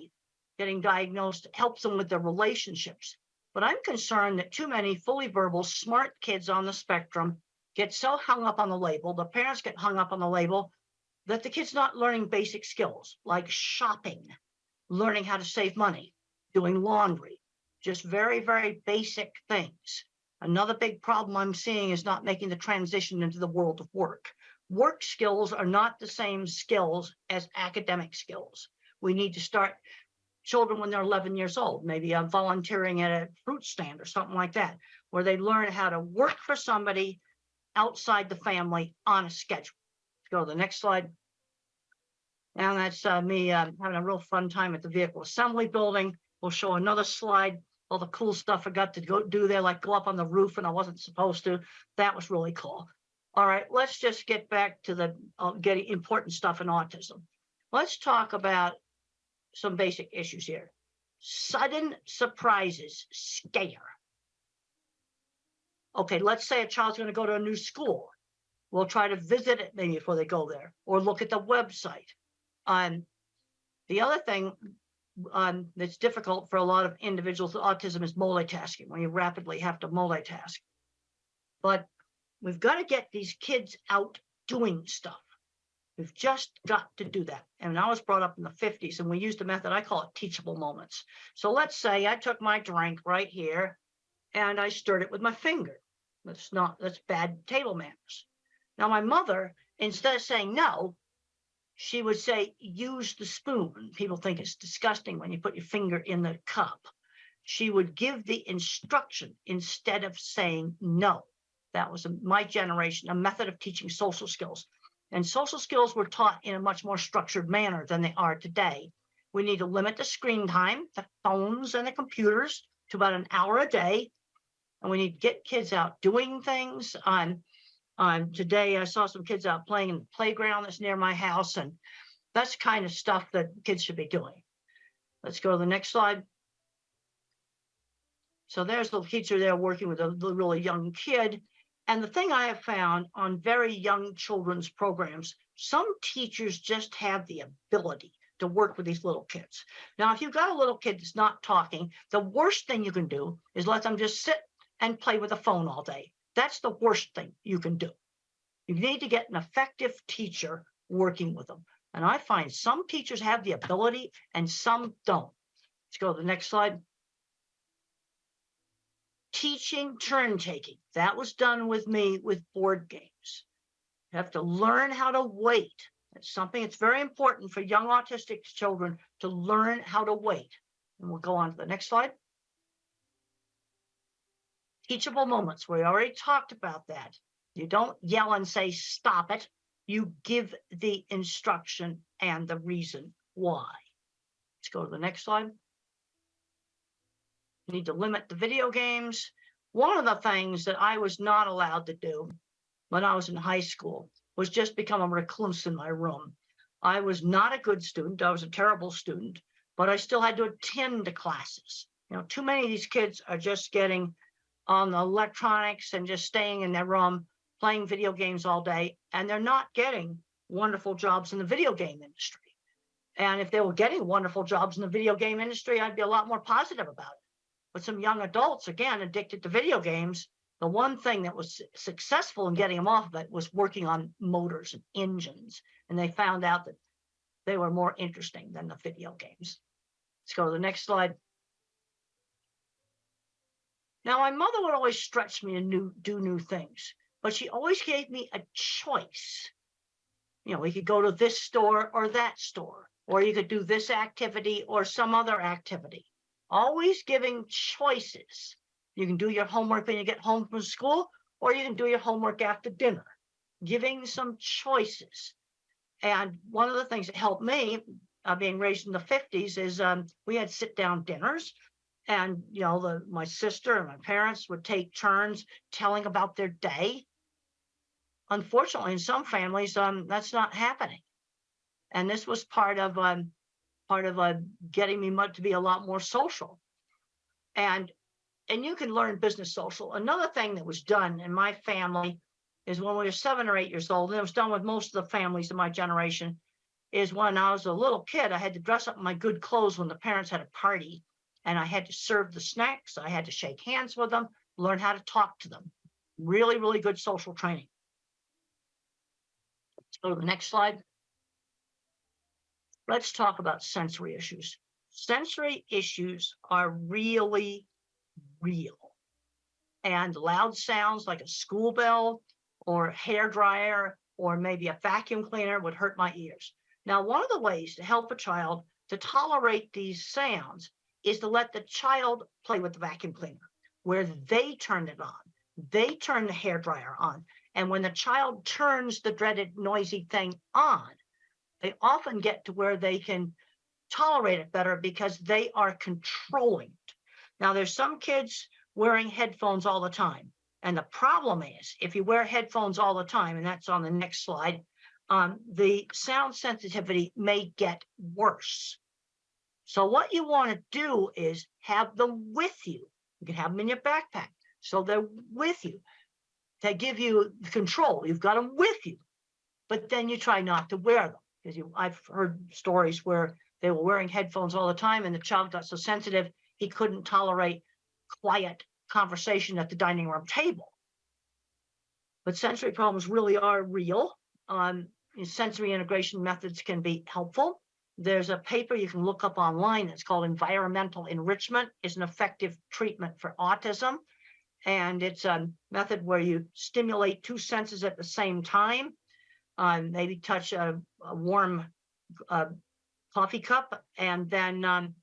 getting diagnosed helps them with their relationships. But I'm concerned that too many fully verbal, smart kids on the spectrum get so hung up on the label, the parents get hung up on the label, that the kid's not learning basic skills like shopping, learning how to save money, doing laundry. Just very, very basic things. Another big problem I'm seeing is not making the transition into the world of work. Work skills are not the same skills as academic skills. We need to start children when they're 11 years old, maybe volunteering at a fruit stand or something like that, where they learn how to work for somebody outside the family on a schedule. Let's go to the next slide. And that's me having a real fun time at the vehicle assembly building. We'll show another slide. All the cool stuff I got to go do there, like go up on the roof and I wasn't supposed to. That was really cool. All right, let's just get back to the getting important stuff in autism. Let's talk about some basic issues here. Sudden surprises scare. Okay, let's say a child's going to go to a new school. We'll try to visit it maybe before they go there, or look at the website. The other thing that's difficult for a lot of individuals with autism is multitasking, when you rapidly have to multitask. But we've got to get these kids out doing stuff. We've just got to do that. And I was brought up in the 50s, and we used a method, I call it teachable moments. So let's say I took my drink right here and I stirred it with my finger. That's bad table manners. Now, my mother, instead of saying no, she would say, use the spoon. People think it's disgusting when you put your finger in the cup. She would give the instruction instead of saying no. That was my generation, a method of teaching social skills. And social skills were taught in a much more structured manner than they are today. We need to limit the screen time, the phones and the computers, to about an hour a day. And we need to get kids out doing things. Today, I saw some kids out playing in the playground that's near my house, and that's the kind of stuff that kids should be doing. Let's go to the next slide. So there's the teacher there working with a really young kid. And the thing I have found on very young children's programs, some teachers just have the ability to work with these little kids. Now, if you've got a little kid that's not talking, the worst thing you can do is let them just sit and play with a phone all day. That's the worst thing you can do. You need to get an effective teacher working with them. And I find some teachers have the ability and some don't. Let's go to the next slide. Teaching turn taking. That was done with me with board games. You have to learn how to wait. It's something that's very important for young autistic children to learn how to wait. And we'll go on to the next slide. Teachable moments. We already talked about that. You don't yell and say, stop it. You give the instruction and the reason why. Let's go to the next slide. You need to limit the video games. One of the things that I was not allowed to do when I was in high school was just become a recluse in my room. I was not a good student. I was a terrible student, but I still had to attend to classes. You know, too many of these kids are just getting on the electronics and just staying in their room, playing video games all day, and they're not getting wonderful jobs in the video game industry. And if they were getting wonderful jobs in the video game industry, I'd be a lot more positive about it. But some young adults, again, addicted to video games, the one thing that was successful in getting them off of it was working on motors and engines. And they found out that they were more interesting than the video games. Let's go to the next slide. Now, my mother would always stretch me to do new things, but she always gave me a choice. You know, we could go to this store or that store, or you could do this activity or some other activity. Always giving choices. You can do your homework when you get home from school, or you can do your homework after dinner. Giving some choices. And one of the things that helped me, being raised in the 50s, is we had sit-down dinners. And, you know, my sister and my parents would take turns telling about their day. Unfortunately, in some families, that's not happening. And this was part of getting me to be a lot more social. And you can learn business social. Another thing that was done in my family is when we were 7 or 8 years old, and it was done with most of the families of my generation, is when I was a little kid, I had to dress up in my good clothes when the parents had a party, and I had to serve the snacks. I had to shake hands with them, learn how to talk to them. Really, really good social training. Let's go to the next slide. Let's talk about sensory issues. Sensory issues are really real. And loud sounds like a school bell or a hair dryer or maybe a vacuum cleaner would hurt my ears. Now, one of the ways to help a child to tolerate these sounds is to let the child play with the vacuum cleaner, where they turn it on. They turn the hair dryer on. And when the child turns the dreaded noisy thing on, they often get to where they can tolerate it better because they are controlling it. Now, there's some kids wearing headphones all the time. And the problem is, if you wear headphones all the time, and that's on the next slide, the sound sensitivity may get worse. So what you want to do is have them with you. You can have them in your backpack. So they're with you. They give you control. You've got them with you. But then you try not to wear them. Because I've heard stories where they were wearing headphones all the time and the child got so sensitive, he couldn't tolerate quiet conversation at the dining room table. But sensory problems really are real. Sensory integration methods can be helpful. There's a paper you can look up online that's called Environmental Enrichment is an Effective Treatment for Autism. And it's a method where you stimulate two senses at the same time. Maybe touch a warm coffee cup and then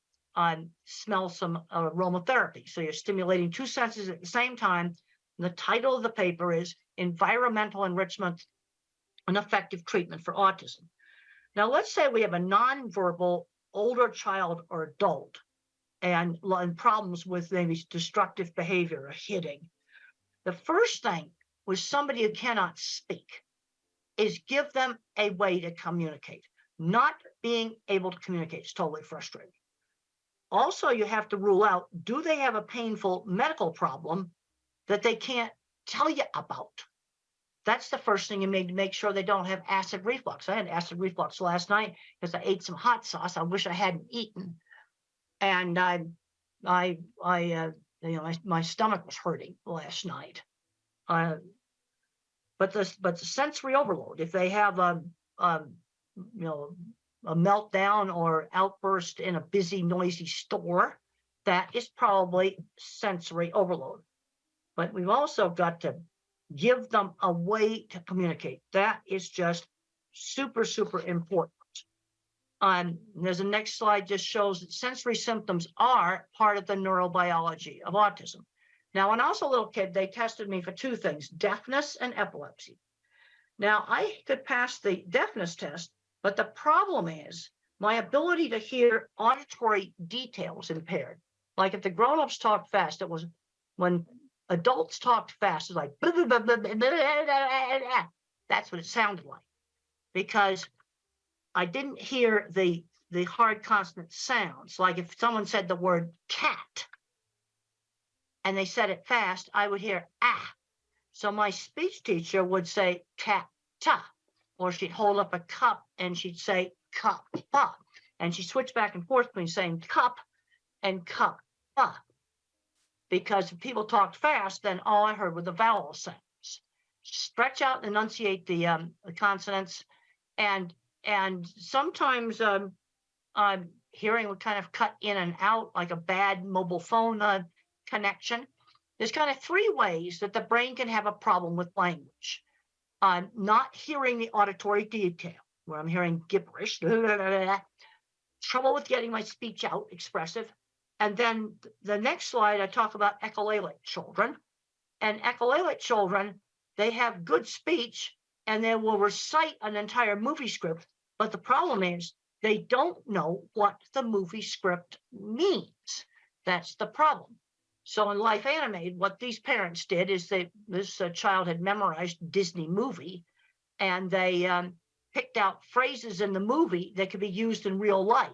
smell some aromatherapy. So you're stimulating two senses at the same time. And the title of the paper is Environmental Enrichment, an Effective Treatment for Autism. Now, let's say we have a nonverbal older child or adult and problems with maybe destructive behavior or hitting. The first thing with somebody who cannot speak is give them a way to communicate. Not being able to communicate is totally frustrating. Also, you have to rule out, do they have a painful medical problem that they can't tell you about? That's the first thing you need to make sure they don't have acid reflux. I had acid reflux last night because I ate some hot sauce I wish I hadn't eaten. And my stomach was hurting last night. But the sensory overload, if they have a meltdown or outburst in a busy, noisy store, that is probably sensory overload. But we've also got to give them a way to communicate. That is just super, super important. There's a next slide just shows that sensory symptoms are part of the neurobiology of autism. Now, when I was a little kid, they tested me for two things, deafness and epilepsy. Now, I could pass the deafness test, but the problem is my ability to hear auditory details impaired. Like if the grown-ups talk fast, it was when adults talked fast, it's like, that's what it sounded like. Because I didn't hear the hard consonant sounds. Like if someone said the word cat and they said it fast, I would hear ah. So my speech teacher would say cat ta, or she'd hold up a cup and she'd say cup pa. And she switched back and forth between saying cup and cup pa. Because if people talked fast, then all I heard were the vowel sounds. Stretch out and enunciate the consonants, and sometimes hearing would kind of cut in and out like a bad mobile phone connection. There's kind of three ways that the brain can have a problem with language. Not hearing the auditory detail, where I'm hearing gibberish, trouble with getting my speech out, expressive. And then the next slide, I talk about echolalic children. And echolalic children, they have good speech and they will recite an entire movie script. But the problem is they don't know what the movie script means. That's the problem. So in Life Animated, what these parents did is this child had memorized Disney movie, and they picked out phrases in the movie that could be used in real life.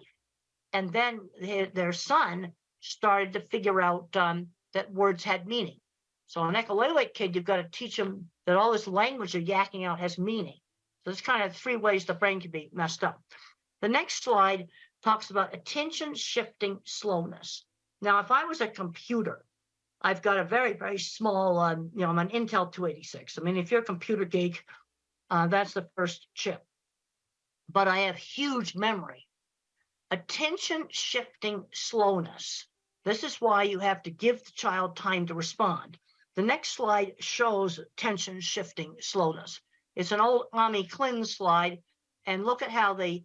And then their son started to figure out that words had meaning. So an echolalic kid, you've got to teach them that all this language they're yakking out has meaning. So there's kind of three ways the brain can be messed up. The next slide talks about attention shifting slowness. Now, if I was a computer, I've got a very, very small, I'm an Intel 286. I mean, if you're a computer geek, that's the first chip. But I have huge memory. Attention shifting slowness. This is why you have to give the child time to respond. The next slide shows attention shifting slowness. It's an old Ami Klin slide, and look at how the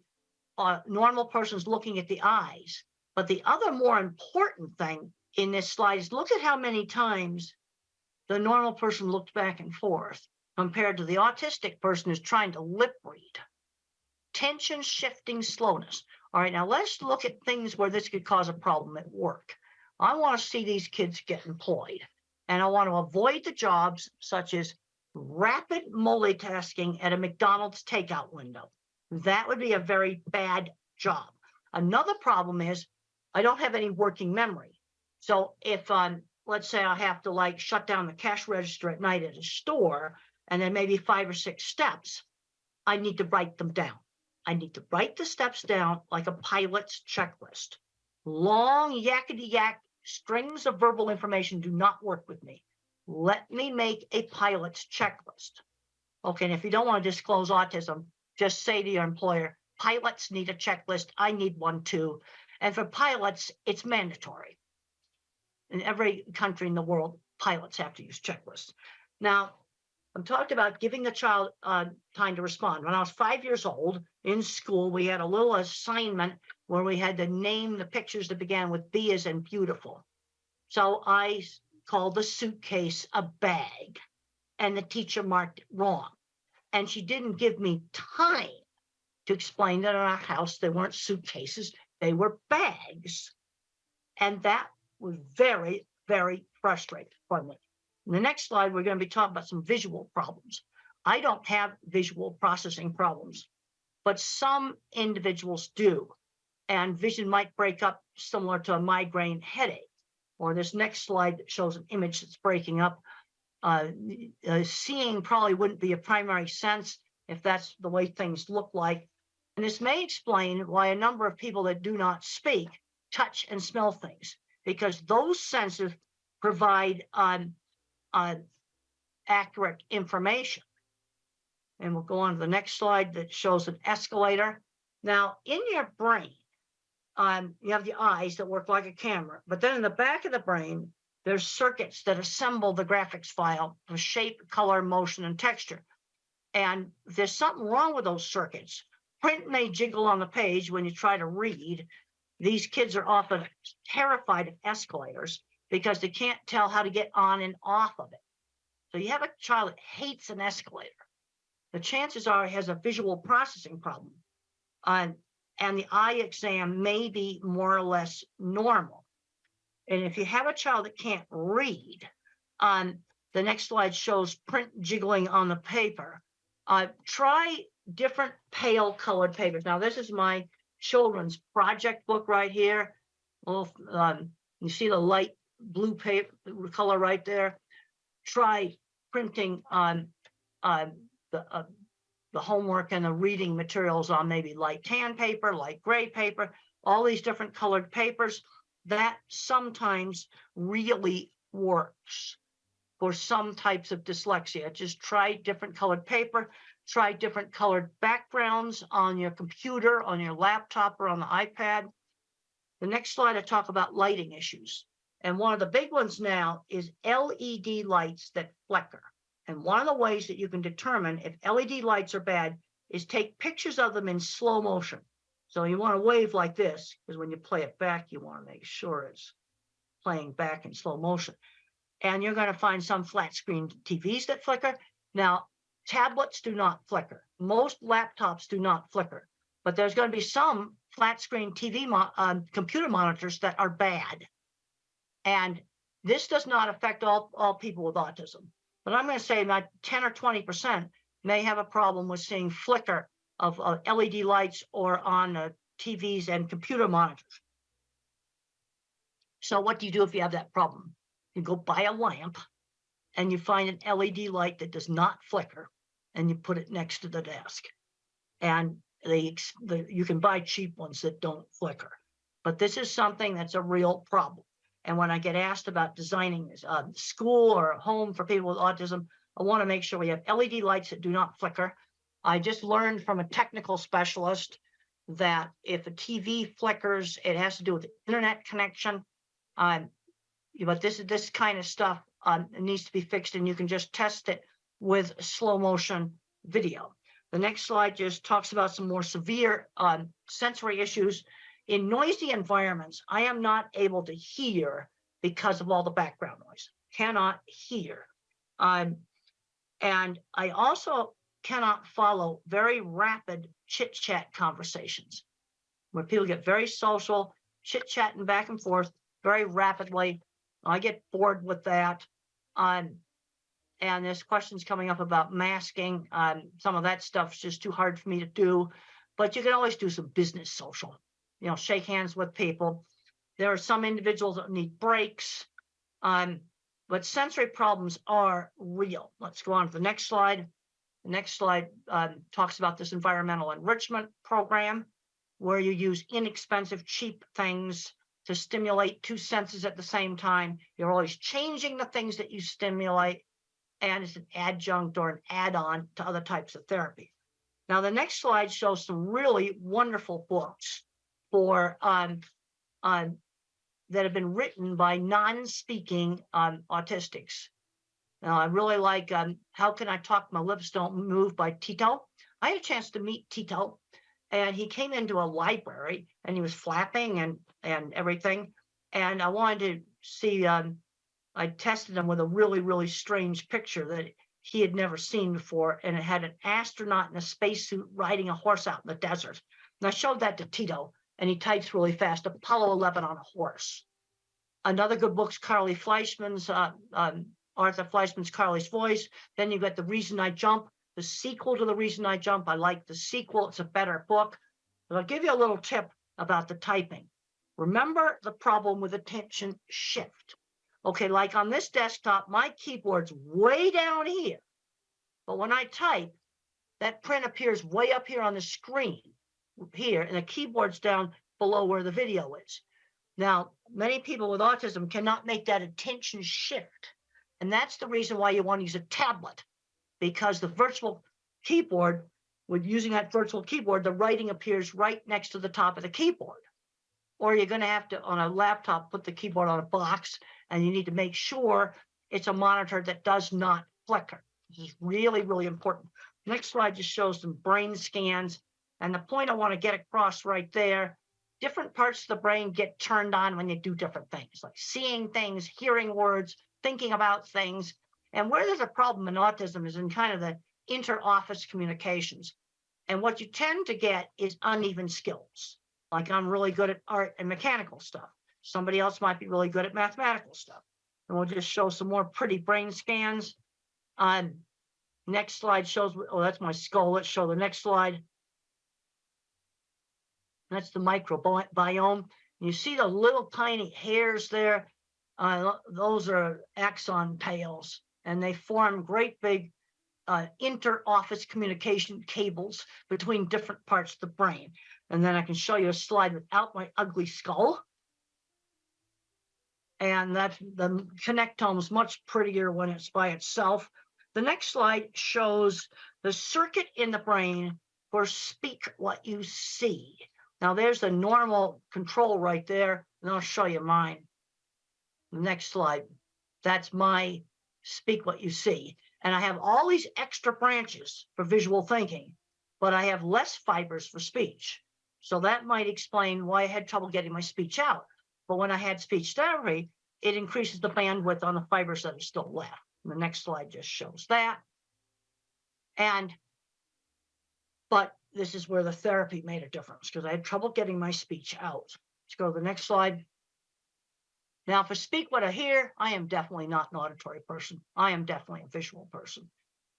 normal person's looking at the eyes. But the other more important thing in this slide is look at how many times the normal person looked back and forth compared to the autistic person who's trying to lip read. Attention shifting slowness. All right, now let's look at things where this could cause a problem at work. I want to see these kids get employed, and I want to avoid the jobs such as rapid multitasking at a McDonald's takeout window. That would be a very bad job. Another problem is I don't have any working memory. So if let's say I have to like shut down the cash register at night at a store, and then maybe 5 or 6 steps, I need to write them down. I need to write the steps down like a pilot's checklist. Long yakety yak strings of verbal information do not work with me. Let me make a pilot's checklist. Okay, and if you don't want to disclose autism, just say to your employer, pilots need a checklist. I need one too. And for pilots, it's mandatory. In every country in the world, pilots have to use checklists. Now, I'm talking about giving the child time to respond. When I was 5 years old in school, we had a little assignment where we had to name the pictures that began with B as in beautiful. So I called the suitcase a bag, and the teacher marked it wrong. And she didn't give me time to explain that in our house, they weren't suitcases, they were bags. And that was very, very frustrating for me. In the next slide, we're going to be talking about some visual problems. I don't have visual processing problems, but some individuals do. And vision might break up similar to a migraine headache. Or this next slide that shows an image that's breaking up. Seeing probably wouldn't be a primary sense if that's the way things look like. And this may explain why a number of people that do not speak touch and smell things, because those senses provide accurate information. And we'll go on to the next slide that shows an escalator. Now, in your brain, you have the eyes that work like a camera, but then in the back of the brain, there's circuits that assemble the graphics file for shape, color, motion, and texture. And if there's something wrong with those circuits, print may jiggle on the page when you try to read. These kids are often terrified of escalators because they can't tell how to get on and off of it. So you have a child that hates an escalator. The chances are he has a visual processing problem. And the eye exam may be more or less normal. And if you have a child that can't read, the next slide shows print jiggling on the paper. Try different pale colored papers. Now, this is my children's project book right here. Well, you see the light blue paper color right there. Try printing on the homework and the reading materials on maybe light tan paper, light gray paper, all these different colored papers. That sometimes really works for some types of dyslexia. Just try different colored paper, try different colored backgrounds on your computer, on your laptop, or on the iPad. The next slide, I talk about lighting issues. And one of the big ones now is LED lights that flicker. And one of the ways that you can determine if LED lights are bad is take pictures of them in slow motion. So you want to wave like this, because when you play it back, you want to make sure it's playing back in slow motion. And you're going to find some flat screen TVs that flicker. Now, tablets do not flicker. Most laptops do not flicker. But there's going to be some flat screen TV computer monitors that are bad. And this does not affect all people with autism. But I'm going to say about 10 or 20% may have a problem with seeing flicker of LED lights or on TVs and computer monitors. So what do you do if you have that problem? You go buy a lamp and you find an LED light that does not flicker and you put it next to the desk. And you can buy cheap ones that don't flicker. But this is something that's a real problem. And when I get asked about designing a school or a home for people with autism, I want to make sure we have LED lights that do not flicker. I just learned from a technical specialist that if a TV flickers, it has to do with the internet connection. But this kind of stuff needs to be fixed, and you can just test it with slow motion video. The next slide just talks about some more severe sensory issues. In noisy environments, I am not able to hear because of all the background noise. Cannot hear. And I also cannot follow very rapid chit-chat conversations where people get very social, chit-chatting back and forth very rapidly. I get bored with that. And there's questions coming up about masking. Some of that stuff's just too hard for me to do. But you can always do some business social. Shake hands with people. There are some individuals that need breaks, but sensory problems are real. Let's go on to the next slide. The next slide talks about this environmental enrichment program, where you use inexpensive, cheap things to stimulate two senses at the same time. You're always changing the things that you stimulate, and it's an adjunct or an add-on to other types of therapy. Now, the next slide shows some really wonderful books for that have been written by non-speaking autistics. Now, I really like How Can I Talk My Lips Don't Move by Tito. I had a chance to meet Tito, and he came into a library, and he was flapping and everything. And I wanted to see, I tested him with a really, really strange picture that he had never seen before, and it had an astronaut in a spacesuit riding a horse out in the desert. And I showed that to Tito, and he types really fast, Apollo 11 on a horse. Another good book's Carly Fleischman's, Arthur Fleischman's Carly's Voice. Then you got The Reason I Jump, the sequel to The Reason I Jump. I like the sequel. It's a better book. But I'll give you a little tip about the typing. Remember the problem with attention shift. Okay, like on this desktop, my keyboard's way down here. But when I type, that print appears way up here on the screen here, and the keyboard's down below where the video is. Now, many people with autism cannot make that attention shift. And that's the reason why you want to use a tablet, because the virtual keyboard, with using that virtual keyboard, the writing appears right next to the top of the keyboard. Or you're going to have to, on a laptop, put the keyboard on a box, and you need to make sure it's a monitor that does not flicker. This is really, really important. Next slide just shows some brain scans. And the point I want to get across right there, different parts of the brain get turned on when you do different things, like seeing things, hearing words, thinking about things. And where there's a problem in autism is in kind of the inter-office communications. And what you tend to get is uneven skills. Like I'm really good at art and mechanical stuff. Somebody else might be really good at mathematical stuff. And we'll just show some more pretty brain scans. Next slide shows, oh, that's my skull. Let's show the next slide. That's the microbiome. You see the little tiny hairs there. Those are axon tails, and they form great big inter-office communication cables between different parts of the brain. And then I can show you a slide without my ugly skull. And that's the connectome is much prettier when it's by itself. The next slide shows the circuit in the brain for speak what you see. Now there's the normal control right there, and I'll show you mine. The next slide, that's my speak what you see. And I have all these extra branches for visual thinking, but I have less fibers for speech. So that might explain why I had trouble getting my speech out. But when I had speech therapy, it increases the bandwidth on the fibers that are still left. And the next slide just shows that. But this is where the therapy made a difference, because I had trouble getting my speech out. Let's go to the next slide. Now, for speak what I hear, I am definitely not an auditory person. I am definitely a visual person.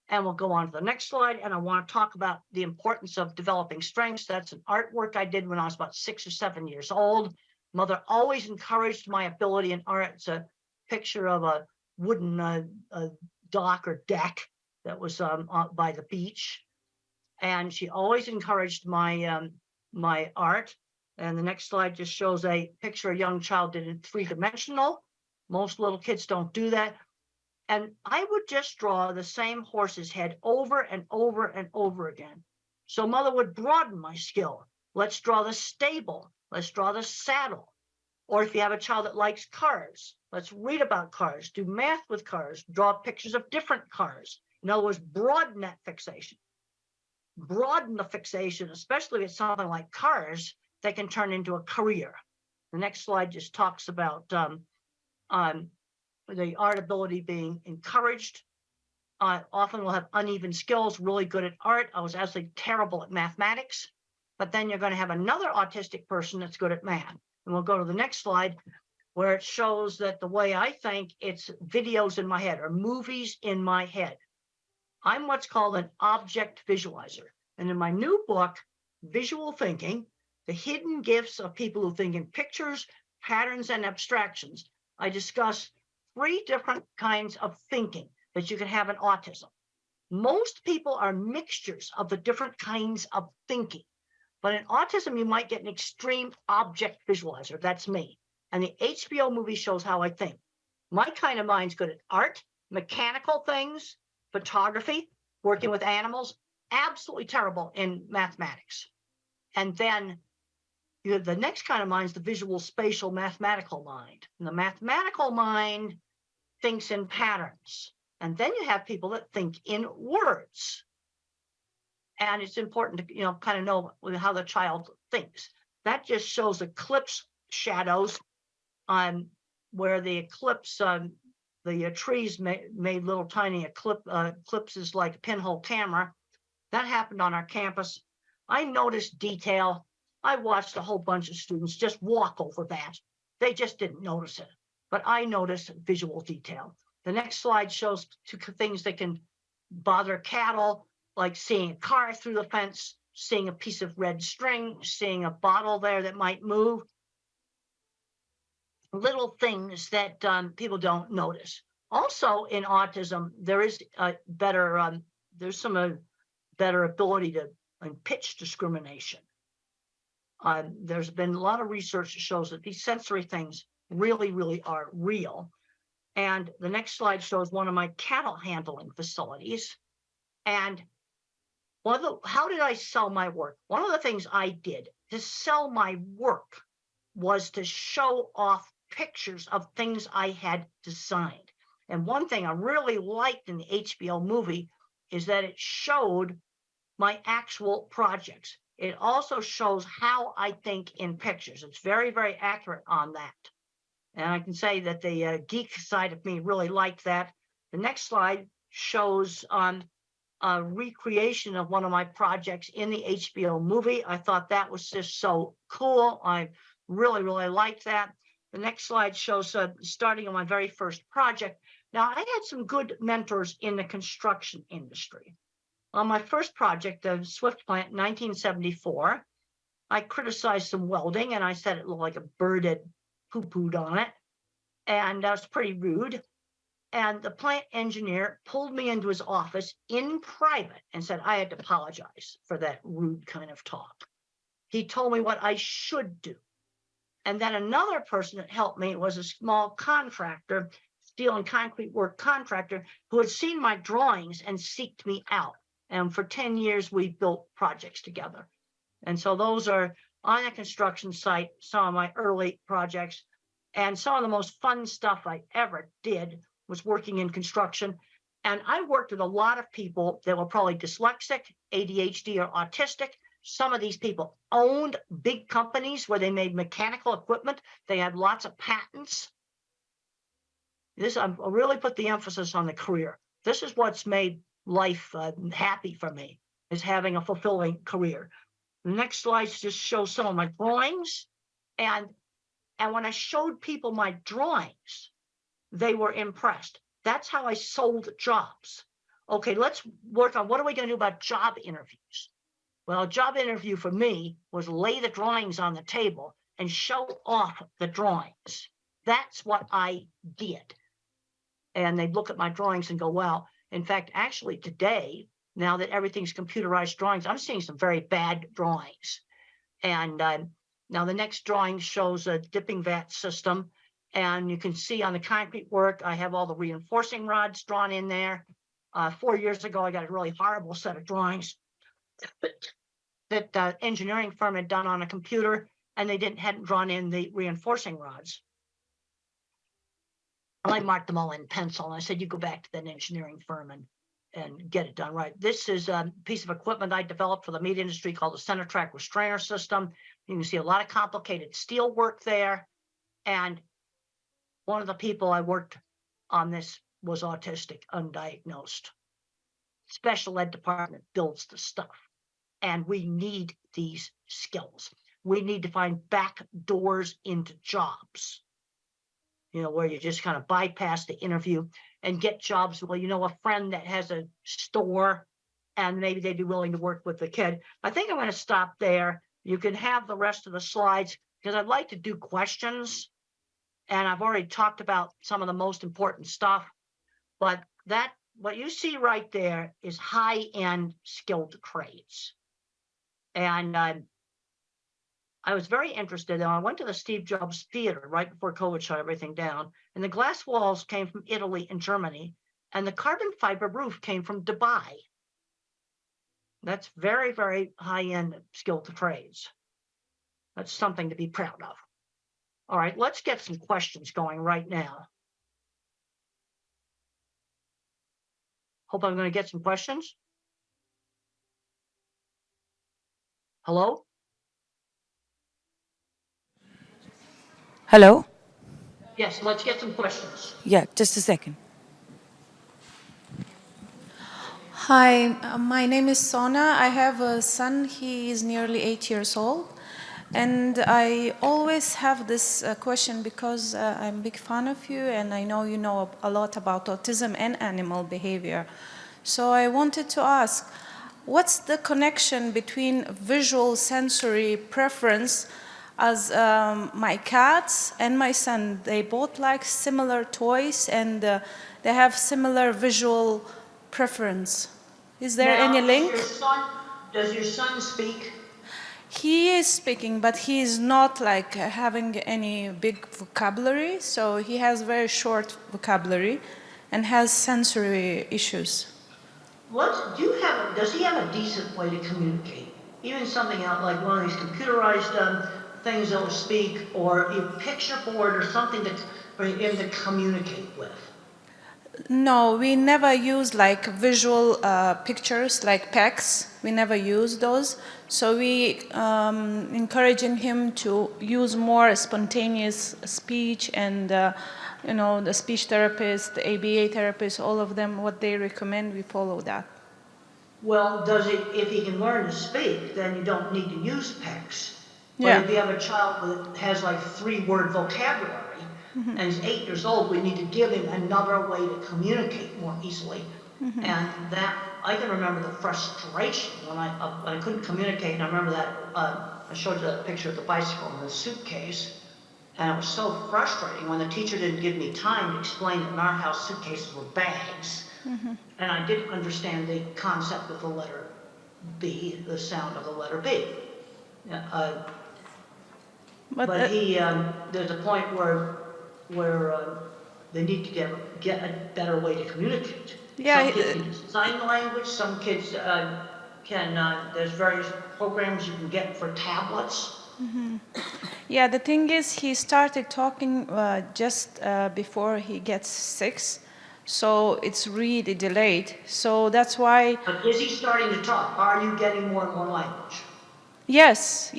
And we'll go on to the next slide. And I want to talk about the importance of developing strengths. That's an artwork I did when I was about 6 or 7 years old. Mother always encouraged my ability in art. It's a picture of a wooden dock or deck that was by the beach. And she always encouraged my my art. And the next slide just shows a picture a young child did in 3-dimensional. Most little kids don't do that. And I would just draw the same horse's head over and over and over again. So mother would broaden my skill. Let's draw the stable. Let's draw the saddle. Or if you have a child that likes cars, let's read about cars, do math with cars, draw pictures of different cars. In other words, broaden that fixation. Broaden the fixation, especially if it's something like cars that can turn into a career. The next slide just talks about the art ability being encouraged. Often we'll have uneven skills, really good at art. I was absolutely terrible at mathematics, but then you're going to have another autistic person that's good at math. And we'll go to the next slide where it shows that the way I think, it's videos in my head or movies in my head. I'm what's called an object visualizer. And in my new book, Visual Thinking, the hidden gifts of people who think in pictures, patterns and abstractions, I discuss 3 different kinds of thinking that you can have in autism. Most people are mixtures of the different kinds of thinking. But in autism, you might get an extreme object visualizer. That's me. And the HBO movie shows how I think. My kind of mind's good at art, mechanical things, photography, working with animals, absolutely terrible in mathematics. And then you have the next kind of mind is the visual, spatial, mathematical mind. And the mathematical mind thinks in patterns. And then you have people that think in words. And it's important to, kind of know how the child thinks. That just shows eclipse shadows on where the eclipse, the trees made little tiny eclipses like a pinhole camera. That happened on our campus. I noticed detail. I watched a whole bunch of students just walk over that. They just didn't notice it. But I noticed visual detail. The next slide shows 2 things that can bother cattle, like seeing a car through the fence, seeing a piece of red string, seeing a bottle there that might move. Little things that people don't notice. Also in autism, there is there's some better ability to pitch discrimination. There's been a lot of research that shows that these sensory things really, really are real. And the next slide shows one of my cattle handling facilities. And how did I sell my work? One of the things I did to sell my work was to show off pictures of things I had designed. And one thing I really liked in the HBO movie is that it showed my actual projects. It also shows how I think in pictures. It's very, very accurate on that. And I can say that the geek side of me really liked that. The next slide shows a recreation of one of my projects in the HBO movie. I thought that was just so cool. I really, really liked that. The next slide shows starting on my very first project. Now, I had some good mentors in the construction industry. On my first project, the Swift plant in 1974, I criticized some welding, and I said it looked like a bird had poo-pooed on it, and that was pretty rude. And the plant engineer pulled me into his office in private and said I had to apologize for that rude kind of talk. He told me what I should do. And then another person that helped me was a small contractor, steel and concrete work contractor, who had seen my drawings and seeked me out. And for 10 years, we built projects together. And so those are on a construction site, some of my early projects. And some of the most fun stuff I ever did was working in construction. And I worked with a lot of people that were probably dyslexic, ADHD, or autistic. Some of these people owned big companies where they made mechanical equipment. They had lots of patents. I really put the emphasis on the career. This is what's made life happy for me, is having a fulfilling career. The next slides just show some of my drawings. And when I showed people my drawings, they were impressed. That's how I sold jobs. Okay, let's work on what are we going to do about job interviews? Well, a job interview for me was lay the drawings on the table and show off the drawings. That's what I did. And they'd look at my drawings and go, well, in fact, actually today, now that everything's computerized drawings, I'm seeing some very bad drawings. And now the next drawing shows a dipping vat system. And you can see on the concrete work, I have all the reinforcing rods drawn in there. 4 years ago, I got a really horrible set of drawings that the engineering firm had done on a computer, and they hadn't drawn in the reinforcing rods. And I marked them all in pencil, and I said, you go back to that engineering firm and get it done right. This is a piece of equipment I developed for the meat industry called the center track restrainer system. You can see a lot of complicated steel work there. And one of the people I worked on this was autistic, undiagnosed. Special ed department builds the stuff. And we need these skills. We need to find back doors into jobs, where you just kind of bypass the interview and get jobs. Well, a friend that has a store, and maybe they'd be willing to work with the kid. I think I'm going to stop there. You can have the rest of the slides. because I'd like to do questions, and I've already talked about some of the most important stuff, but what you see right there is high-end skilled trades. And I was very interested, and I went to the Steve Jobs Theater right before COVID shut everything down, and the glass walls came from Italy and Germany, and the carbon fiber roof came from Dubai. That's very, very high-end skilled trades. That's something to be proud of. All right, let's get some questions going right now. Hope I'm going to get some questions. Hello? Hello? Yes, let's get some questions. Yeah, just a second. Hi, my name is Sona. I have a son. He is nearly 8 years old. And I always have this question because I'm a big fan of you and I know you know a lot about autism and animal behavior. So I wanted to ask, what's the connection between visual sensory preference as my cats and my son? They both like similar toys and they have similar visual preference. Is there any link? Does your son speak? He is speaking, but he is not like having any big vocabulary. So he has very short vocabulary and has sensory issues. Does he have a decent way to communicate? Even something out like one of these computerized things that will speak, or a picture board or something for him to communicate with? No, we never use like visual pictures like PECs. We never use those. So we encouraging him to use more spontaneous speech and you know, the speech therapist, the ABA therapist, all of them, what they recommend, we follow that. Well, if he can learn to speak, then you don't need to use PECs. But Yeah. if you have a child that has like 3-word vocabulary, and he's 8 years old, we need to give him another way to communicate more easily. And that, I can remember the frustration when I couldn't communicate, and I remember that, I showed you that picture of the bicycle in the suitcase, and it was so frustrating when the teacher didn't give me time to explain that in our house suitcases were bags, and I didn't understand the concept of the letter B, the sound of the letter B. But there's a point where they need to get a better way to communicate. Yeah, some kids can use sign language, some kids there's various programs you can get for tablets. Yeah, the thing is he started talking just before he gets 6, so it's really delayed. So that's why... But is he starting to talk? Are you getting more and more language? Yes,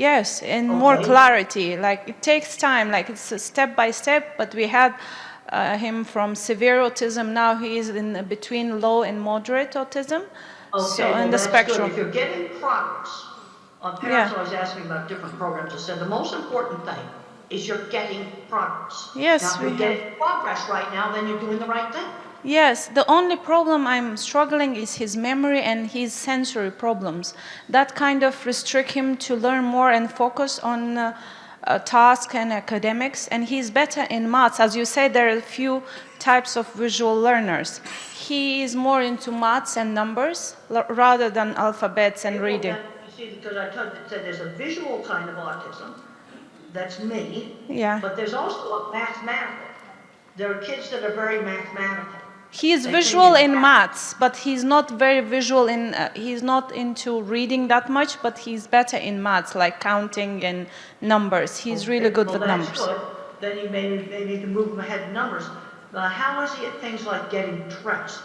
and more clarity. Like it takes time, like it's a step by step, but we had him from severe autism. Now he is in between low and moderate autism. Okay, so well, in the that's spectrum. Good. If you're getting progress, parents always ask me about different programs. I said the most important thing is you're getting progress. Yes, now, if you're getting progress right now, then you're doing the right thing. Yes, the only problem I'm struggling is his memory and his sensory problems. That kind of restrict him to learn more and focus on task and academics. And he's better in maths. As you said, there are a few types of visual learners. He is more into maths and numbers rather than alphabets and reading. You see, because I said there's a visual kind of autism. That's me. Yeah. But there's also a mathematical. There are kids that are very mathematical. He is visual in maths, but he's not very visual in, he's not into reading that much, but he's better in maths, like counting and numbers. He's really good with numbers. That's good. Then you maybe you can move him ahead in numbers. How is he at things like getting dressed,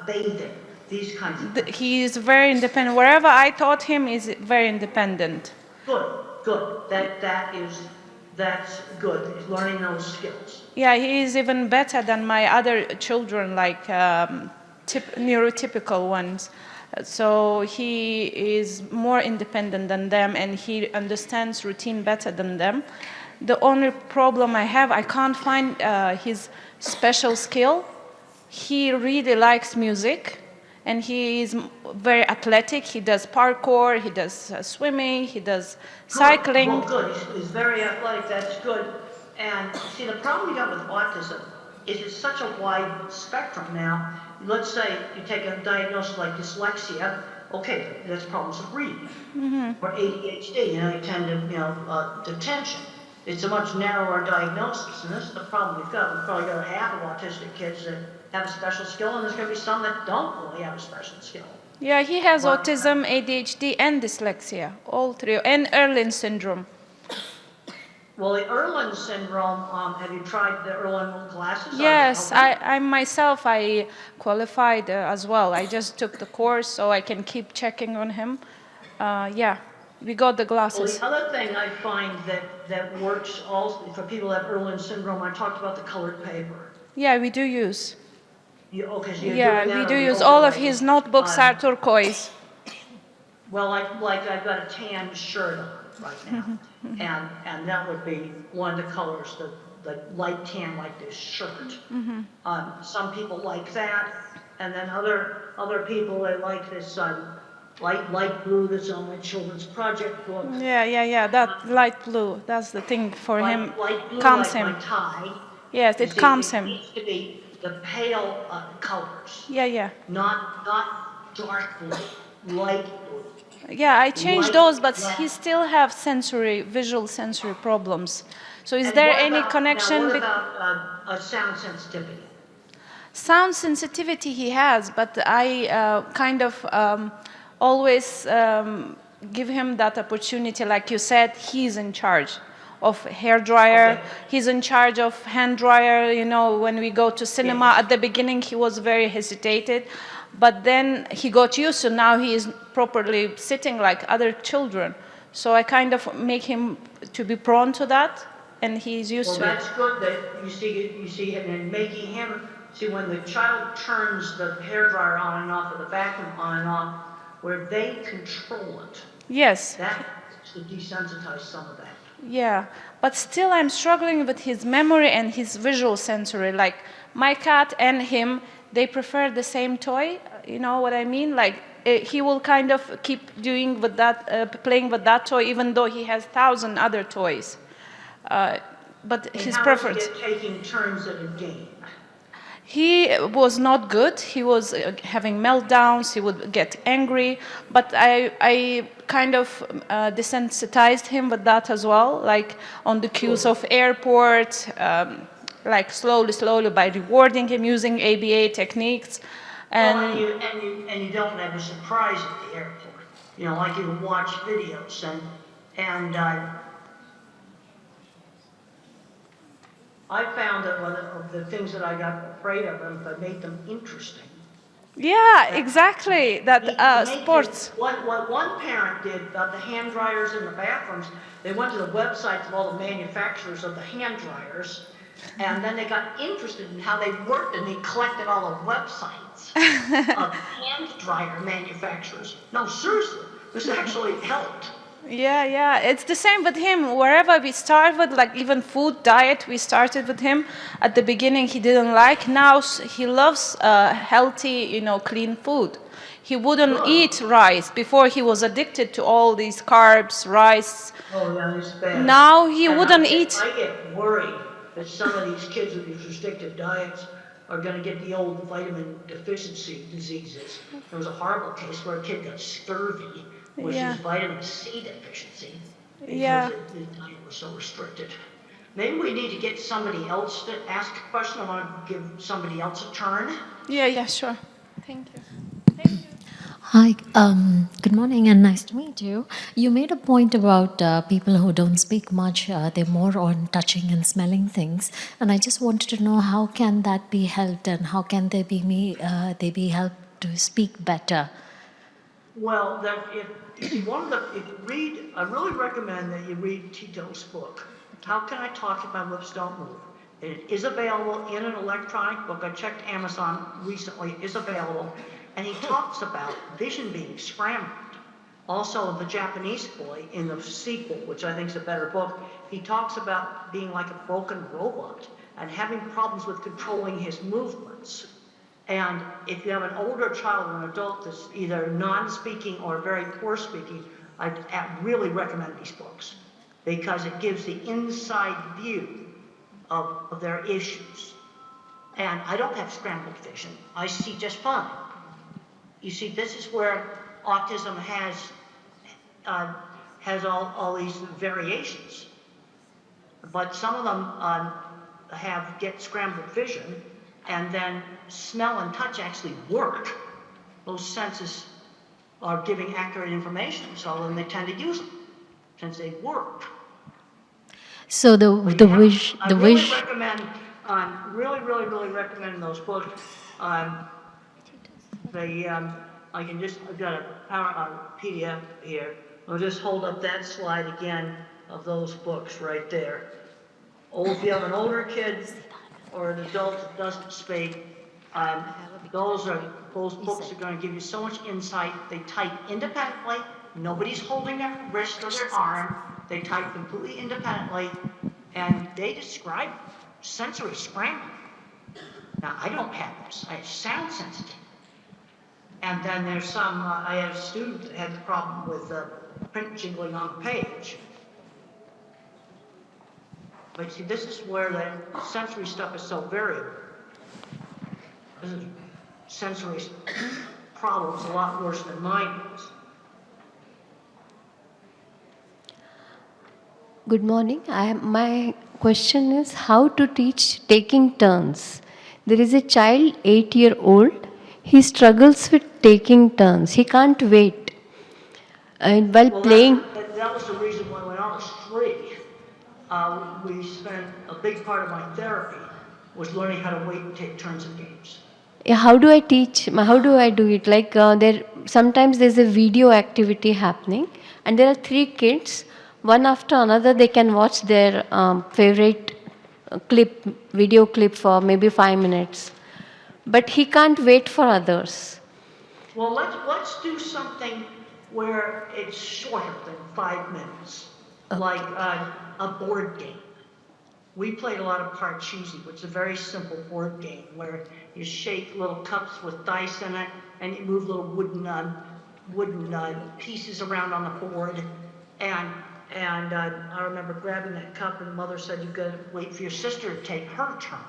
bathing, these kinds of things? He is very independent. Wherever I taught him, is very independent. Good. That's good. He's learning those skills. Yeah, he is even better than my other children, like neurotypical ones. So he is more independent than them, and he understands routine better than them. The only problem I have, I can't find his special skill. He really likes music, And he is very athletic. He does parkour, he does swimming, he does cycling. Well, good. He's very athletic. That's good. And see, the problem you got with autism is it's such a wide spectrum now. Let's say you take a diagnosis like dyslexia. Okay, that's problems with reading. Or ADHD, you tend to detention. It's a much narrower diagnosis, and this is the problem we've got. We've probably got half of autistic kids that have a special skill, and there's going to be some that don't really have a special skill. Yeah, he has autism, ADHD, and dyslexia, all three, and Erlin syndrome. Well, the Erlin syndrome, have you tried the Erlin glasses? Yes, I myself, I qualified as well. I just took the course so I can keep checking on him. Yeah, we got the glasses. Well, the other thing I find that works also for people who have Erlin syndrome, I talked about the colored paper. Yeah, we do use. So yeah, we do use. All of his notebooks are turquoise. Well, like I've got a tan shirt on right now, and that would be one of the colors, the light tan like this shirt. Some people like that, and then other people, they like this light blue that's on my children's project book. Yeah, that light blue, that's the thing for him, light blue, calms like him. my tie. Yes, it calms him. It needs to be the pale colors. Yeah. Not dark blue, light blue. Yeah, I changed those, but he still have visual sensory problems. So is there any connection? Now what about sound sensitivity? Sound sensitivity he has, but I kind of always give him that opportunity. Like you said, he's in charge of hair dryer. Okay. He's in charge of hand dryer. When we go to cinema, at the beginning he was very hesitated, but then he got used to. Now he is properly sitting like other children. So I kind of make him to be prone to that, and he's used to it. Well, that's good that you see him and making him. See, when the child turns the hair dryer on and off, or the vacuum on and off, where they control it. Yes. That to desensitize some of that. Yeah, but still I'm struggling with his memory and his visual sensory. Like my cat and him, they prefer the same toy. You know what I mean? Like he will kind of keep doing with that, playing with that toy, even though he has 1,000 other toys. But his preference. How is he taking turns at a game? He was not good. He was having meltdowns. He would get angry. But I kind of desensitized him with that as well, like on the cues of airport, like slowly by rewarding him using ABA techniques. And you don't have a surprise at the airport. Like you watch videos and I found that one of the things that I got afraid of them, but made them interesting. Yeah, exactly. That sports. What one parent did about the hand dryers in the bathrooms, they went to the websites of all the manufacturers of the hand dryers, and then they got interested in how they worked, and they collected all the websites of hand dryer manufacturers. No, seriously, this actually helped. Yeah, it's the same with him. Wherever we start with, like even food, diet, we started with him. At the beginning, he didn't like. Now he loves healthy, clean food. He wouldn't eat rice. Before, he was addicted to all these carbs, rice. Oh, yeah, it's bad. Now he wouldn't eat. I get worried that some of these kids with these restrictive diets are going to get the old vitamin deficiency diseases. There was a horrible case where a kid got scurvy, which is vitamin C deficiency, because the diet was so restricted. Maybe we need to get somebody else to ask a question. I want to give somebody else a turn. Yeah, sure. Thank you. Hi, good morning and nice to meet you. You made a point about people who don't speak much, they're more on touching and smelling things. And I just wanted to know how can that be helped and how can they be helped to speak better? Well, if you read, I really recommend that you read Tito's book, How Can I Talk If My Lips Don't Move? It is available in an electronic book. I checked Amazon recently, it is available. And he talks about vision being scrambled. Also, the Japanese boy in the sequel, which I think is a better book, he talks about being like a broken robot and having problems with controlling his movements. And if you have an older child or an adult that's either non-speaking or very poor speaking, I really recommend these books because it gives the inside view of their issues. And I don't have scrambled vision. I see just fine. You see, this is where autism has all these variations. But some of them get scrambled vision, and then smell and touch actually work. Those senses are giving accurate information, so then they tend to use them since they work. So the wish. Recommend, really recommend those books. I've got a PDF here. I'll just hold up that slide again of those books right there. If you have an older kid or an adult that doesn't speak, those books are going to give you so much insight. They type independently. Nobody's holding their wrist or their arm. They type completely independently, and they describe sensory scrambling. Now, I don't have this. I have sound sensitive. And then there's some, I had a student that had a problem with print jingling on the page. But see, this is where the sensory stuff is so variable. This is sensory problems a lot worse than mine was. Good morning. My question is how to teach taking turns. There is a child, 8-year-old. He struggles with taking turns. He can't wait. And while playing... That was the reason why when I was 3, we spent a big part of my therapy was learning how to wait and take turns in games. How do I teach? How do I do it? Like sometimes there's a video activity happening, and there are 3 kids. One after another, they can watch their favorite video clip for maybe 5 minutes. But he can't wait for others. Well, let's do something where it's shorter than 5 minutes, like a board game. We played a lot of Parcheesi, which is a very simple board game where you shake little cups with dice in it, and you move little wooden pieces around on the board. And I remember grabbing that cup, and the mother said, "You've got to wait for your sister to take her turn."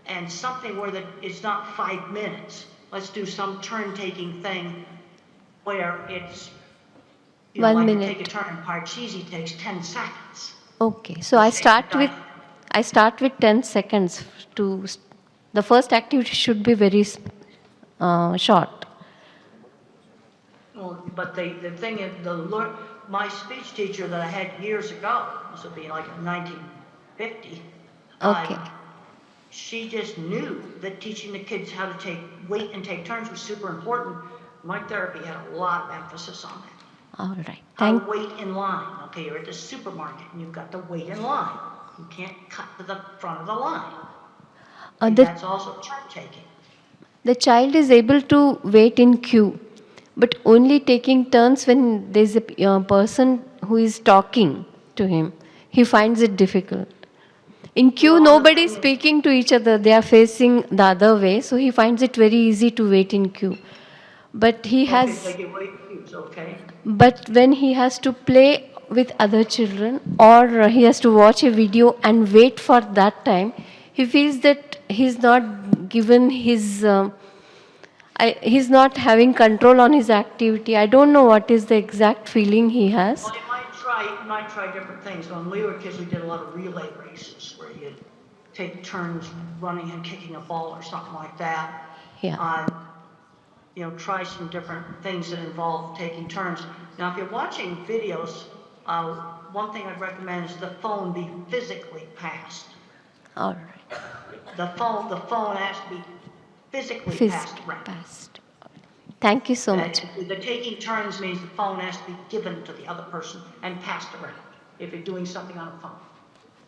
And something where it's not 5 minutes. Let's do some turn-taking thing where it's, 1 minute. Like you take a turn in Parcheesi takes 10 seconds. Okay, so I start with 10 seconds. The first activity should be very short. Well, but the thing is, my speech teacher that I had years ago, this would be like 1950. Okay. She just knew that teaching the kids how to wait and take turns was super important. My therapy had a lot of emphasis on that. All right. How to wait in line. Okay, you're at the supermarket and you've got to wait in line. You can't cut to the front of the line. That's also turn taking. The child is able to wait in queue, but only taking turns when there's a person who is talking to him. He finds it difficult. In queue, nobody is speaking to each other. They are facing the other way, so he finds it very easy to wait in queue. But But when he has to play with other children, or he has to watch a video and wait for that time, he feels that he's not given he's not having control on his activity. I don't know what is the exact feeling he has. Well, you might try different things. When we were kids, we did a lot of relay races where you'd take turns running and kicking a ball or something like that. Yeah. Try some different things that involve taking turns. Now, if you're watching videos, one thing I'd recommend is the phone be physically passed. All right. The phone has to be physically passed around. Thank you so much. The taking turns means the phone has to be given to the other person and passed around if you're doing something on a phone.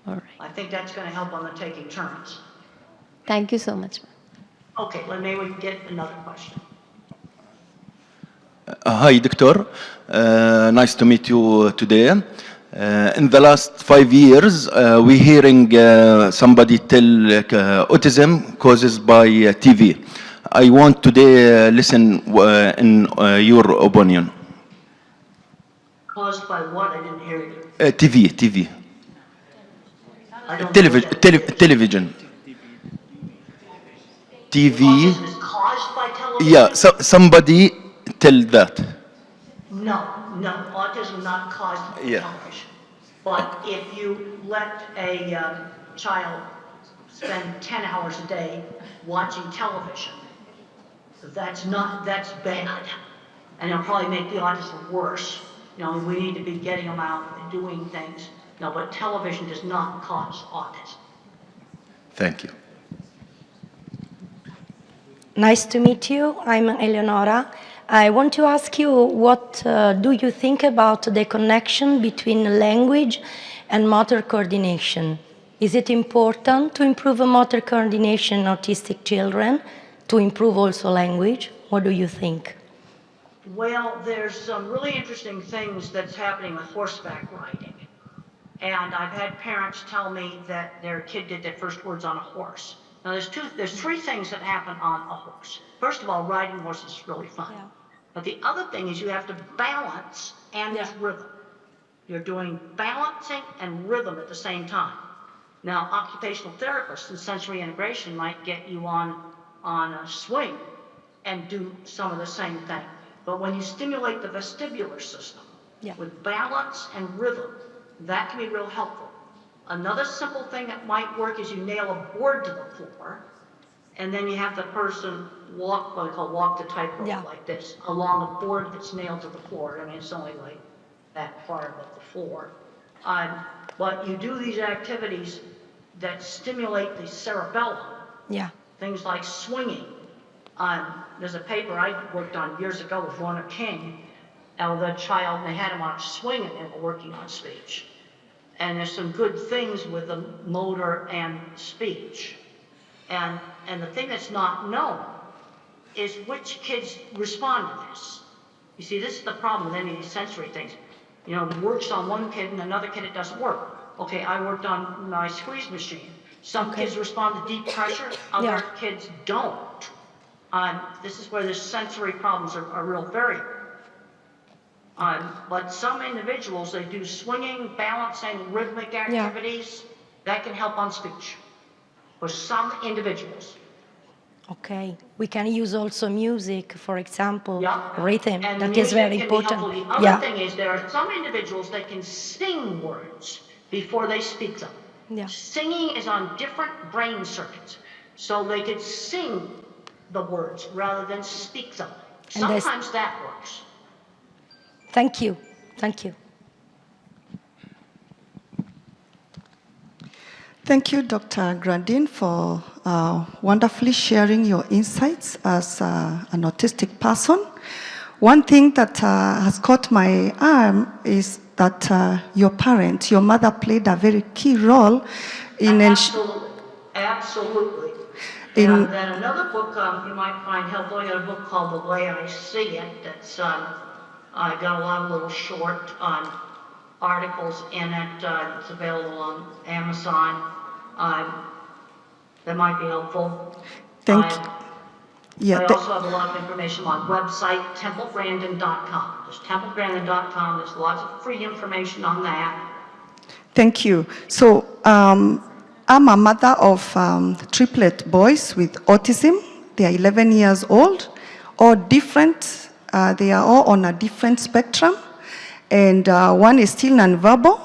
All right. I think that's going to help on the taking turns. Thank you so much. Okay, well, maybe we can get another question. Hi, Doctor. Nice to meet you today. In the last 5 years, we're hearing somebody tell autism causes by TV. I want today listen in your opinion. Caused by what? I didn't hear you. TV. I don't know what that is. Television. TV. Autism is caused by television? Yeah, so somebody tell that. No, autism not caused by television. But if you let a child spend 10 hours a day watching television, that's bad. And it'll probably make the autism worse. You know, we need to be getting them out and doing things. No, but television does not cause autism. Thank you. Nice to meet you. I'm Eleonora. I want to ask you, what do you think about the connection between language and motor coordination? Is it important to improve motor coordination in autistic children, to improve also language? What do you think? Well, there's some really interesting things that's happening with horseback riding. And I've had parents tell me that their kid did their first words on a horse. Now, there's three things that happen on a horse. First of all, riding horses is really fun. Yeah. But the other thing is you have to balance and there's rhythm. You're doing balancing and rhythm at the same time. Now, occupational therapists and sensory integration might get you on a swing and do some of the same thing. But when you stimulate the vestibular system with balance and rhythm, that can be real helpful. Another simple thing that might work is you nail a board to the floor, and then you have the person walk, what we call walk the tightrope like this, along a board that's nailed to the floor. I mean, it's only like that far above the floor. But you do these activities that stimulate the cerebellum. Yeah. Things like swinging. There's a paper I worked on years ago with Lorna King, and the child, they had him on a swing and they were working on speech. And there's some good things with the motor and speech. And the thing that's not known is which kids respond to this. You see, this is the problem with any of these sensory things. You know, it works on one kid and another kid it doesn't work. Okay, I worked on my squeeze machine. Some kids respond to deep pressure, other kids don't. This is where the sensory problems are real variable. But some individuals, they do swinging, balancing, rhythmic activities. That can help on speech for some individuals. Okay. We can use also music, for example, Yeah. rhythm. And That is music very can be important. helpful. The other thing is there are some individuals that can sing words before they speak them. Yeah. Singing is on different brain circuits. So they could sing the words rather than speak them. And Sometimes that works. Thank you. Thank you. Thank you, Dr. Grandin, for wonderfully sharing your insights as an autistic person. One thing that has caught my eye is that your parents, your mother played a very key role in Absolutely. And then another book you might find helpful, I got a book called The Way I See It that's I got a lot of little short articles in it. It's available on Amazon. That might be helpful. Thank you. Yeah, I also have a lot of information on website, templegrandin.com. Just templegrandin.com. There's lots of free information on that. Thank you. So I'm a mother of triplet boys with autism. They are 11 years old, all different. They are all on a different spectrum. And one is still nonverbal.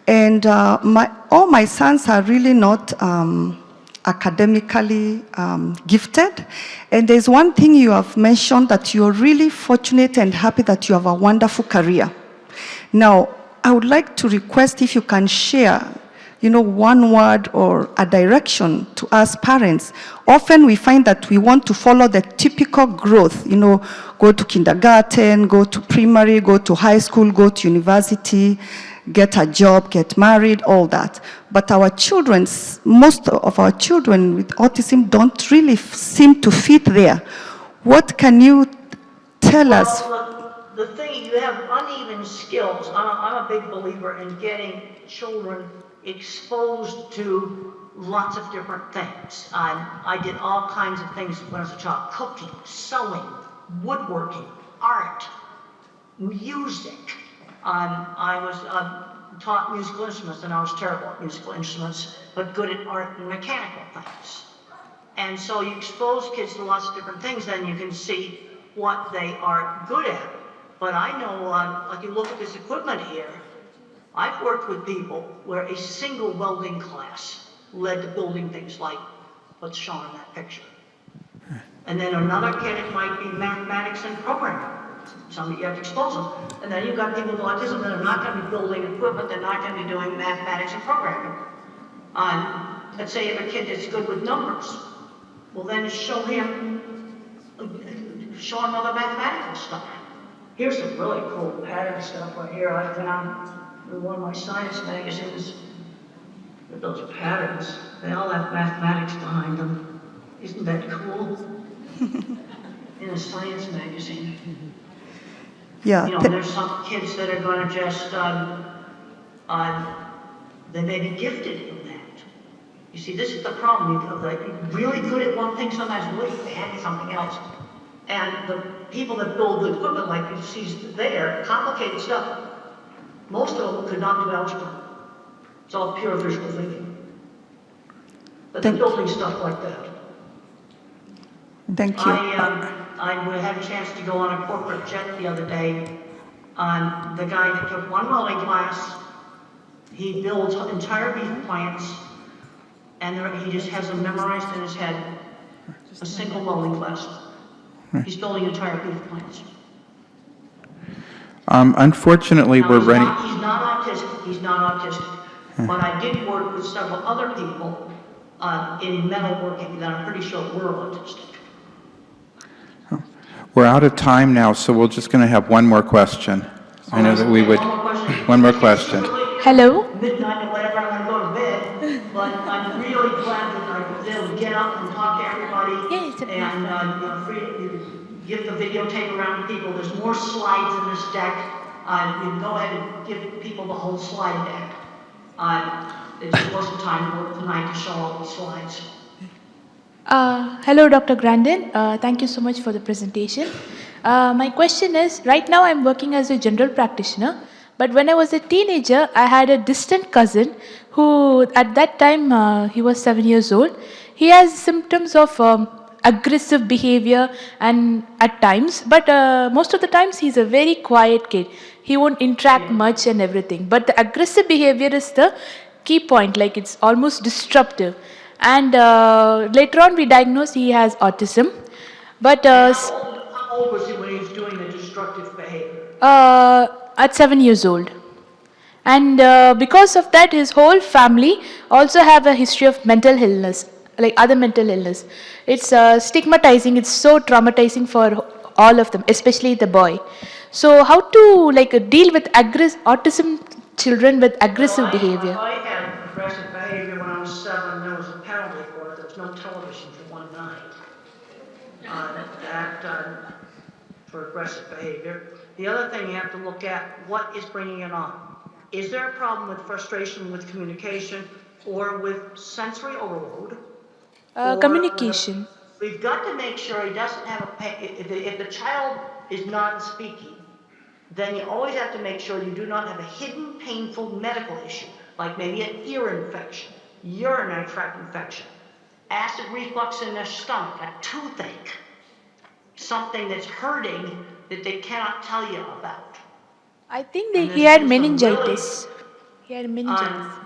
And all my sons are really not academically gifted. And there's one thing you have mentioned, that you're really fortunate and happy that you have a wonderful career. Now, I would like to request if you can share, one word or a direction to us parents. Often we find that we want to follow the typical growth, go to kindergarten, go to primary, go to high school, go to university, get a job, get married, all that. But our children, most of our children with autism don't really seem to fit there. What can you tell us? The thing, you you have uneven skills, I'm a big believer in getting children exposed to lots of different things. I did all kinds of things when I was a child: cooking, sewing, woodworking, art, music. I was taught musical instruments, and I was terrible at musical instruments, but good at art and mechanical things. And so you expose kids to lots of different things, then you can see what they are good at. But I know, like you look at this equipment here, I've worked with people where a single welding class led to building things like what's shown in that picture. And then another kid, it might be mathematics and programming. Some you have to expose them. And then you've got people with autism that are not going to be building equipment, they're not going to be doing mathematics and programming. Let's say you have a kid that's good with numbers. Well, then show him other mathematical stuff. Here's some really cool pattern stuff right here. I found in one of my science magazines with those patterns. They all have mathematics behind them. Isn't that cool? In a science magazine. Yeah. You know, there's some kids that are going to just, they may be gifted in that. You see, this is the problem. You're like really good at one thing, sometimes really bad at something else. And the people that build the equipment, like you see there, complicated stuff, most of them could not do algebra. It's all pure visual thinking. But they're building stuff like that. Thank you. I had a chance to go on a corporate jet the other day. The guy that took one welding class, he builds entire beef plants, and he just has them memorized in his head. A single welding class. He's building entire beef plants. Unfortunately, Now, we're running. He's not autistic. He's not autistic. But I did work with several other people in metalworking that I'm pretty sure were autistic. We're out of time now, so we're just going to have one more question. I know that we would. One more question. Hello. Midnight or whatever, I'm going to go to bed. But I'm really glad that I was able to get up and talk to everybody. And give the videotape around to people. There's more slides in this deck. You can go ahead and give people the whole slide deck. It just wasn't time for tonight to show all the slides. Hello, Dr. Grandin. Thank you so much for the presentation. My question is, right now I'm working as a general practitioner, but when I was a teenager, I had a distant cousin who, at that time, he was 7 years old. He has symptoms of aggressive behavior and at times, but most of the times he's a very quiet kid. He won't interact much and everything, but the aggressive behavior is the key point, like it's almost disruptive. And later on we diagnosed he has autism. But how old was he when he was doing the destructive behavior? At 7 years old. And because of that, his whole family also have a history of mental illness, like other mental illness. It's stigmatizing, it's so traumatizing for all of them, especially the boy. So how to deal with autism children with aggressive behavior? I had aggressive behavior when I was 7. There was a penalty for it. There was no television for one night. For aggressive behavior. The other thing you have to look at, what is bringing it on? Is there a problem with frustration with communication or with sensory overload? Communication. We've got to make sure he doesn't have if the child is non-speaking, then you always have to make sure you do not have a hidden painful medical issue, like maybe an ear infection, urinary tract infection, acid reflux in their stomach, a toothache, something that's hurting that they cannot tell you about. I think he had meningitis. He had meningitis.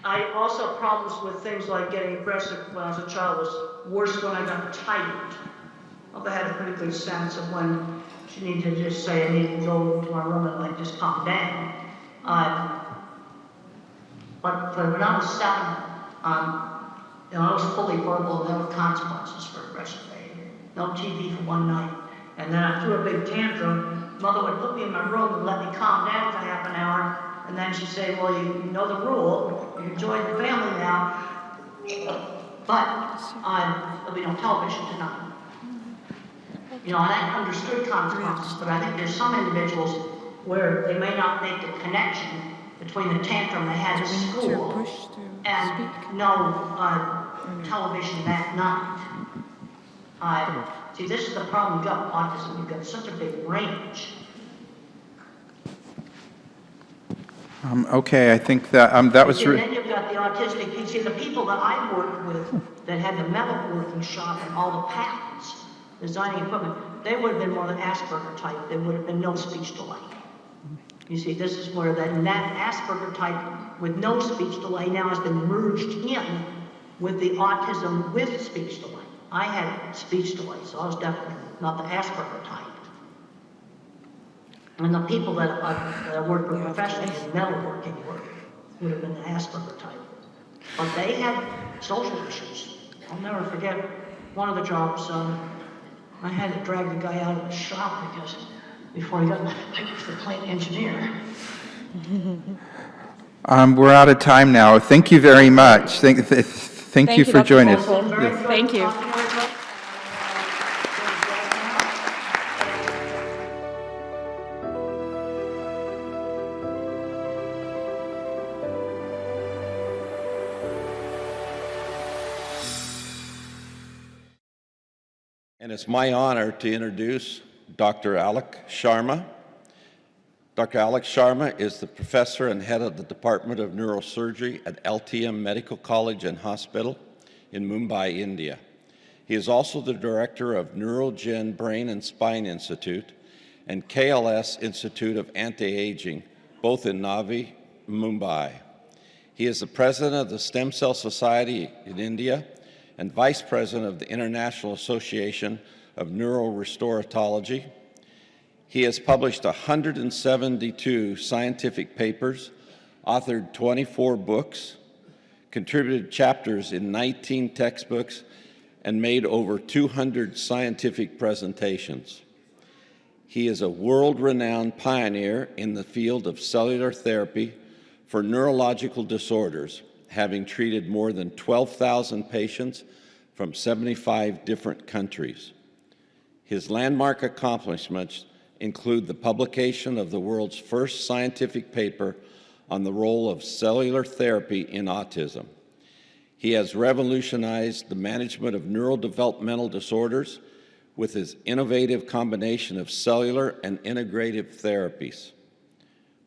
I also problems with things like getting aggressive when I was a child was worse when I got tired. I had a pretty good sense of when she needed to just say I need to go to my room and just calm down. But when I was 7, I was fully verbal and there were consequences for aggressive behavior. No TV for one night. And then I threw a big tantrum. Mother would put me in my room and let me calm down for half an hour. And then she'd say, well, you know the rule. You join the family now. But there'll be no television tonight. You know, and I understood consequences, but I think there's some individuals where they may not make the connection between the tantrum they had at school and no television that night. See, this is the problem you've got with autism. You've got such a big range. Okay, I think that that was. And then you've got the autistic. You see, the people that I worked with that had the metalworking shop and all the patents, designing equipment, they would have been more the Asperger type. There would have been no speech delay. You see, this is where that Asperger type with no speech delay now has been merged in with the autism with speech delay. I had speech delay, so I was definitely not the Asperger type. And the people that I worked with professionally in metalworking work would have been the Asperger type. But they had social issues. I'll never forget one of the jobs, I had to drag the guy out of the shop because before he got picked for the plant engineer. We're out of time now. Thank you very much. Thank you for joining us. Yes. Thank you. And it's my honor to introduce Dr. Alok Sharma. Dr. Alok Sharma is the professor and head of the Department of Neurosurgery at LTM Medical College and Hospital in Mumbai, India. He is also the director of Neurogen Brain and Spine Institute and KLS Institute of Anti-Aging, both in Navi, Mumbai. He is the president of the Stem Cell Society in India and vice president of the International Association of Neurorestoratology. He has published 172 scientific papers, authored 24 books, contributed chapters in 19 textbooks, and made over 200 scientific presentations. He is a world-renowned pioneer in the field of cellular therapy for neurological disorders, having treated more than 12,000 patients from 75 different countries. His landmark accomplishments include the publication of the world's first scientific paper on the role of cellular therapy in autism. He has revolutionized the management of neurodevelopmental disorders with his innovative combination of cellular and integrative therapies.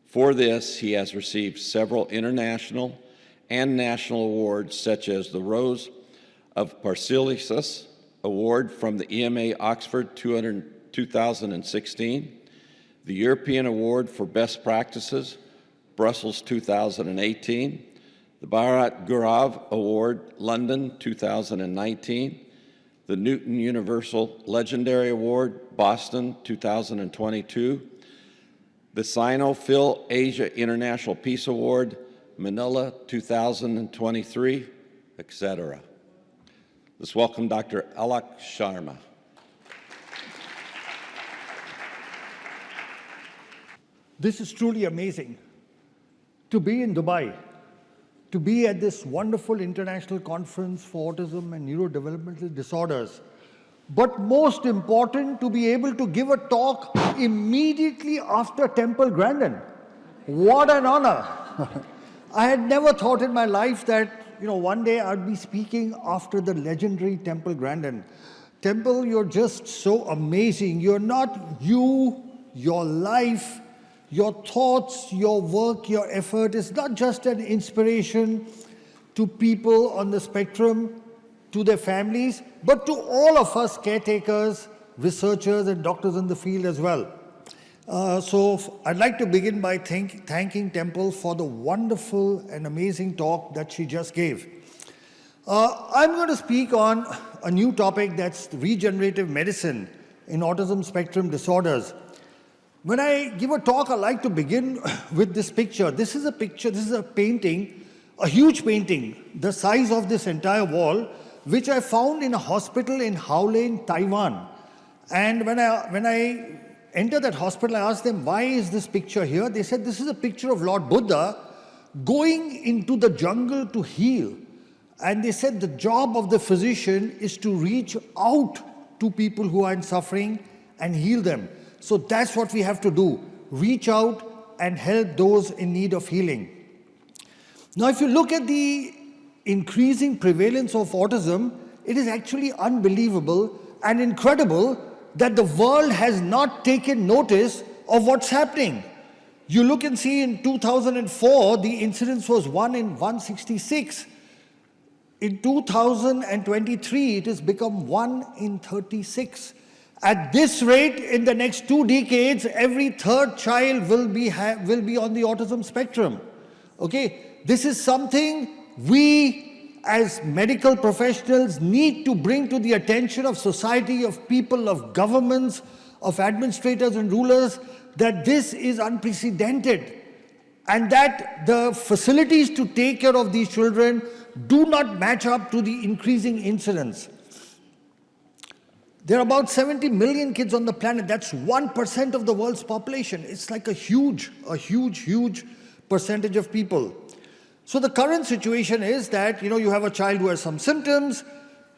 For this, he has received several international and national awards, such as the Rose of Paracelsus Award from the EMA Oxford 2016, the European Award for Best Practices, Brussels 2018, the Bharat Gaurav Award, London 2019, the Newton Universal Legendary Award, Boston 2022, the Sino-Phil Asia International Peace Award, Manila 2023, etc. Let's welcome Dr. Alok Sharma. This is truly amazing. To be in Dubai, to be at this wonderful international conference for autism and neurodevelopmental disorders, but most important, to be able to give a talk immediately after Temple Grandin. What an honor. I had never thought in my life that, one day I'd be speaking after the legendary Temple Grandin. Temple, you're just so amazing. You're not you, your life, your thoughts, your work, your effort is not just an inspiration to people on the spectrum, to their families, but to all of us caretakers, researchers, and doctors in the field as well. So I'd like to begin by thanking Temple for the wonderful and amazing talk that she just gave. I'm going to speak on a new topic, that's regenerative medicine in autism spectrum disorders. When I give a talk, I like to begin with this picture. This is a painting, a huge painting, the size of this entire wall, which I found in a hospital in Howlin, Taiwan. And when I entered that hospital, I asked them, why is this picture here? They said, this is a picture of Lord Buddha going into the jungle to heal. And they said the job of the physician is to reach out to people who are in suffering and heal them. So that's what we have to do. Reach out and help those in need of healing. Now, if you look at the increasing prevalence of autism, it is actually unbelievable and incredible that the world has not taken notice of what's happening. You look and see in 2004, the incidence was 1 in 166. In 2023, it has become 1 in 36. At this rate, in the next 2 decades, every third child will be on the autism spectrum. Okay, this is something we as medical professionals need to bring to the attention of society, of people, of governments, of administrators and rulers, that this is unprecedented and that the facilities to take care of these children do not match up to the increasing incidence. There are about 70 million kids on the planet. That's 1% of the world's population. It's like a huge percentage of people. So the current situation is that, you have a child who has some symptoms,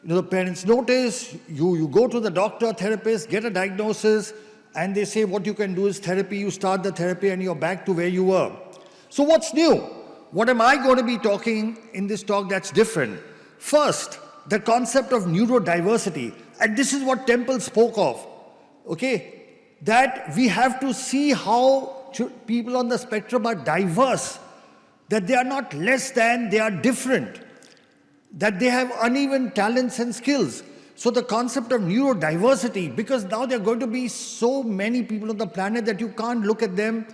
the parents notice, you go to the doctor, therapist, get a diagnosis, and they say what you can do is therapy. You start the therapy and you're back to where you were. So what's new? What am I going to be talking in this talk that's different? First, the concept of neurodiversity. And this is what Temple spoke of, okay? That we have to see how people on the spectrum are diverse, that they are not less than, they are different, that they have uneven talents and skills. So the concept of neurodiversity, because now there are going to be so many people on the planet that you can't look at them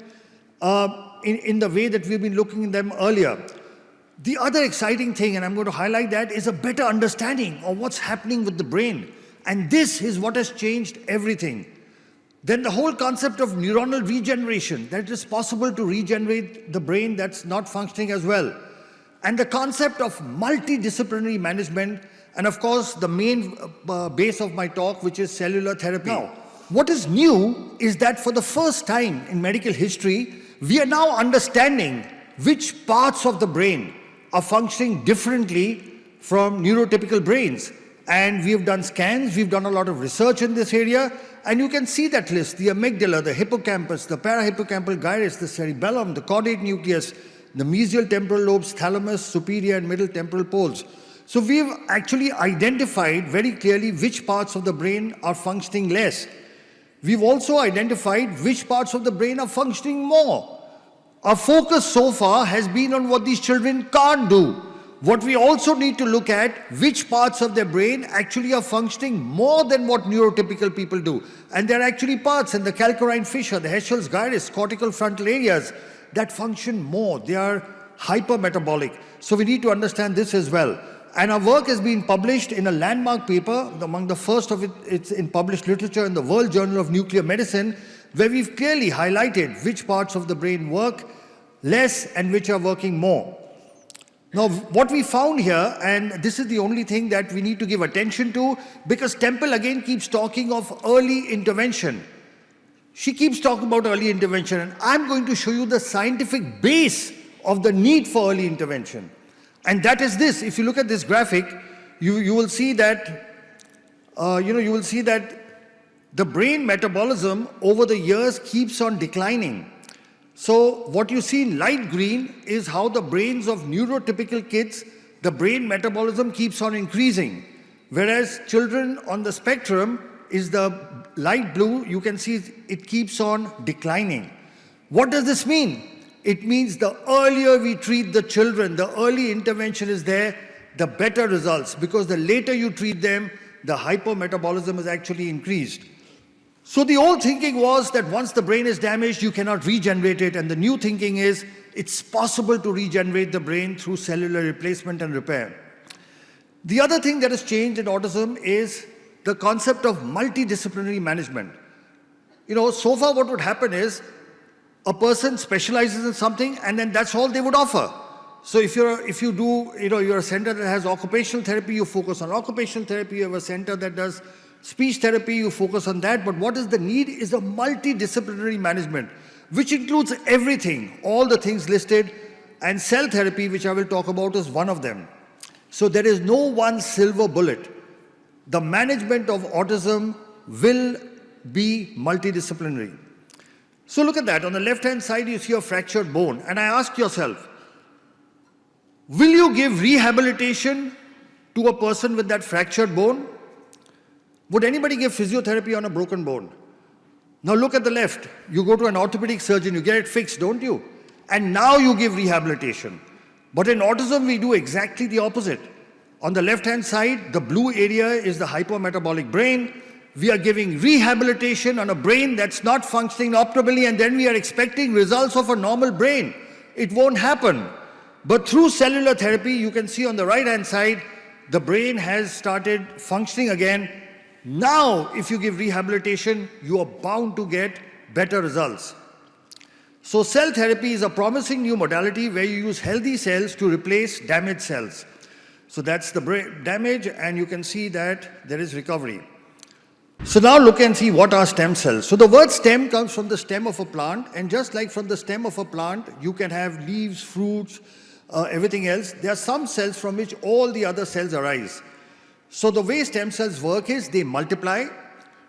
in the way that we've been looking at them earlier. The other exciting thing, and I'm going to highlight that, is a better understanding of what's happening with the brain. And this is what has changed everything. Then the whole concept of neuronal regeneration, that it is possible to regenerate the brain that's not functioning as well. And the concept of multidisciplinary management, and of course the main base of my talk, which is cellular therapy. Now, what is new is that for the first time in medical history, we are now understanding which parts of the brain are functioning differently from neurotypical brains. And we have done scans, we've done a lot of research in this area, and you can see that list: the amygdala, the hippocampus, the parahippocampal gyrus, the cerebellum, the caudate nucleus, the mesial temporal lobes, thalamus, superior and middle temporal poles. So we've actually identified very clearly which parts of the brain are functioning less. We've also identified which parts of the brain are functioning more. Our focus so far has been on what these children can't do. What we also need to look at, which parts of their brain actually are functioning more than what neurotypical people do. And there are actually parts in the calcarine fissure, the Heschel's gyrus, cortical frontal areas that function more. They are hypermetabolic. So we need to understand this as well. And our work has been published in a landmark paper, among the first of it's in published literature in the World Journal of Nuclear Medicine, where we've clearly highlighted which parts of the brain work less and which are working more. Now, what we found here, and this is the only thing that we need to give attention to, because Temple again keeps talking of early intervention. She keeps talking about early intervention, and I'm going to show you the scientific base of the need for early intervention. And that is this. If you look at this graphic, you will see that, you will see that the brain metabolism over the years keeps on declining. So what you see in light green is how the brains of neurotypical kids, the brain metabolism keeps on increasing. Whereas children on the spectrum is the light blue, you can see it keeps on declining. What does this mean? It means the earlier we treat the children, the early intervention is there, the better results, because the later you treat them, the hypermetabolism is actually increased. So the old thinking was that once the brain is damaged, you cannot regenerate it. And the new thinking is it's possible to regenerate the brain through cellular replacement and repair. The other thing that has changed in autism is the concept of multidisciplinary management. So far what would happen is a person specializes in something and then that's all they would offer. So if you're a center that has occupational therapy, you focus on occupational therapy. You have a center that does speech therapy, you focus on that. But what is the need is a multidisciplinary management, which includes everything, all the things listed, and cell therapy, which I will talk about, is one of them. So there is no one silver bullet. the management of autism will be multidisciplinary. So look at that. On the left-hand side, you see a fractured bone. And I ask yourself, will you give rehabilitation to a person with that fractured bone? Would anybody give physiotherapy on a broken bone? Now look at the left. You go to an orthopedic surgeon, you get it fixed, don't you? And now you give rehabilitation. But in autism, we do exactly the opposite. On the left-hand side, the blue area is the hypometabolic brain. We are giving rehabilitation on a brain that's not functioning optimally, and then we are expecting results of a normal brain. It won't happen. But through cellular therapy, you can see on the right-hand side, the brain has started functioning again. Now, if you give rehabilitation, you are bound to get better results. So cell therapy is a promising new modality where you use healthy cells to replace damaged cells. So that's the brain damage, and you can see that there is recovery. So now look and see what are stem cells. So the word stem comes from the stem of a plant, and just like from the stem of a plant, you can have leaves, fruits, everything else. There are some cells from which all the other cells arise. So the way stem cells work is they multiply,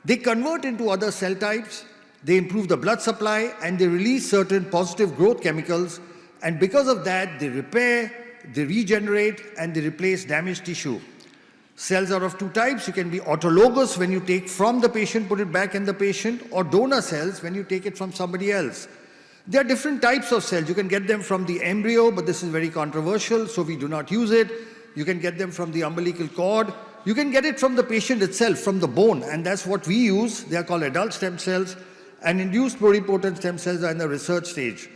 they convert into other cell types, they improve the blood supply, and they release certain positive growth chemicals, and because of that, they repair, they regenerate, and they replace damaged tissue. Cells are of two types. You can be autologous, when you take from the patient, put it back in the patient, or donor cells when you take it from somebody else. There are different types of cells. You can get them from the embryo, but this is very controversial, so we do not use it. You can get them from the umbilical cord. You can get it from the patient itself, from the bone, and that's what we use. They are called adult stem cells, and induced pluripotent stem cells are in the research stage.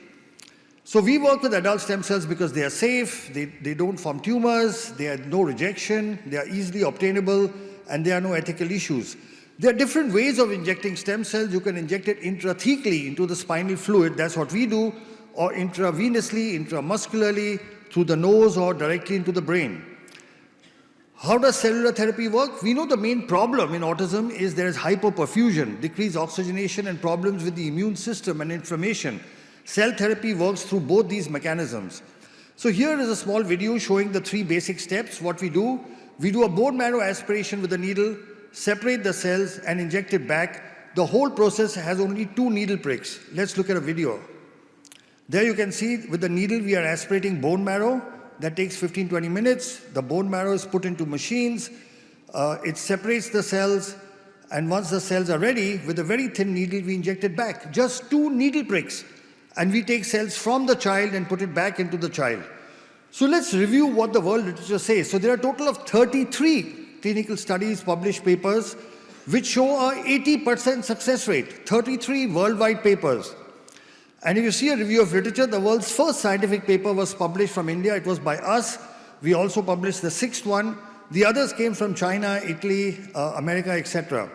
So we work with adult stem cells because they are safe, they don't form tumors, they have no rejection, they are easily obtainable, and there are no ethical issues. There are different ways of injecting stem cells. You can inject it intrathecally into the spinal fluid, that's what we do, or intravenously, intramuscularly, through the nose or directly into the brain. How does cellular therapy work? We know the main problem in autism is there is hypoperfusion, decreased oxygenation, and problems with the immune system and inflammation. Cell therapy works through both these mechanisms. So here is a small video showing the three basic steps. What we do a bone marrow aspiration with a needle, separate the cells, and inject it back. The whole process has only 2 needle pricks. Let's look at a video. There you can see with the needle we are aspirating bone marrow. That takes 15-20 minutes. The bone marrow is put into machines. It separates the cells, and once the cells are ready, with a very thin needle we inject it back. Just 2 needle pricks. And we take cells from the child and put it back into the child. So let's review what the world literature says. So there are a total of 33 clinical studies, published papers, which show a 80% success rate, 33 worldwide papers. And if you see a review of literature, the world's first scientific paper was published from India. It was by us. We also published the 6th one. The others came from China, Italy, America, etc.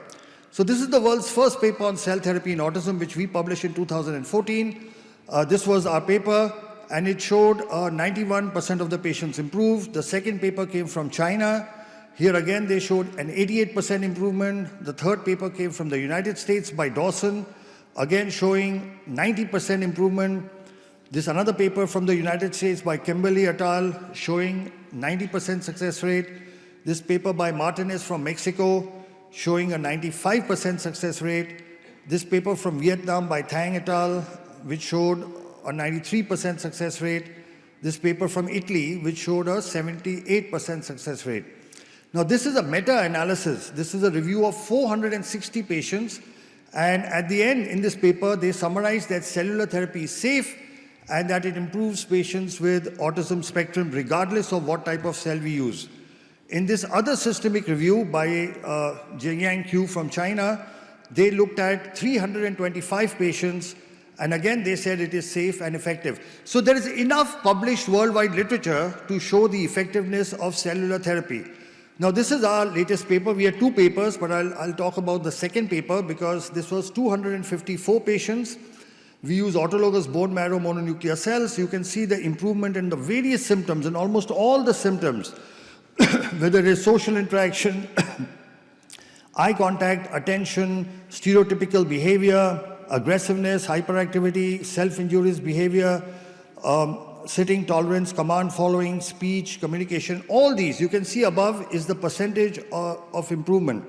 So this is the world's first paper on cell therapy in autism, which we published in 2014. This was our paper, and it showed 91% of the patients improved. The second paper came from China. Here again, they showed an 88% improvement. The third paper came from the United States by Dawson, again showing 90% improvement. This another paper from the United States by Kimberly et al. Showing 90% success rate. This paper by Martinez from Mexico showing a 95% success rate. This paper from Vietnam by Thang et al., which showed a 93% success rate. This paper from Italy, which showed a 78% success rate. Now, this is a meta-analysis. This is a review of 460 patients. And at the end, in this paper, they summarize that cellular therapy is safe and that it improves patients with autism spectrum regardless of what type of cell we use. In this other systemic review by Jiang Q from China, they looked at 325 patients, and again they said it is safe and effective. So there is enough published worldwide literature to show the effectiveness of cellular therapy. Now this is our latest paper. We had 2 papers, but I'll talk about the second paper because this was 254 patients. We use autologous bone marrow mononuclear cells. You can see the improvement in the various symptoms, in almost all the symptoms, whether it is social interaction, eye contact, attention, stereotypical behavior, aggressiveness, hyperactivity, self-injurious behavior, sitting tolerance, command following, speech, communication, all these you can see above is the percentage of improvement.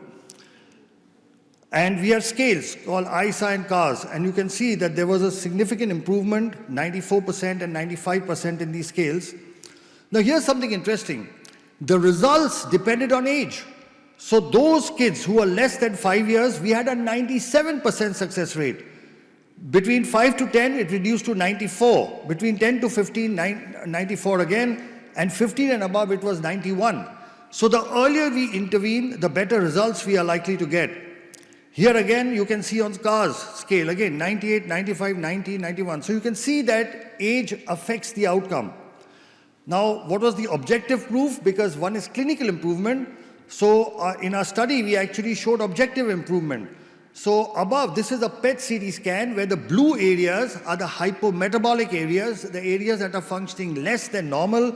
And we have scales called ICAN and CARS, and you can see that there was a significant improvement, 94% and 95% in these scales. Now here's something interesting. The results depended on age. So those kids who were less than 5 years, we had a 97% success rate. Between 5 to 10, it reduced to 94. Between 10 to 15, 94 again, and 15 and above, it was 91. So the earlier we intervene, the better results we are likely to get. Here again, you can see on CARS scale, again, 98, 95, 90, 91. So you can see that age affects the outcome. Now, what was the objective proof? Because one is clinical improvement. So in our study, we actually showed objective improvement. So above, this is a PET CT scan where the blue areas are the hypometabolic areas, the areas that are functioning less than normal.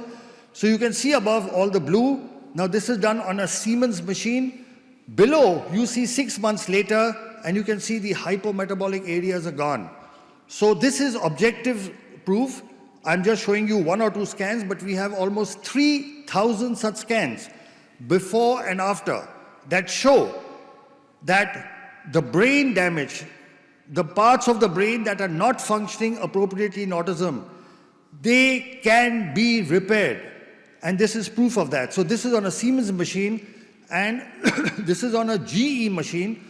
So you can see above all the blue. Now this is done on a Siemens machine. Below, you see 6 months later, and you can see the hypometabolic areas are gone. So this is objective proof. I'm just showing you 1 or 2 scans, but we have almost 3,000 such scans before and after that show that the brain damage, the parts of the brain that are not functioning appropriately in autism, they can be repaired. And this is proof of that. So this is on a Siemens machine, and this is on a GE machine.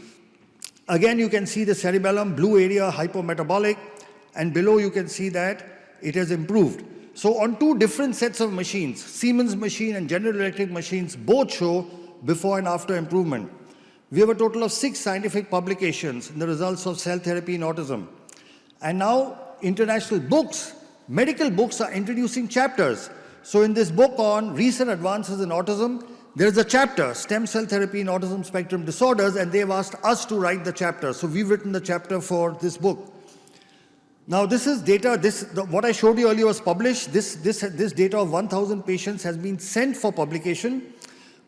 Again, you can see the cerebellum, blue area, hypometabolic, and below you can see that it has improved. So on 2 different sets of machines, Siemens machine and General Electric machines, both show before and after improvement. We have a total of 6 scientific publications in the results of cell therapy in autism. And now international books, medical books are introducing chapters. So in this book on recent advances in autism, there is a chapter, Stem Cell Therapy in Autism Spectrum Disorders, and they've asked us to write the chapter. So we've written the chapter for this book. Now this is data, what I showed you earlier was published. This data of 1,000 patients has been sent for publication.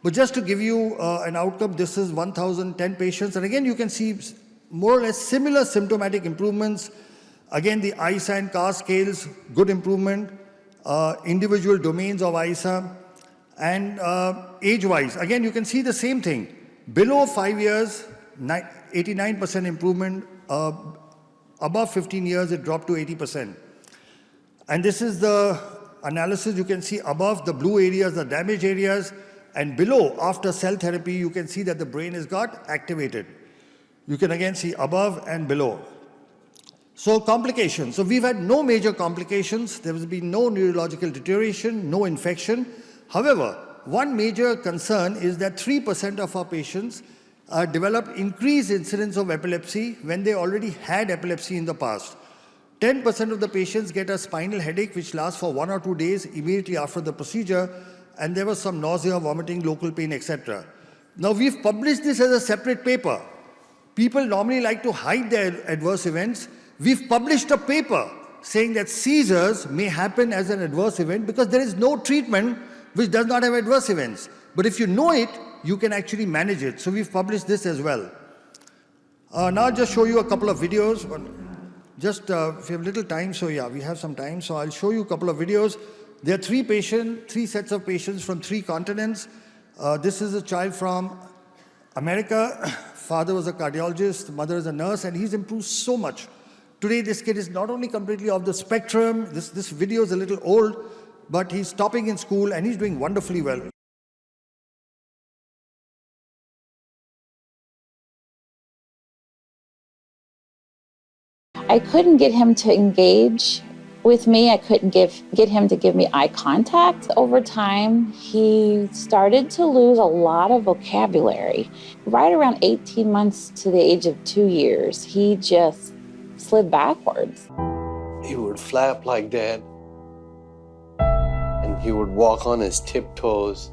But just to give you an outcome, this is 1,010 patients. And again, you can see more or less similar symptomatic improvements. Again, the ISA and CAR scales, good improvement. Individual domains of ISA. And age-wise, again, you can see the same thing. Below 5 years, 89% improvement. Above 15 years, it dropped to 80%. And this is the analysis. You can see above the blue areas, the damaged areas, and below, after cell therapy, you can see that the brain has got activated. You can again see above and below. So complications. So we've had no major complications. There has been no neurological deterioration, no infection. However, one major concern is that 3% of our patients develop increased incidence of epilepsy when they already had epilepsy in the past. 10% of the patients get a spinal headache which lasts for 1 or 2 days immediately after the procedure, and there was some nausea, vomiting, local pain, etc. Now we've published this as a separate paper. People normally like to hide their adverse events. We've published a paper saying that seizures may happen as an adverse event because there is no treatment which does not have adverse events. But if you know it, you can actually manage it. So we've published this as well. Now I'll just show you a couple of videos. Just if you have little time, so yeah, we have some time. So I'll show you a couple of videos. There are 3 sets of patients from 3 continents. This is a child from America. Father was a cardiologist, mother is a nurse, and he's improved so much. Today, this kid is not only completely off the spectrum, this video is a little old, but he's topping in school and he's doing wonderfully well. I couldn't get him to engage with me. I couldn't get him to give me eye contact. Over time, he started to lose a lot of vocabulary. Right around 18 months to the age of 2 years, he just slid backwards. He would flap like that, and he would walk on his tiptoes,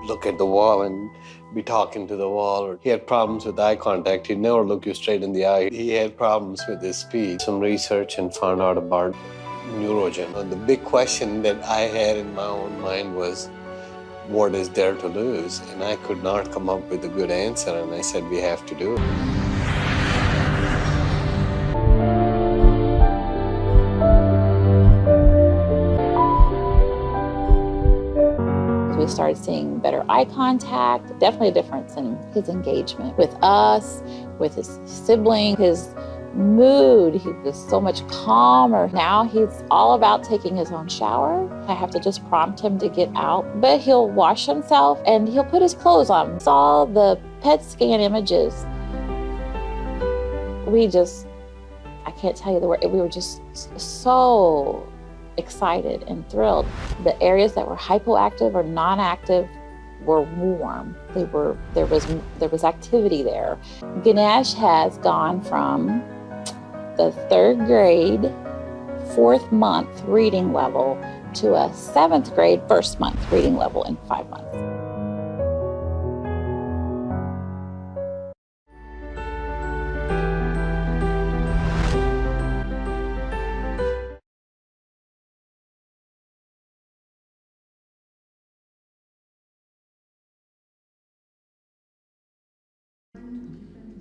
look at the wall and be talking to the wall. He had problems with eye contact. He'd never look you straight in the eye. He had problems with his speech. Some research and found out about neurogen. And the big question that I had in my own mind was, what is there to lose? And I could not come up with a good answer, and I said, we have to do it. started seeing better eye contact, definitely a difference in his engagement with us, with his sibling, his mood. He was so much calmer. Now he's all about taking his own shower. I have to just prompt him to get out, but he'll wash himself and he'll put his clothes on. Saw the PET scan images. I can't tell you the word, we were just so excited and thrilled. The areas that were hypoactive or non-active were warm. There was activity there. Ganesh has gone from the 3rd grade, 4th month reading level to a 7th grade, 1st month reading level in 5 months.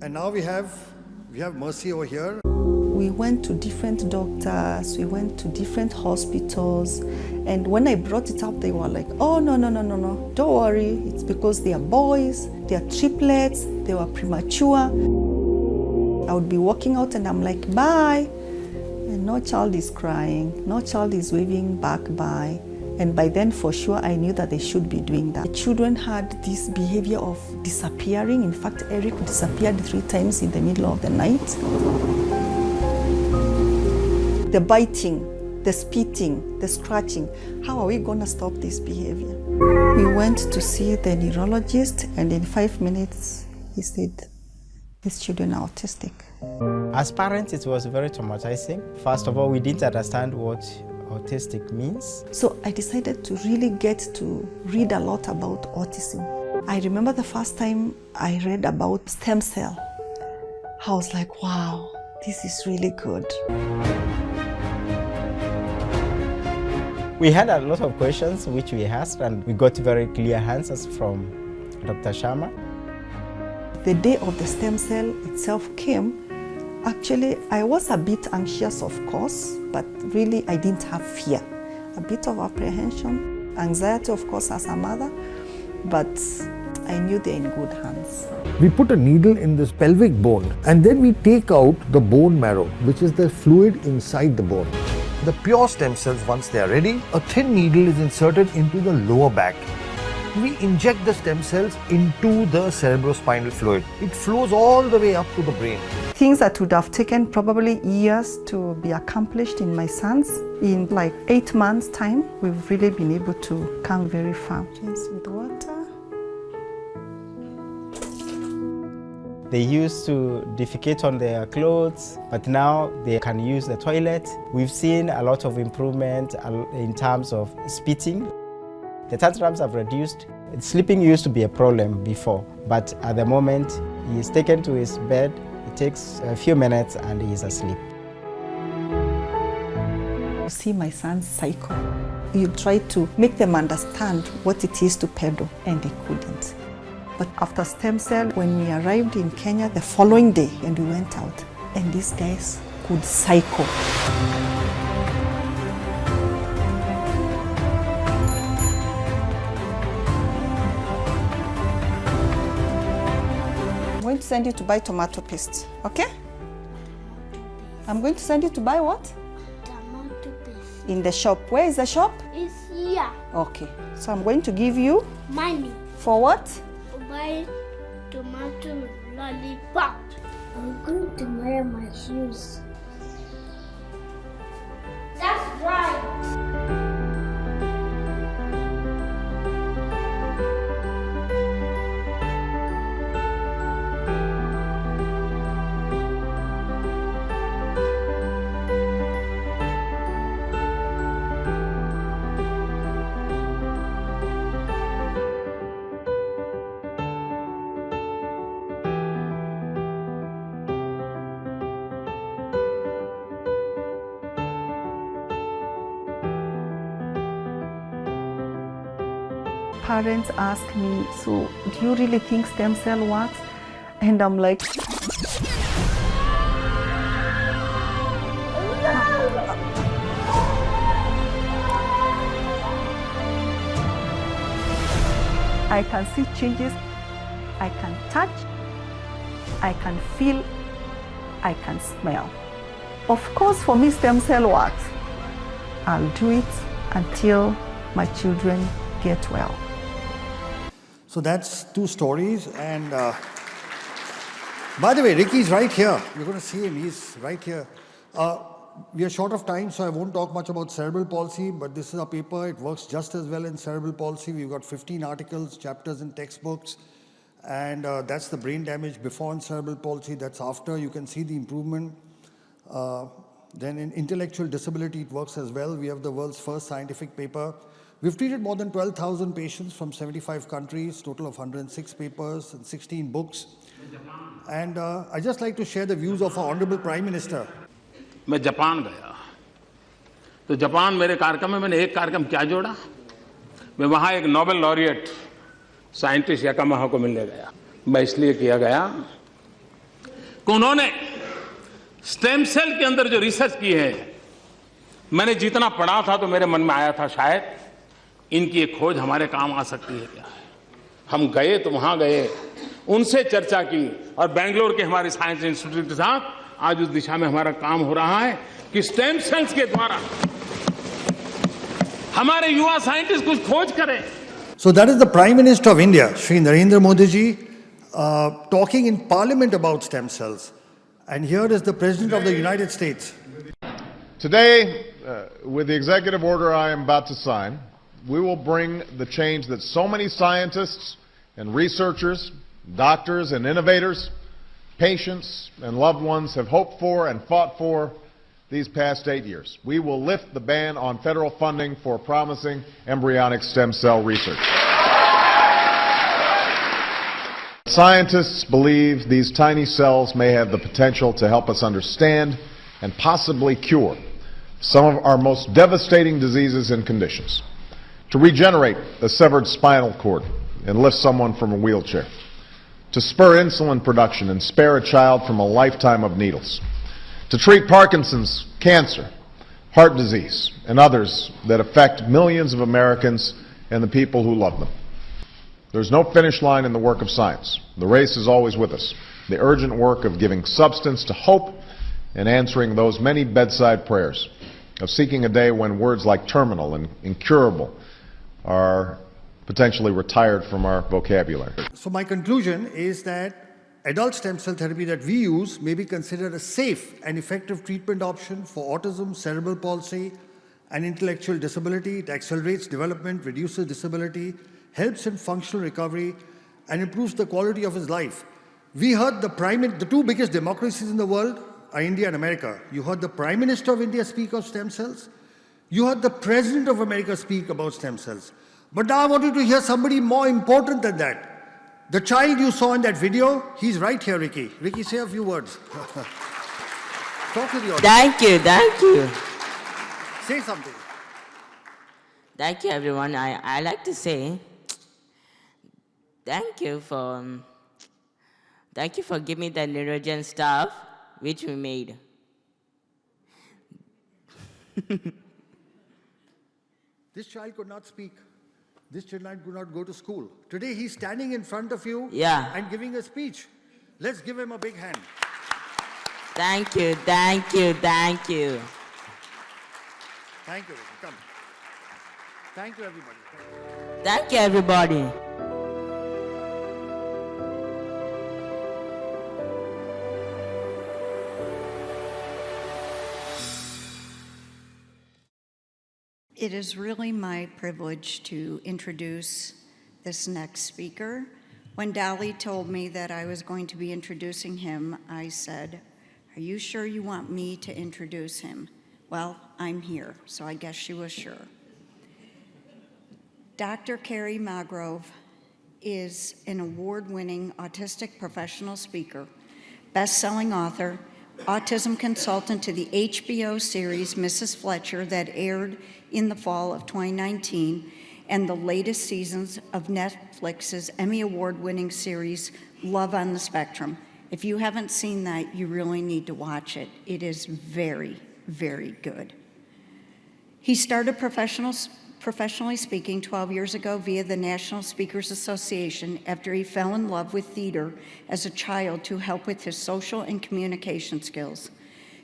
And now we have Mercy over here. We went to different doctors, we went to different hospitals, and when I brought it up, they were like, oh, no, don't worry, it's because they are boys, they are triplets, they were premature. I would be walking out and I'm like, bye, and no child is crying, no child is waving back bye. And by then, for sure, I knew that they should be doing that. The children had this behavior of disappearing. In fact, Eric disappeared 3 times in the middle of the night. The biting, the spitting, the scratching. How are we going to stop this behavior? We went to see the neurologist, and in 5 minutes, he said, these children are autistic. As parents, it was very traumatizing. First of all, we didn't understand what autistic means. So I decided to really get to read a lot about autism. I remember the first time I read about stem cell. I was like, wow, this is really good. We had a lot of questions which we asked, and we got very clear answers from Dr. Sharma. The day of the stem cell itself came. Actually, I was a bit anxious, of course, but really I didn't have fear. A bit of apprehension, anxiety, of course, as a mother, but I knew they're in good hands. We put a needle in this pelvic bone and then we take out the bone marrow, which is the fluid inside the bone. The pure stem cells, once they are ready, a thin needle is inserted into the lower back. We inject the stem cells into the cerebrospinal fluid. It flows all the way up to the brain. Things that would have taken probably years to be accomplished in my sons, in like 8 months' time, we've really been able to come very far. Just with water. They used to defecate on their clothes, but now they can use the toilet. We've seen a lot of improvement in terms of spitting. The tantrums have reduced. Sleeping used to be a problem before, but at the moment, he is taken to his bed. It takes a few minutes and he is asleep. You see my son's cycle. You try to make them understand what it is to pedal, and they couldn't. But after stem cell, when we arrived in Kenya the following day, and we went out, and these guys could cycle. I'm going to send you to buy tomato paste, okay? I'm going to send you to buy what? Tomato paste. In the shop. Where is the shop? It's here. Okay. So I'm going to give you... Money. For what? To buy tomato lollipop. I'm going to wear my shoes. That's right. Parents ask me, so do you really think stem cell works? And I'm like, I can see changes, I can touch, I can feel, I can smell. Of course, for me, stem cell works. I'll do it until my children get well. So that's two stories. And by the way, Ricky's right here. You're going to see him. He's right here. We are short of time, so I won't talk much about cerebral palsy, but this is a paper. It works just as well in cerebral palsy. We've got 15 articles, chapters in textbooks, and that's the brain damage before in cerebral palsy. That's after. You can see the improvement. Then in intellectual disability, it works as well. We have the world's first scientific paper. We've treated more than 12,000 patients from 75 countries, total of 106 papers and 16 books. And I'd just like to share the views of our Honorable Prime Minister. मैं Japan गया तो Japan मेरे कार्यक्रम में मैंने एक कार्यक्रम क्या जोड़ा मैं वहाँ एक नोबेल लॉरिएट साइंटिस्ट याकामाहा को मिलने गया मैं इसलिए किया गया कि उन्होंने स्टेम सेल के अंदर जो रिसर्च की है मैंने जितना पढ़ा था तो मेरे मन में आया था शायद इनकी एक खोज हमारे काम आ सकती है क्या हम गए तो वहाँ गए उनसे चर्चा की और बेंगलोर के हमारे साइंस इंस्टीट्यूट के साथ आज उस दिशा में हमारा काम हो रहा है कि स्टेम सेल्स के द्वारा हमारे युवा साइंटिस्ट कुछ खोज करें. So that is the Prime Minister of India, Shri Narendra Modi ji, talking in Parliament about stem cells. And here is the President of the United States. Today, with the executive order I am about to sign, we will bring the change that so many scientists and researchers, doctors and innovators, patients and loved ones have hoped for and fought for these past 8 years. We will lift the ban on federal funding for promising embryonic stem cell research. Scientists believe these tiny cells may have the potential to help us understand and possibly cure some of our most devastating diseases and conditions, to regenerate a severed spinal cord and lift someone from a wheelchair, to spur insulin production and spare a child from a lifetime of needles, to treat Parkinson's, cancer, heart disease, and others that affect millions of Americans and the people who love them. There's no finish line in the work of science. The race is always with us. The urgent work of giving substance to hope and answering those many bedside prayers, of seeking a day when words like terminal and incurable are potentially retired from our vocabulary. So my conclusion is that adult stem cell therapy that we use may be considered a safe and effective treatment option for autism, cerebral palsy, and intellectual disability. It accelerates development, reduces disability, helps in functional recovery, and improves the quality of his life. We heard the two biggest democracies in the world are India and America. You heard the Prime Minister of India speak of stem cells. You heard the President of America speak about stem cells. But now I want you to hear somebody more important than that. The child you saw in that video, he's right here, Ricky. Ricky, say a few words. Talk to the audience. Thank you. Say something. Thank you, everyone. I like to say thank you for giving me the neurogen stuff which we made. This child could not speak. This child could not go to school. Today he's standing in front of you and giving a speech. Let's give him a big hand. Thank you. Thank you, Ricky. Come. Thank you, everybody. Thank you, everybody. It is really my privilege to introduce this next speaker. When Dolly told me that I was going to be introducing him, I said, "Are you sure you want me to introduce him?" Well, I'm here, so I guess she was sure. Dr. Kerry Magro is an award-winning autistic professional speaker, best-selling author, autism consultant to the HBO series Mrs. Fletcher that aired in the fall of 2019, and the latest seasons of Netflix's Emmy Award-winning series Love on the Spectrum. If you haven't seen that, you really need to watch it. It is very, very good. He started professional professionally speaking 12 years ago via the National Speakers Association after he fell in love with theater as a child to help with his social and communication skills.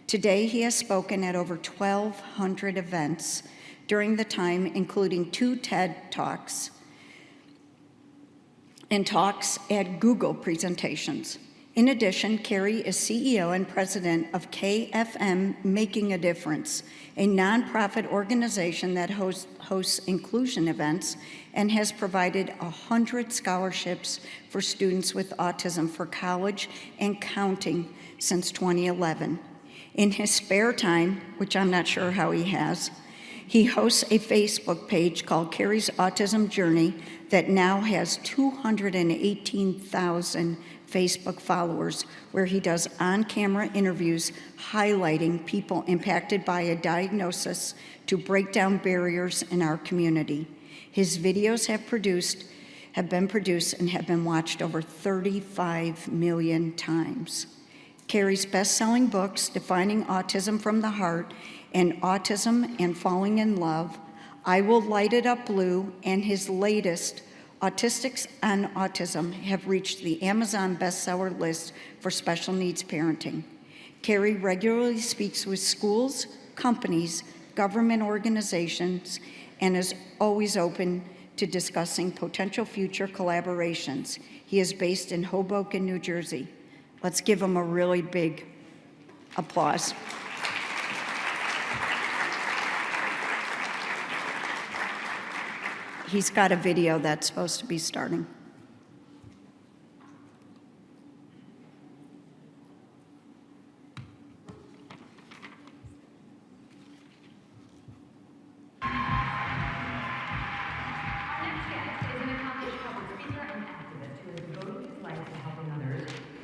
Today, he has spoken at over 1,200 events during the time, including 2 TED Talks and talks at Google presentations. In addition, Kerry is CEO and president of KFM Making a Difference, a nonprofit organization that hosts inclusion events and has provided 100 scholarships for students with autism for college and counting since 2011. In his spare time, which I'm not sure how he has, he hosts a Facebook page called Kerry's Autism Journey that now has 218,000 Facebook followers, where he does on-camera interviews highlighting people impacted by a diagnosis to break down barriers in our community. His videos have been produced and have been watched over 35 million times. Kerry's best-selling books, Defining Autism from the Heart and Autism and Falling in Love, I Will Light It Up Blue, and his latest, Autistics and Autism, have reached the Amazon bestseller list for special needs parenting. Kerry regularly speaks with schools, companies, government organizations, and is always open to discussing potential future collaborations. He is based in Hoboken, New Jersey. Let's give him a really big applause. He's got a video that's supposed to be starting.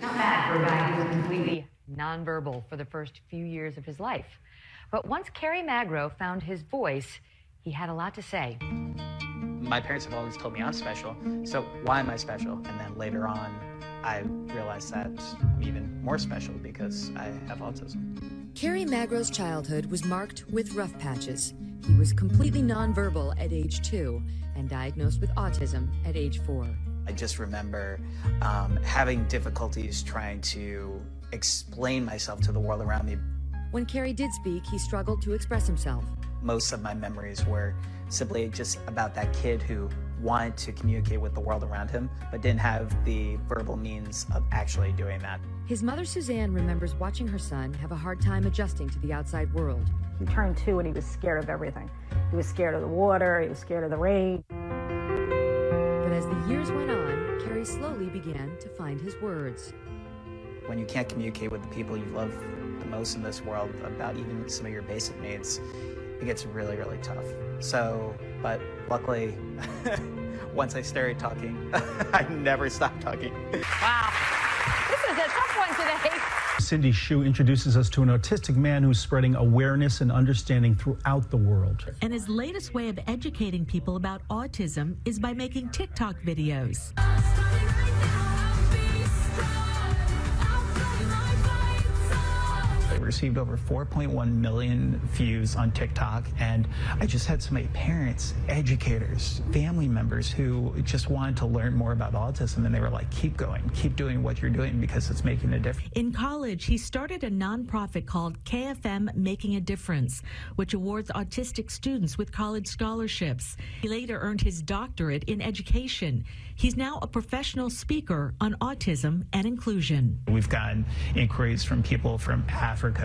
Not bad for a guy who was completely nonverbal for the first few years of his life. But once Kerry Magro found his voice, he had a lot to say. My parents have always told me I'm special, so why am I special? And then later on, I realized that I'm even more special because I have autism. Kerry Magro's childhood was marked with rough patches. He was completely nonverbal at age 2 and diagnosed with autism at age 4. I just remember having difficulties trying to explain myself to the world around me. When Kerry did speak, he struggled to express himself. Most of my memories were simply just about that kid who wanted to communicate with the world around him, but didn't have the verbal means of actually doing that. His mother, Suzanne, remembers watching her son have a hard time adjusting to the outside world. He turned 2 and he was scared of everything. He was scared of the water, he was scared of the rain. But as the years went on, Kerry slowly began to find his words. When you can't communicate with the people you love the most in this world about even some of your basic needs, it gets really, really tough. So, but luckily, once I started talking, I never stopped talking. Wow. This is a tough one today. Cindy Hsu introduces us to an autistic man who's spreading awareness and understanding throughout the world. And his latest way of educating people about autism is by making TikTok videos. Received over 4.1 million views on TikTok, and I just had so many parents, educators, family members who just wanted to learn more about autism, and they were like, keep going, keep doing what you're doing because it's making a difference. In college, he started a nonprofit called KFM Making a Difference, which awards autistic students with college scholarships. He later earned his doctorate in education. He's now a professional speaker on autism and inclusion. We've gotten inquiries from people from Africa,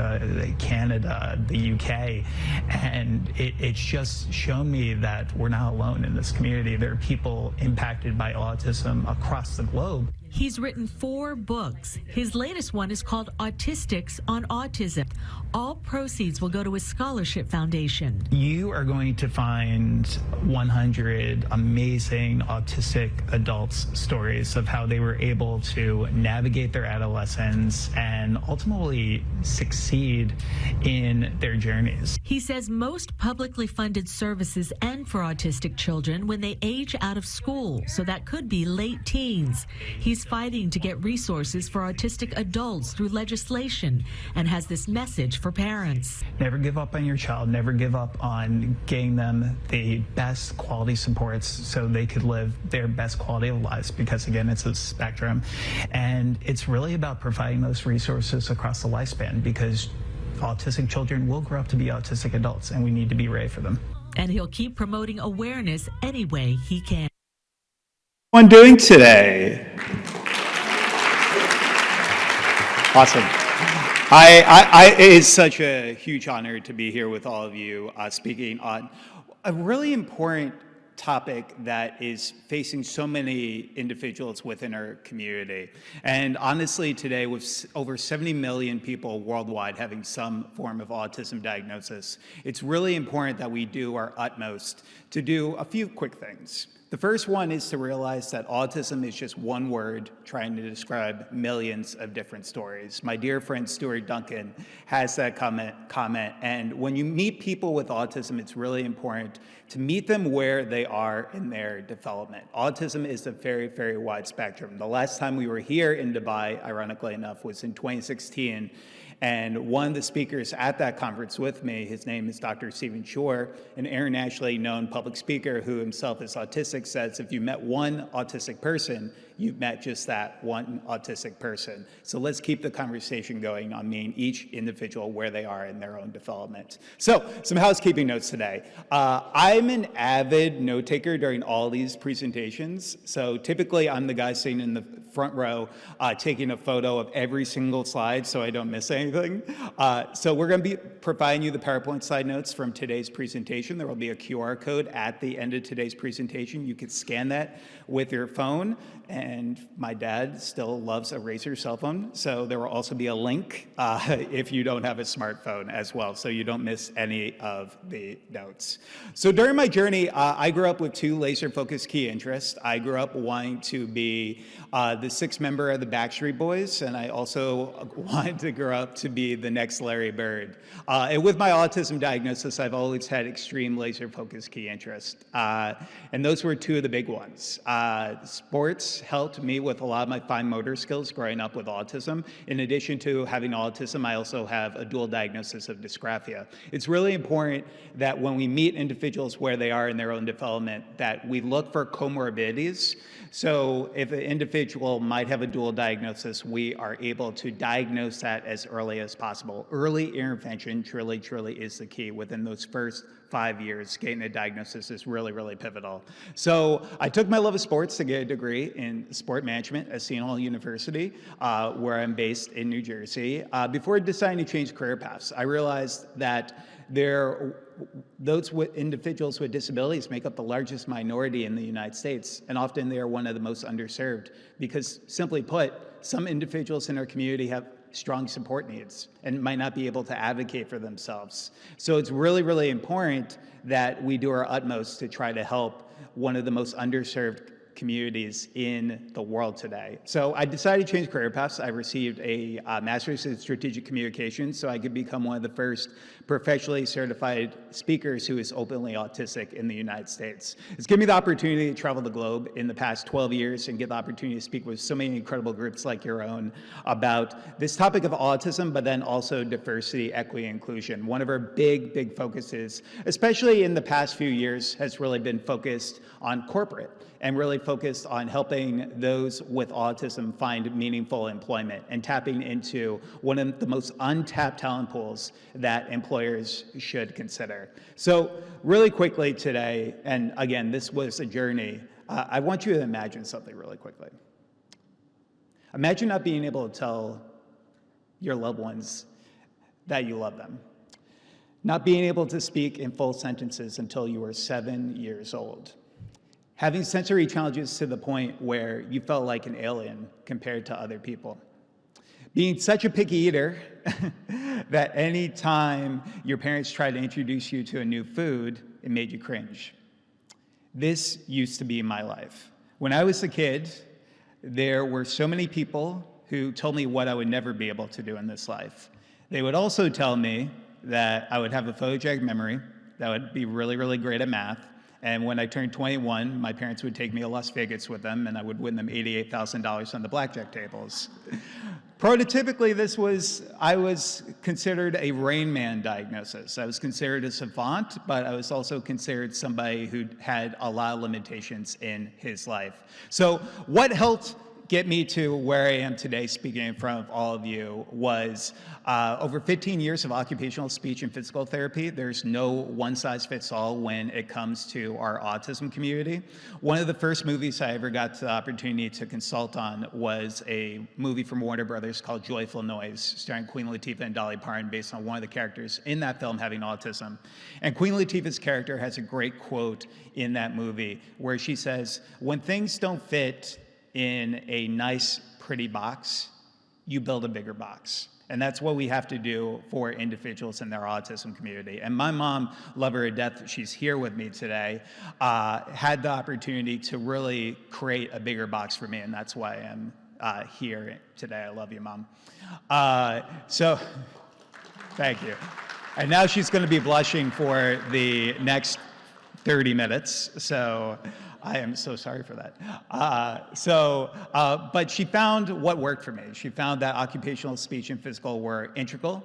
Canada, the UK, and it's just shown me that we're not alone in this community. There are people impacted by autism across the globe. He's written 4 books. His latest one is called Autistics on Autism. All proceeds will go to his scholarship foundation. You are going to find 100 amazing autistic adults' stories of how they were able to navigate their adolescence and ultimately succeed in their journeys. He says most publicly funded services end for autistic children when they age out of school, so that could be late teens. He's He's fighting to get resources for autistic adults through legislation and has this message for parents. Never give up on your child. Never give up on getting them the best quality supports so they could live their best quality of lives, because again, it's a spectrum. And it's really about providing those resources across the lifespan, because autistic children will grow up to be autistic adults, and we need to be ready for them. And he'll keep promoting awareness any way he can. What doing today? Awesome. It is such a huge honor to be here with all of you speaking on a really important topic that is facing so many individuals within our community. And honestly, today, with over 70 million people worldwide having some form of autism diagnosis, it's really important that we do our utmost to do a few quick things. The first one is to realize that autism is just one word trying to describe millions of different stories. My dear friend Stuart Duncan has that comment, and when you meet people with autism, it's really important to meet them where they are in their development. Autism is a very, very wide spectrum. The last time we were here in Dubai, ironically enough, was in 2016. And one of the speakers at that conference with me, his name is Dr. Stephen Shore, an internationally known public speaker who himself is autistic, says if you met one autistic person, you've met just that one autistic person. So let's keep the conversation going on meeting each individual where they are in their own development. So some housekeeping notes today. I'm an avid note taker during all these presentations. So typically I'm the guy sitting in the front row taking a photo of every single slide so I don't miss anything. So we're going to be providing you the PowerPoint slide notes from today's presentation. There will be a QR code at the end of today's presentation. You can scan that with your phone. And my dad still loves a Razr cell phone, so there will also be a link if you don't have a smartphone as well, so you don't miss any of the notes. So during my journey, I grew up with two laser-focused key interests. I grew up wanting to be the sixth member of the Backstreet Boys, and I also wanted to grow up to be the next Larry Bird. And with my autism diagnosis, I've always had extreme laser-focused key interests, and those were two of the big ones. Sports helped me with a lot of my fine motor skills growing up with autism. In addition to having autism, I also have a dual diagnosis of dysgraphia. It's really important that when we meet individuals where they are in their own development, that we look for comorbidities. So if an individual might have a dual diagnosis, we are able to diagnose that as early as possible. Early intervention truly is the key. Within those first 5 years, getting a diagnosis is really pivotal. So I took my love of sports to get a degree in sport management at Seton Hall University, where I'm based in New Jersey. Before deciding to change career paths, I realized that those individuals with disabilities make up the largest minority in the United States, and often they are one of the most underserved because, simply put, some individuals in our community have strong support needs and might not be able to advocate for themselves. So it's really important that we do our utmost to try to help one of the most underserved communities in the world today. So I decided to change career paths. I received a master's in strategic communications so I could become one of the first professionally certified speakers who is openly autistic in the United States. It's given me the opportunity to travel the globe in the past 12 years and get the opportunity to speak with so many incredible groups like your own about this topic of autism, but then also diversity, equity, inclusion. One of our big focuses, especially in the past few years, has really been focused on corporate and really focused on helping those with autism find meaningful employment and tapping into one of the most untapped talent pools that employers should consider. So really quickly today, and again, this was a journey, I want you to imagine something really quickly. Imagine not being able to tell your loved ones that you love them. Not being able to speak in full sentences until you were 7 years old. Having sensory challenges to the point where you felt like an alien compared to other people. Being such a picky eater that any time your parents tried to introduce you to a new food, it made you cringe. This used to be my life. When I was a kid, there were so many people who told me what I would never be able to do in this life. They would also tell me that I would have a photogenic memory, that I would be really great at math, And when I turned 21, my parents would take me to Las Vegas with them, and I would win them $88,000 on the blackjack tables. Prototypically, I was considered a Rain Man diagnosis. I was considered a savant, but I was also considered somebody who had a lot of limitations in his life. So what helped get me to where I am today speaking in front of all of you was over 15 years of occupational speech and physical therapy. There's no one-size-fits-all when it comes to our autism community. One of the first movies I ever got the opportunity to consult on was a movie from Warner Brothers called Joyful Noise, starring Queen Latifah and Dolly Parton, based on one of the characters in that film having autism. And Queen Latifah's character has a great quote in that movie where she says, "When things don't fit in a nice, pretty box, you build a bigger box." And that's what we have to do for individuals in their autism community. And my mom, love her to death, she's here with me today, had the opportunity to really create a bigger box for me, and that's why I'm here today. I love you, Mom. So, thank you. And now she's gonna be blushing for the next 30 minutes, so I am so sorry for that. But she found what worked for me. She found that occupational speech and physical were integral.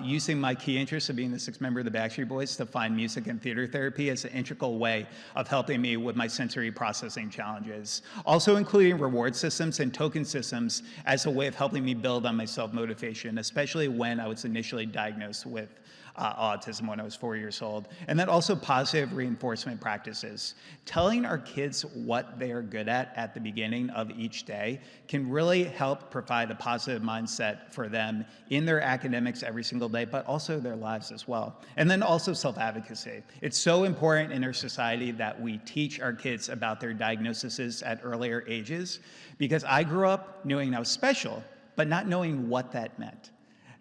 Using my key interest of being the sixth member of the Backstreet Boys to find music and theater therapy as an integral way of helping me with my sensory processing challenges. Also including reward systems and token systems as a way of helping me build on my self-motivation, especially when I was initially diagnosed with autism when I was 4 years old. And then also positive reinforcement practices. Telling our kids what they are good at the beginning of each day can really help provide a positive mindset for them in their academics every single day, but also their lives as well. And then also self-advocacy. It's so important in our society that we teach our kids about their diagnoses at earlier ages, because I grew up knowing I was special, but not knowing what that meant.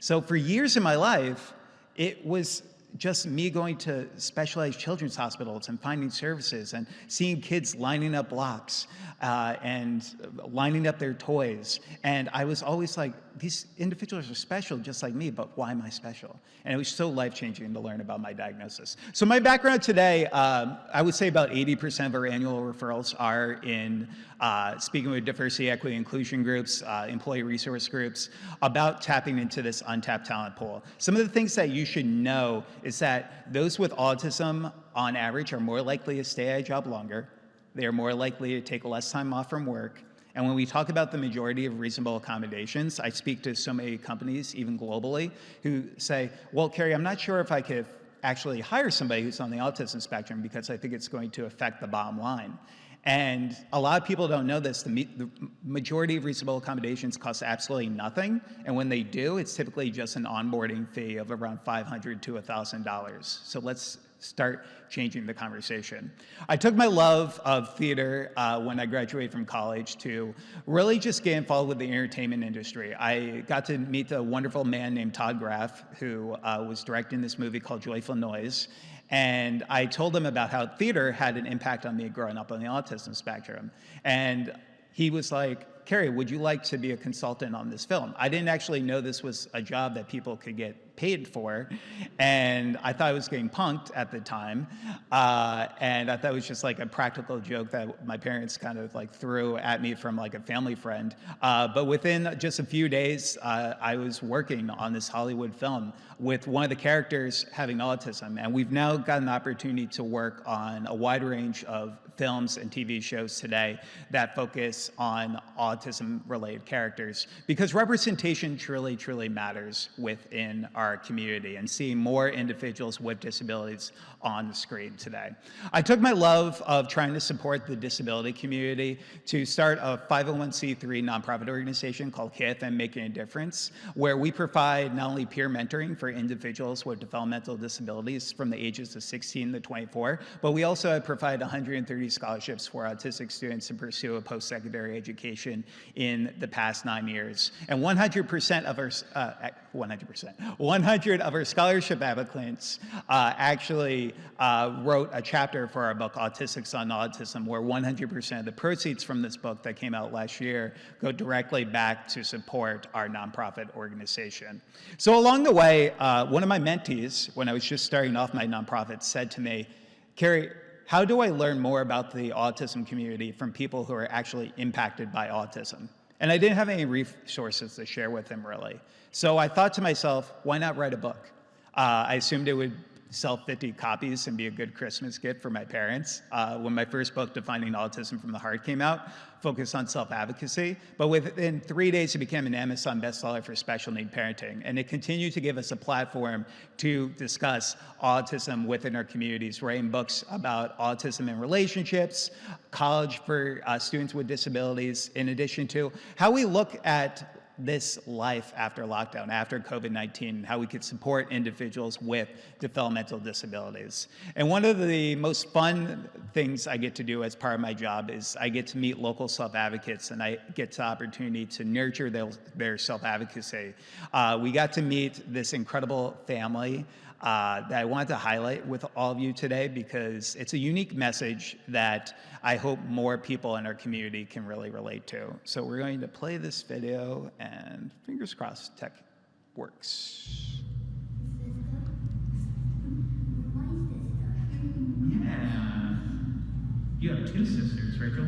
So for years in my life, it was just me going to specialized children's hospitals and finding services and seeing kids lining up blocks and lining up their toys. And I was always like, these individuals are special just like me, but why am I special? And it was so life-changing to learn about my diagnosis. So my background today, I would say about 80% of our annual referrals are in speaking with diversity, equity, inclusion groups, employee resource groups, about tapping into this untapped talent pool. Some of the things that you should know is that those with autism, on average, are more likely to stay at a job longer. They are more likely to take less time off from work. And when we talk about the majority of reasonable accommodations, I speak to so many companies, even globally, who say, well, Kerry, I'm not sure if I could actually hire somebody who's on the autism spectrum because I think it's going to affect the bottom line. And a lot of people don't know this. The majority of reasonable accommodations cost absolutely nothing. And when they do, it's typically just an onboarding fee of around $500 to $1,000. So let's start changing the conversation. I took my love of theater when I graduated from college to really just get involved with the entertainment industry. I got to meet a wonderful man named Todd Graff, who was directing this movie called Joyful Noise. And I told him about how theater had an impact on me growing up on the autism spectrum. And he was like, Kerry, would you like to be a consultant on this film? I didn't actually know this was a job that people could get paid for, and I thought I was getting punked at the time, and I thought it was just like a practical joke that my parents kind of like threw at me from like a family friend. But within just a few days, I was working on this Hollywood film with one of the characters having autism, and we've now got an opportunity to work on a wide range of films and TV shows today that focus on autism-related characters, because representation truly, truly matters within our community, and seeing more individuals with disabilities on the screen today. I took my love of trying to support the disability community to start a 501c3 nonprofit organization called KFM Making a Difference, where we provide not only peer mentoring for individuals with developmental disabilities from the ages of 16 to 24, but we also provide 130 scholarships for autistic students to pursue a post-secondary education in the past 9 years. And 100% of our 100 of our scholarship applicants actually wrote a chapter for our book, Autistics on Autism, where 100% of the proceeds from this book that came out last year go directly back to support our nonprofit organization. So along the way, one of my mentees, when I was just starting off my nonprofit, said to me, Kerry, how do I learn more about the autism community from people who are actually impacted by autism? And I didn't have any resources to share with him, really. So I thought to myself, why not write a book? I assumed it would sell 50 copies and be a good Christmas gift for my parents. When my first book, Defining Autism from the Heart, came out, focused on self-advocacy. But within 3 days, it became an Amazon bestseller for special need parenting. And it continued to give us a platform to discuss autism within our communities, writing books about autism in relationships, college for students with disabilities, in addition to how we look at this life after lockdown, after COVID-19, how we could support individuals with developmental disabilities. And one of the most fun things I get to do as part of my job is I get to meet local self-advocates, and I get the opportunity to nurture their self-advocacy. We got to meet this incredible family that I wanted to highlight with all of you today because it's a unique message that I hope more people in our community can really relate to. So we're going to play this video, and fingers crossed tech works. Yeah. You have two sisters, Rachel?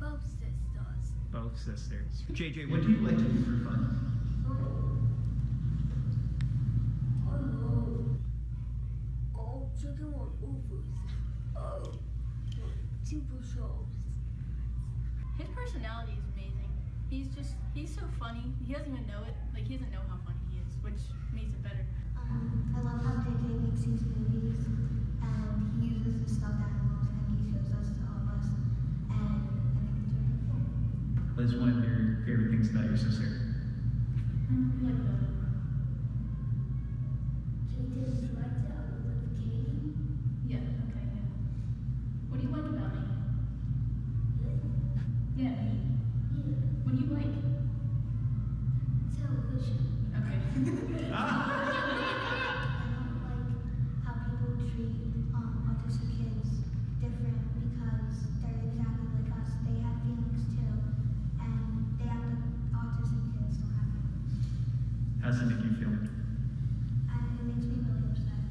Both sisters. Both sisters. JJ, what do you like to do for fun? Chicken on overs. Super shows. His personality is amazing. He's so funny. He doesn't even know it. Like, he doesn't know how funny he is, which makes it better. I love how JJ makes these movies, and he uses the stuffed animals, and he shows us to all of us, and I think it's really cool. What is one of your favorite things about your sister? Like that. JJ tried to outlive Katie. Yeah, okay, yeah. What do you like about me? Yeah, me. Yeah. What do you like? Television. Okay. I don't like how people treat autistic kids different because they're exactly like us. They have feelings too, and they act like autistic kids don't have feelings. How does it make you feel? It makes me really upset.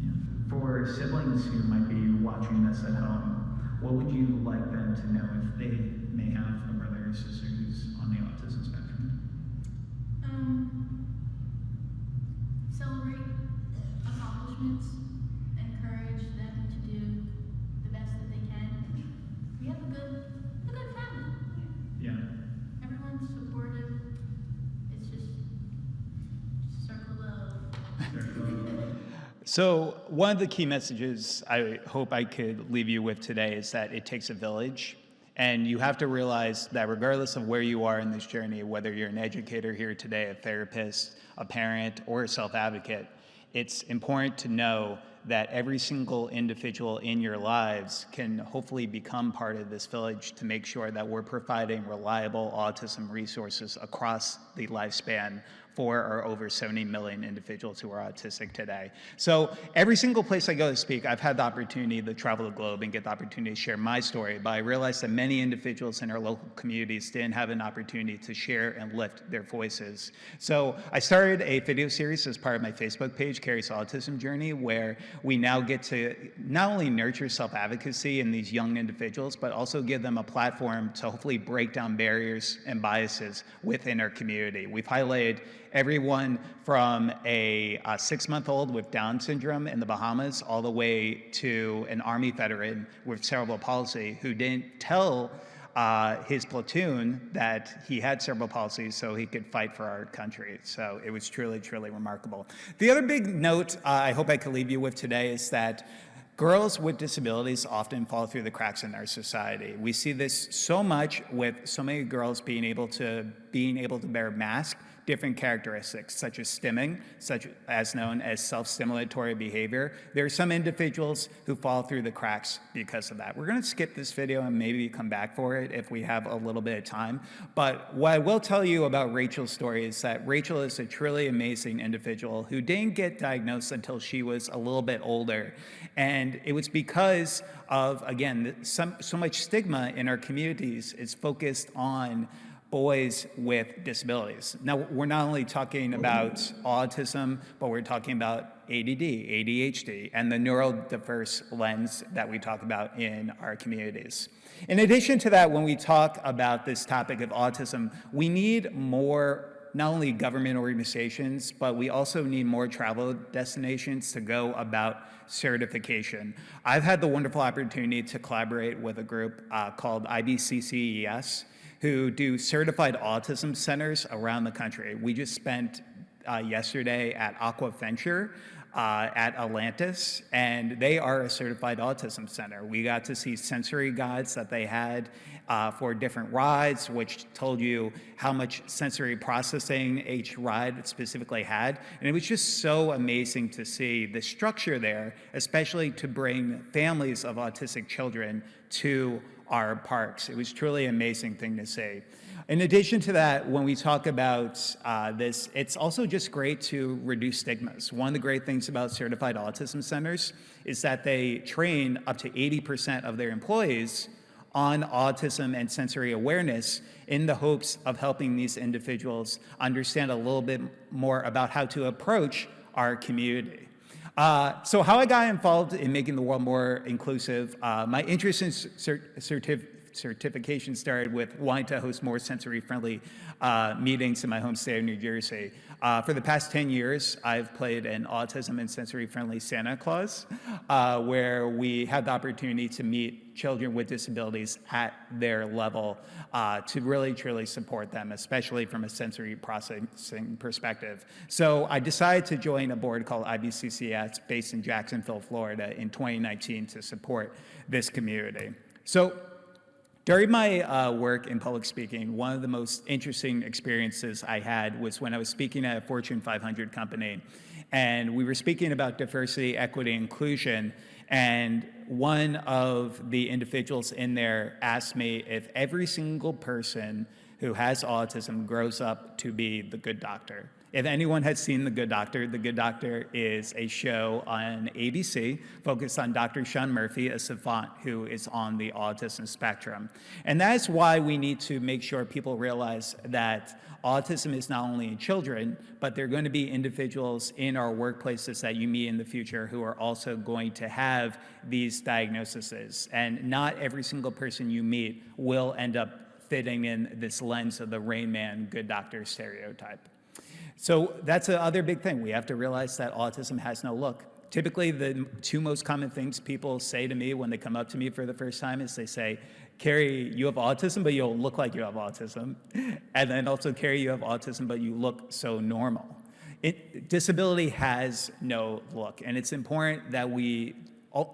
Yeah. For siblings who might be watching this at home, what would you like them to know if they may have a brother or sister who's on the autism spectrum? Celebrate accomplishments, encourage them to do the best that they can. We have a good family. Yeah. Everyone's supportive. It's just circle love. So one of the key messages I hope I could leave you with today is that it takes a village. And you have to realize that regardless of where you are in this journey, whether you're an educator here today, a therapist, a parent, or a self-advocate, it's important to know that every single individual in your lives can hopefully become part of this village to make sure that we're providing reliable autism resources across the lifespan for our over 70 million individuals who are autistic today. So every single place I go to speak, I've had the opportunity to travel the globe and get the opportunity to share my story, but I realized that many individuals in our local communities didn't have an opportunity to share and lift their voices. So I started a video series as part of my Facebook page, Kerry's Autism Journey, where we now get to not only nurture self-advocacy in these young individuals, but also give them a platform to hopefully break down barriers and biases within our community. We've highlighted everyone from a 6-month-old with Down syndrome in the Bahamas all the way to an Army veteran with cerebral palsy who didn't tell his platoon that he had cerebral palsy so he could fight for our country. So it was truly, truly remarkable. The other big note I hope I could leave you with today is that girls with disabilities often fall through the cracks in our society. We see this so much with so many girls being able to bear masks, different characteristics such as stimming, such as known as self-stimulatory behavior. There are some individuals who fall through the cracks because of that. We're going to skip this video and maybe come back for it if we have a little bit of time. But what I will tell you about Rachel's story is that Rachel is a truly amazing individual who didn't get diagnosed until she was a little bit older. And it was because of, again, so much stigma in our communities is focused on boys with disabilities. Now, we're not only talking about autism, but we're talking about ADD, ADHD, and the neurodiverse lens that we talk about in our communities. In addition to that, when we talk about this topic of autism, we need more, not only government organizations, but we also need more travel destinations to go about certification. I've had the wonderful opportunity to collaborate with a group called IBCCES, who do certified autism centers around the country. We just spent yesterday at Aquaventure at Atlantis, and they are a certified autism center. We got to see sensory guides that they had for different rides, which told you how much sensory processing each ride specifically had. And it was just so amazing to see the structure there, especially to bring families of autistic children to our parks. It was truly an amazing thing to see. In addition to that, when we talk about this, it's also just great to reduce stigmas. One of the great things about certified autism centers is that they train up to 80% of their employees on autism and sensory awareness in the hopes of helping these individuals understand a little bit more about how to approach our community. So how I got involved in making the world more inclusive, my interest in certification started with wanting to host more sensory-friendly meetings in my home state of New Jersey. For the past 10 years, I've played an autism and sensory-friendly Santa Claus, where we had the opportunity to meet children with disabilities at their level to really, truly support them, especially from a sensory processing perspective. So I decided to join a board called IBCCS based in Jacksonville, Florida in 2019 to support this community. So during my work in public speaking, one of the most interesting experiences I had was when I was speaking at a Fortune 500 company, and we were speaking about diversity, equity, inclusion, and one of the individuals in there asked me if every single person who has autism grows up to be the good doctor. If anyone has seen The Good Doctor is a show on ABC focused on Dr. Sean Murphy, a savant who is on the autism spectrum. And that is why we need to make sure people realize that autism is not only in children, but there are going to be individuals in our workplaces that you meet in the future who are also going to have these diagnoses. And not every single person you meet will end up fitting in this lens of the Rain Man, good doctor stereotype. So that's the other big thing. We have to realize that autism has no look. Typically, the two most common things people say to me when they come up to me for the first time is they say, Kerry, you have autism, but you don't look like you have autism. And then also, Kerry, you have autism, but you look so normal. Disability has no look. And it's important that we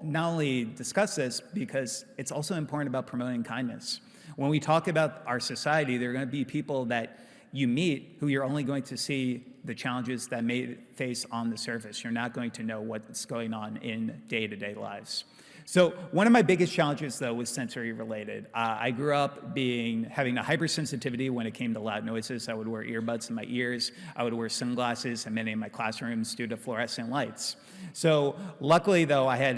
not only discuss this, because it's also important about promoting kindness. When we talk about our society, there are going to be people that you meet who you're only going to see the challenges that may face on the surface. You're not going to know what's going on in day-to-day lives. So one of my biggest challenges, though, was sensory related. I grew up having a hypersensitivity when it came to loud noises. I would wear earbuds in my ears. I would wear sunglasses in many of my classrooms due to fluorescent lights. So luckily, though, I had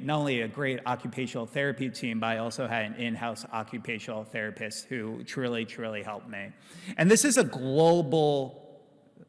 not only a great occupational therapy team, but I also had an in-house occupational therapist who truly, truly helped me. And this is a global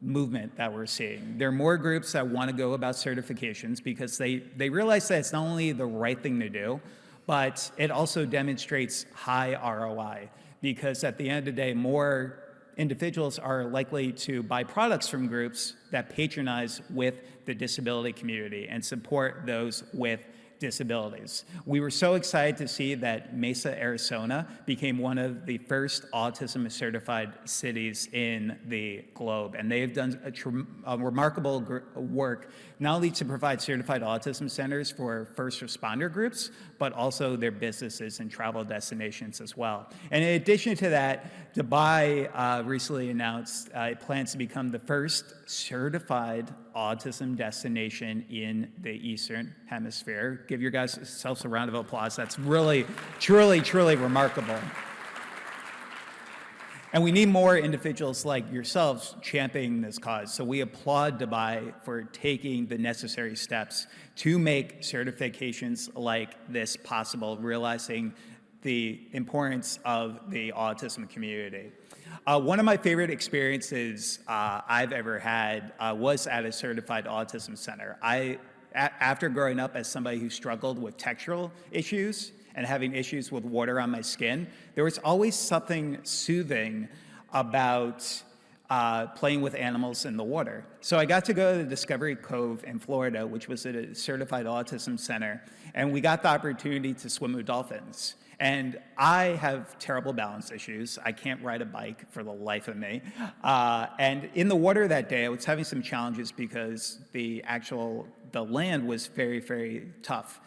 movement that we're seeing. There are more groups that want to go about certifications because they realize that it's not only the right thing to do, but it also demonstrates high ROI, because at the end of the day, more individuals are likely to buy products from groups that patronize with the disability community and support those with disabilities. We were so excited to see that Mesa, Arizona became one of the first autism certified cities in the globe. And they've done a remarkable work, not only to provide certified autism centers for first responder groups, but also their businesses and travel destinations as well. And in addition to that, Dubai recently announced it plans to become the first certified autism destination in the Eastern Hemisphere. Give your guys yourselves a round of applause. That's really, truly, truly remarkable. And we need more individuals like yourselves championing this cause. So we applaud Dubai for taking the necessary steps to make certifications like this possible, realizing the importance of the autism community. One of my favorite experiences I've ever had was at a certified autism center. After growing up as somebody who struggled with textural issues and having issues with water on my skin, there was always something soothing about playing with animals in the water. So I got to go to the Discovery Cove in Florida, which was a certified autism center, and we got the opportunity to swim with dolphins. And I have terrible balance issues. I can't ride a bike for the life of me. And in the water that day, I was having some challenges because the land was very, very tough.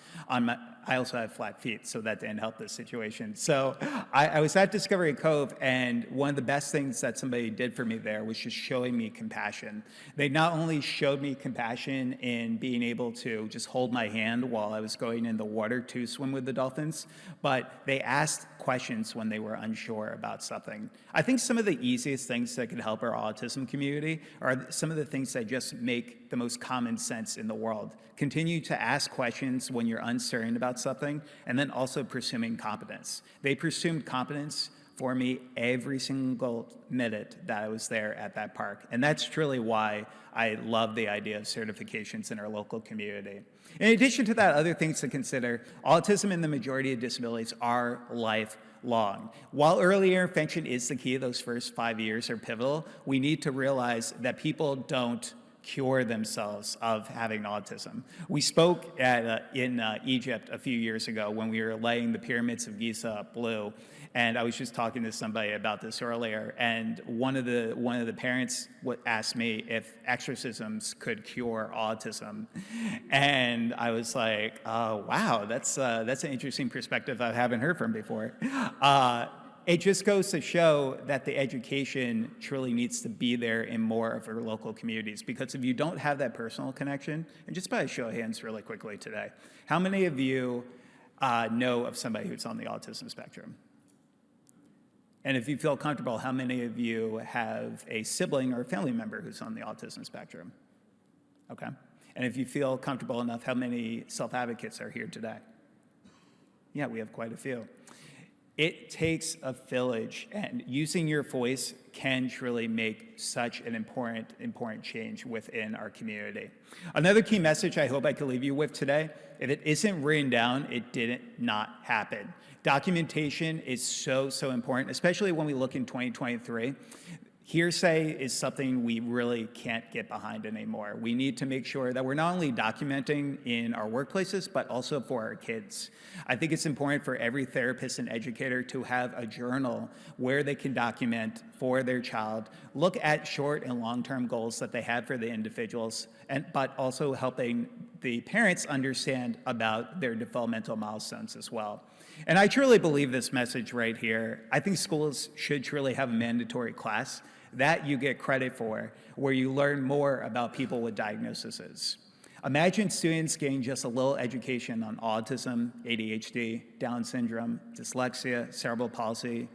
I also have flat feet, so that didn't help this situation. So I was at Discovery Cove, and one of the best things that somebody did for me there was just showing me compassion. They not only showed me compassion in being able to just hold my hand while I was going in the water to swim with the dolphins, but they asked questions when they were unsure about something. I think some of the easiest things that could help our autism community are some of the things that just make the most common sense in the world. Continue to ask questions when you're uncertain about something, and then also presuming competence. They presumed competence for me every single minute that I was there at that park. And that's truly why I love the idea of certifications in our local community. In addition to that, other things to consider, autism and the majority of disabilities are lifelong. While early intervention is the key, those first 5 years are pivotal, we need to realize that people don't cure themselves of having autism. We spoke in Egypt a few years ago when we were laying the pyramids of Giza blue, and I was just talking to somebody about this earlier, and one of the parents asked me if exorcisms could cure autism, and I was like, oh wow, that's an interesting perspective I haven't heard from before. It just goes to show that the education truly needs to be there in more of our local communities, because if you don't have that personal connection, and just by a show of hands really quickly today, how many of you know of somebody who's on the autism spectrum? And if you feel comfortable, how many of you have a sibling or a family member who's on the autism spectrum? Okay. And if you feel comfortable enough, how many self-advocates are here today? Yeah, we have quite a few. It takes a village, and using your voice can truly make such an important change within our community. Another key message I hope I can leave you with today, if it isn't written down, it didn't not happen. Documentation is so important, especially when we look in 2023. Hearsay is something we really can't get behind anymore. We need to make sure that we're not only documenting in our workplaces, but also for our kids. I think it's important for every therapist and educator to have a journal where they can document for their child, look at short and long-term goals that they have for the individuals, but also helping the parents understand about their developmental milestones as well. And I truly believe this message right here. I think schools should truly have a mandatory class that you get credit for, where you learn more about people with diagnoses. Imagine students getting just a little education on autism, ADHD, Down syndrome, dyslexia, cerebral palsy.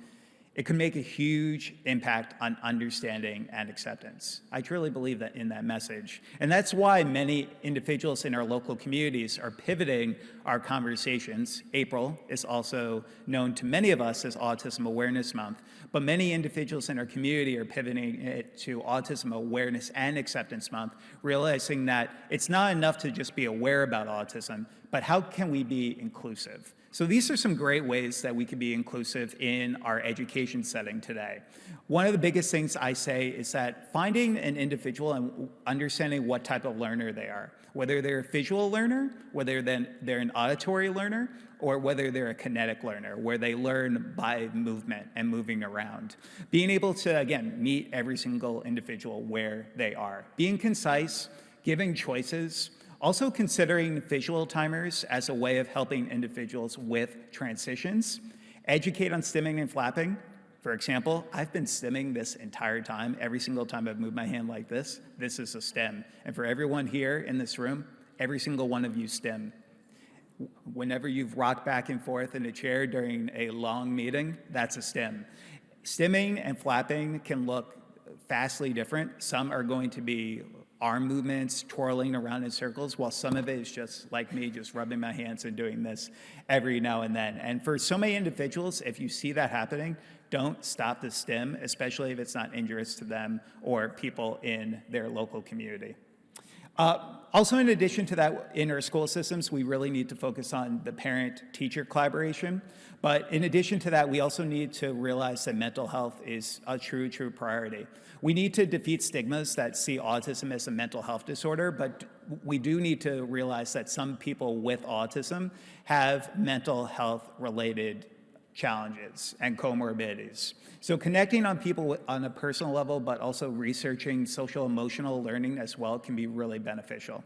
It could make a huge impact on understanding and acceptance. I truly believe that in that message. And that's why many individuals in our local communities are pivoting our conversations. April is also known to many of us as Autism Awareness Month, but many individuals in our community are pivoting it to Autism Awareness and Acceptance Month, realizing that it's not enough to just be aware about autism, but how can we be inclusive? So these are some great ways that we can be inclusive in our education setting today. One of the biggest things I say is that finding an individual and understanding what type of learner they are, whether they're a visual learner, whether they're an auditory learner, or whether they're a kinetic learner, where they learn by movement and moving around. Being able to, again, meet every single individual where they are. Being concise, giving choices, also considering visual timers as a way of helping individuals with transitions. Educate on stimming and flapping. For example, I've been stimming this entire time. Every single time I've moved my hand like this is a stim. And for everyone here in this room, every single one of you stim. Whenever you've rocked back and forth in a chair during a long meeting, that's a stim. Stimming and flapping can look vastly different. Some are going to be arm movements, twirling around in circles, while some of it is just like me, just rubbing my hands and doing this every now and then. And for so many individuals, if you see that happening, don't stop the stim, especially if it's not injurious to them or people in their local community. Also, in addition to that, in our school systems, we really need to focus on the parent-teacher collaboration. But in addition to that, we also need to realize that mental health is a true priority. We need to defeat stigmas that see autism as a mental health disorder, but we do need to realize that some people with autism have mental health-related challenges and comorbidities. So connecting on people on a personal level, but also researching social emotional learning as well can be really beneficial.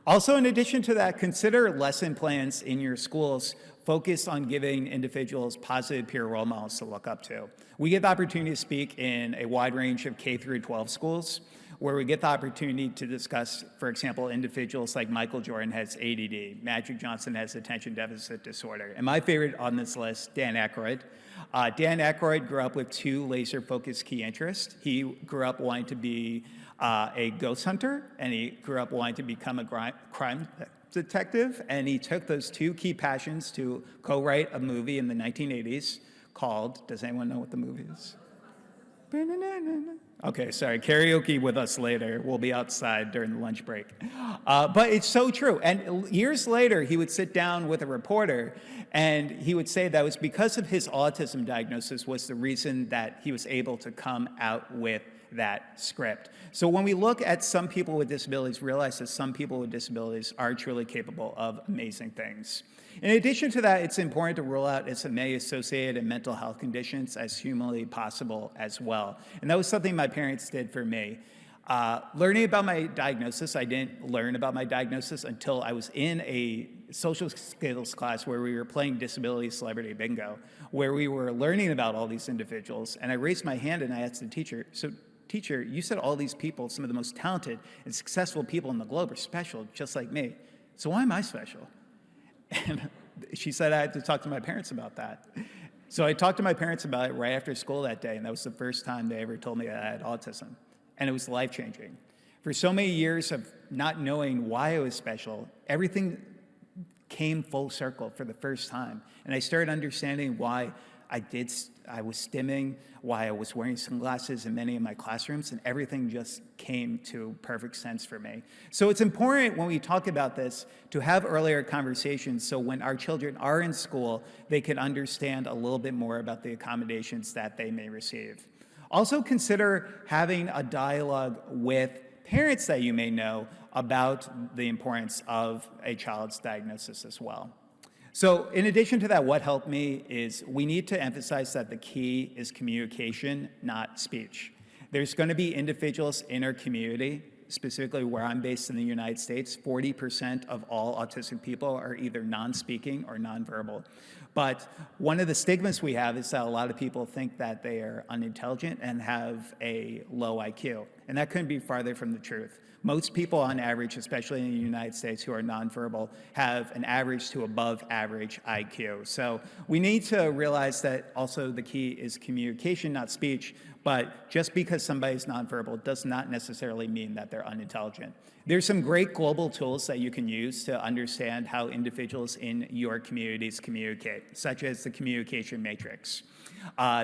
Also, in addition to that, consider lesson plans in your schools focused on giving individuals positive peer role models to look up to. We get the opportunity to speak in a wide range of K through 12 schools, where we get the opportunity to discuss, for example, individuals like Michael Jordan has ADD, Magic Johnson has attention deficit disorder, and my favorite on this list, Dan Aykroyd. Dan Aykroyd grew up with 2 laser-focused key interests. He grew up wanting to be a ghost hunter, and he grew up wanting to become a crime detective, and he took those 2 key passions to co-write a movie in the 1980s called, does anyone know what the movie is? Okay, sorry, karaoke with us later. We'll be outside during the lunch break. But it's so true. And years later, he would sit down with a reporter and he would say that it was because of his autism diagnosis was the reason that he was able to come out with that script. So when we look at some people with disabilities, realize that some people with disabilities are truly capable of amazing things. In addition to that, it's important to rule out as many associated mental health conditions as humanly possible as well. And that was something my parents did for me. Learning about my diagnosis, I didn't learn about my diagnosis until I was in a social skills class where we were playing disability celebrity bingo, where we were learning about all these individuals. And I raised my hand and I asked the teacher, so teacher, you said all these people, some of the most talented and successful people in the globe are special, just like me. So why am I special? And she said I had to talk to my parents about that. So I talked to my parents about it right after school that day, and that was the first time they ever told me that I had autism. And it was life-changing. For so many years of not knowing why I was special, everything came full circle for the first time. And I started understanding why I was stimming, why I was wearing sunglasses in many of my classrooms, and everything just came to perfect sense for me. So it's important when we talk about this to have earlier conversations so when our children are in school, they can understand a little bit more about the accommodations that they may receive. Also consider having a dialogue with parents that you may know about the importance of a child's diagnosis as well. So in addition to that, what helped me is we need to emphasize that the key is communication, not speech. There's going to be individuals in our community, specifically where I'm based in the United States, 40% of all autistic people are either non-speaking or nonverbal. But one of the stigmas we have is that a lot of people think that they are unintelligent and have a low IQ. And that couldn't be farther from the truth. Most people on average, especially in the United States who are nonverbal, have an average to above average IQ. So we need to realize that also the key is communication, not speech, but just because somebody's nonverbal does not necessarily mean that they're unintelligent. There's some great global tools that you can use to understand how individuals in your communities communicate, such as the communication matrix.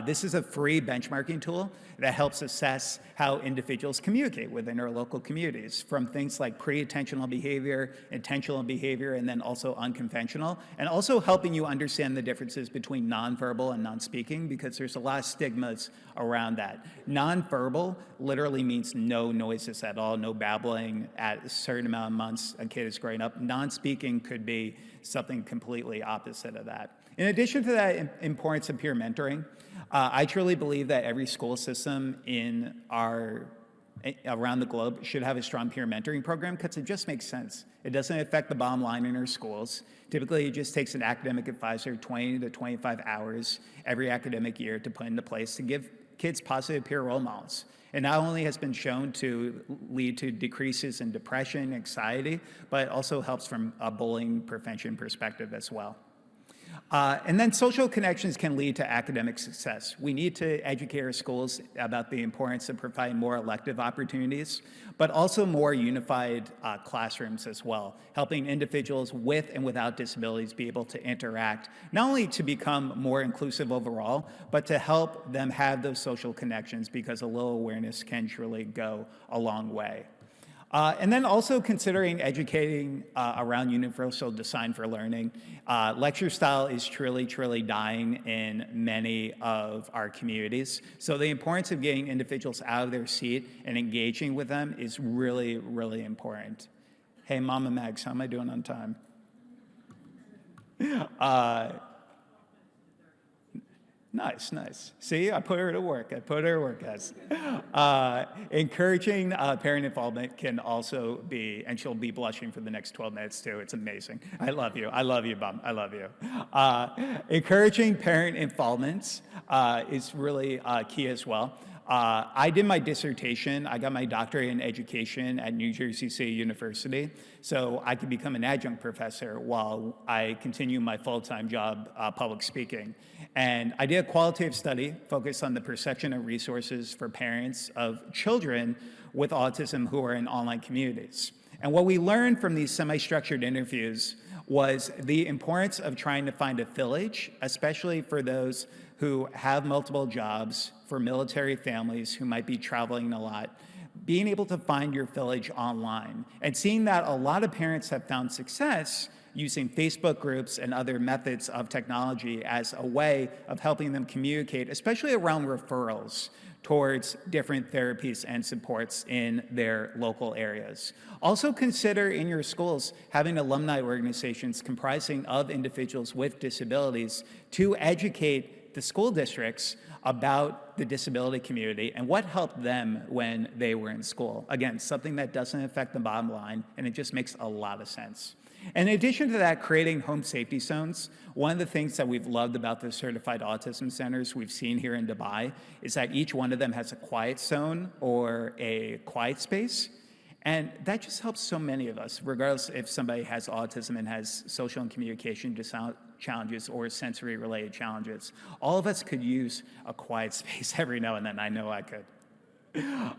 This is a free benchmarking tool that helps assess how individuals communicate within our local communities, from things like pre-attentional behavior, intentional behavior, and then also unconventional, and also helping you understand the differences between nonverbal and non-speaking, because there's a lot of stigmas around that. Nonverbal literally means no noises at all, no babbling at a certain amount of months a kid is growing up. Non-speaking could be something completely opposite of that. In addition to that importance of peer mentoring, I truly believe that every school system around the globe should have a strong peer mentoring program because it just makes sense. It doesn't affect the bottom line in our schools. Typically, it just takes an academic advisor 20 to 25 hours every academic year to put into place to give kids positive peer role models. It not only has been shown to lead to decreases in depression, anxiety, but it also helps from a bullying prevention perspective as well. And then social connections can lead to academic success. We need to educate our schools about the importance of providing more elective opportunities, but also more unified classrooms as well, helping individuals with and without disabilities be able to interact, not only to become more inclusive overall, but to help them have those social connections, because a little awareness can truly go a long way. And then also considering educating around universal design for learning. Lecture style is truly dying in many of our communities. So the importance of getting individuals out of their seat and engaging with them is really important. Hey, Mama Mags, how am I doing on time? Nice. See, I put her to work. Guys. Encouraging parent involvement can also be, and she'll be blushing for the next 12 minutes too. It's amazing. I love you, Mom. I love you. Encouraging parent involvement is really key as well. I did my dissertation. I got my doctorate in education at New Jersey State University, so I could become an adjunct professor while I continue my full-time job public speaking. And I did a qualitative study focused on the perception of resources for parents of children with autism who are in online communities. And what we learned from these semi-structured interviews was the importance of trying to find a village, especially for those who have multiple jobs, for military families who might be traveling a lot, being able to find your village online. And seeing that a lot of parents have found success using Facebook groups and other methods of technology as a way of helping them communicate, especially around referrals towards different therapies and supports in their local areas. Also consider in your schools having alumni organizations comprising of individuals with disabilities to educate the school districts about the disability community and what helped them when they were in school. Again, something that doesn't affect the bottom line, and it just makes a lot of sense. In addition to that, creating home safety zones, one of the things that we've loved about the certified autism centers we've seen here in Dubai is that each one of them has a quiet zone or a quiet space. And that just helps so many of us, regardless if somebody has autism and has social and communication challenges or sensory-related challenges. All of us could use a quiet space every now and then. I know I could.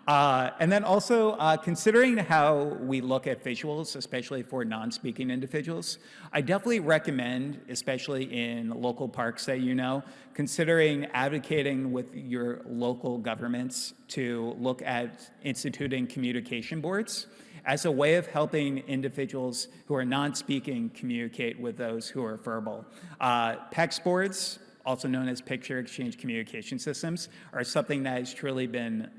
And then also considering how we look at visuals, especially for non-speaking individuals, I definitely recommend, especially in local parks that you know, considering advocating with your local governments to look at instituting communication boards as a way of helping individuals who are non-speaking communicate with those who are verbal. PECS boards, also known as Picture Exchange Communication Systems, are something that has truly been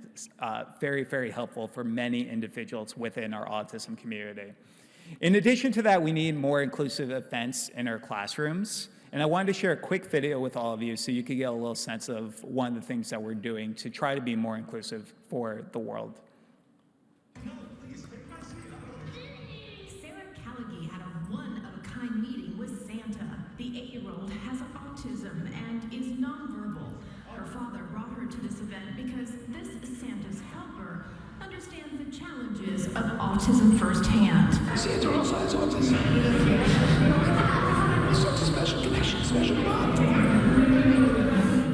very helpful for many individuals within our autism community. In addition to that, we need more inclusive events in our classrooms. And I wanted to share a quick video with all of you so you could get a little sense of one of the things that we're doing to try to be more inclusive for the world. One-of-a-kind meeting with Santa. The 8-year-old has autism and is nonverbal. Her father brought her to this event because this Santa's helper understands the challenges of autism firsthand. Santa also has autism. It's such a special connection, special bond.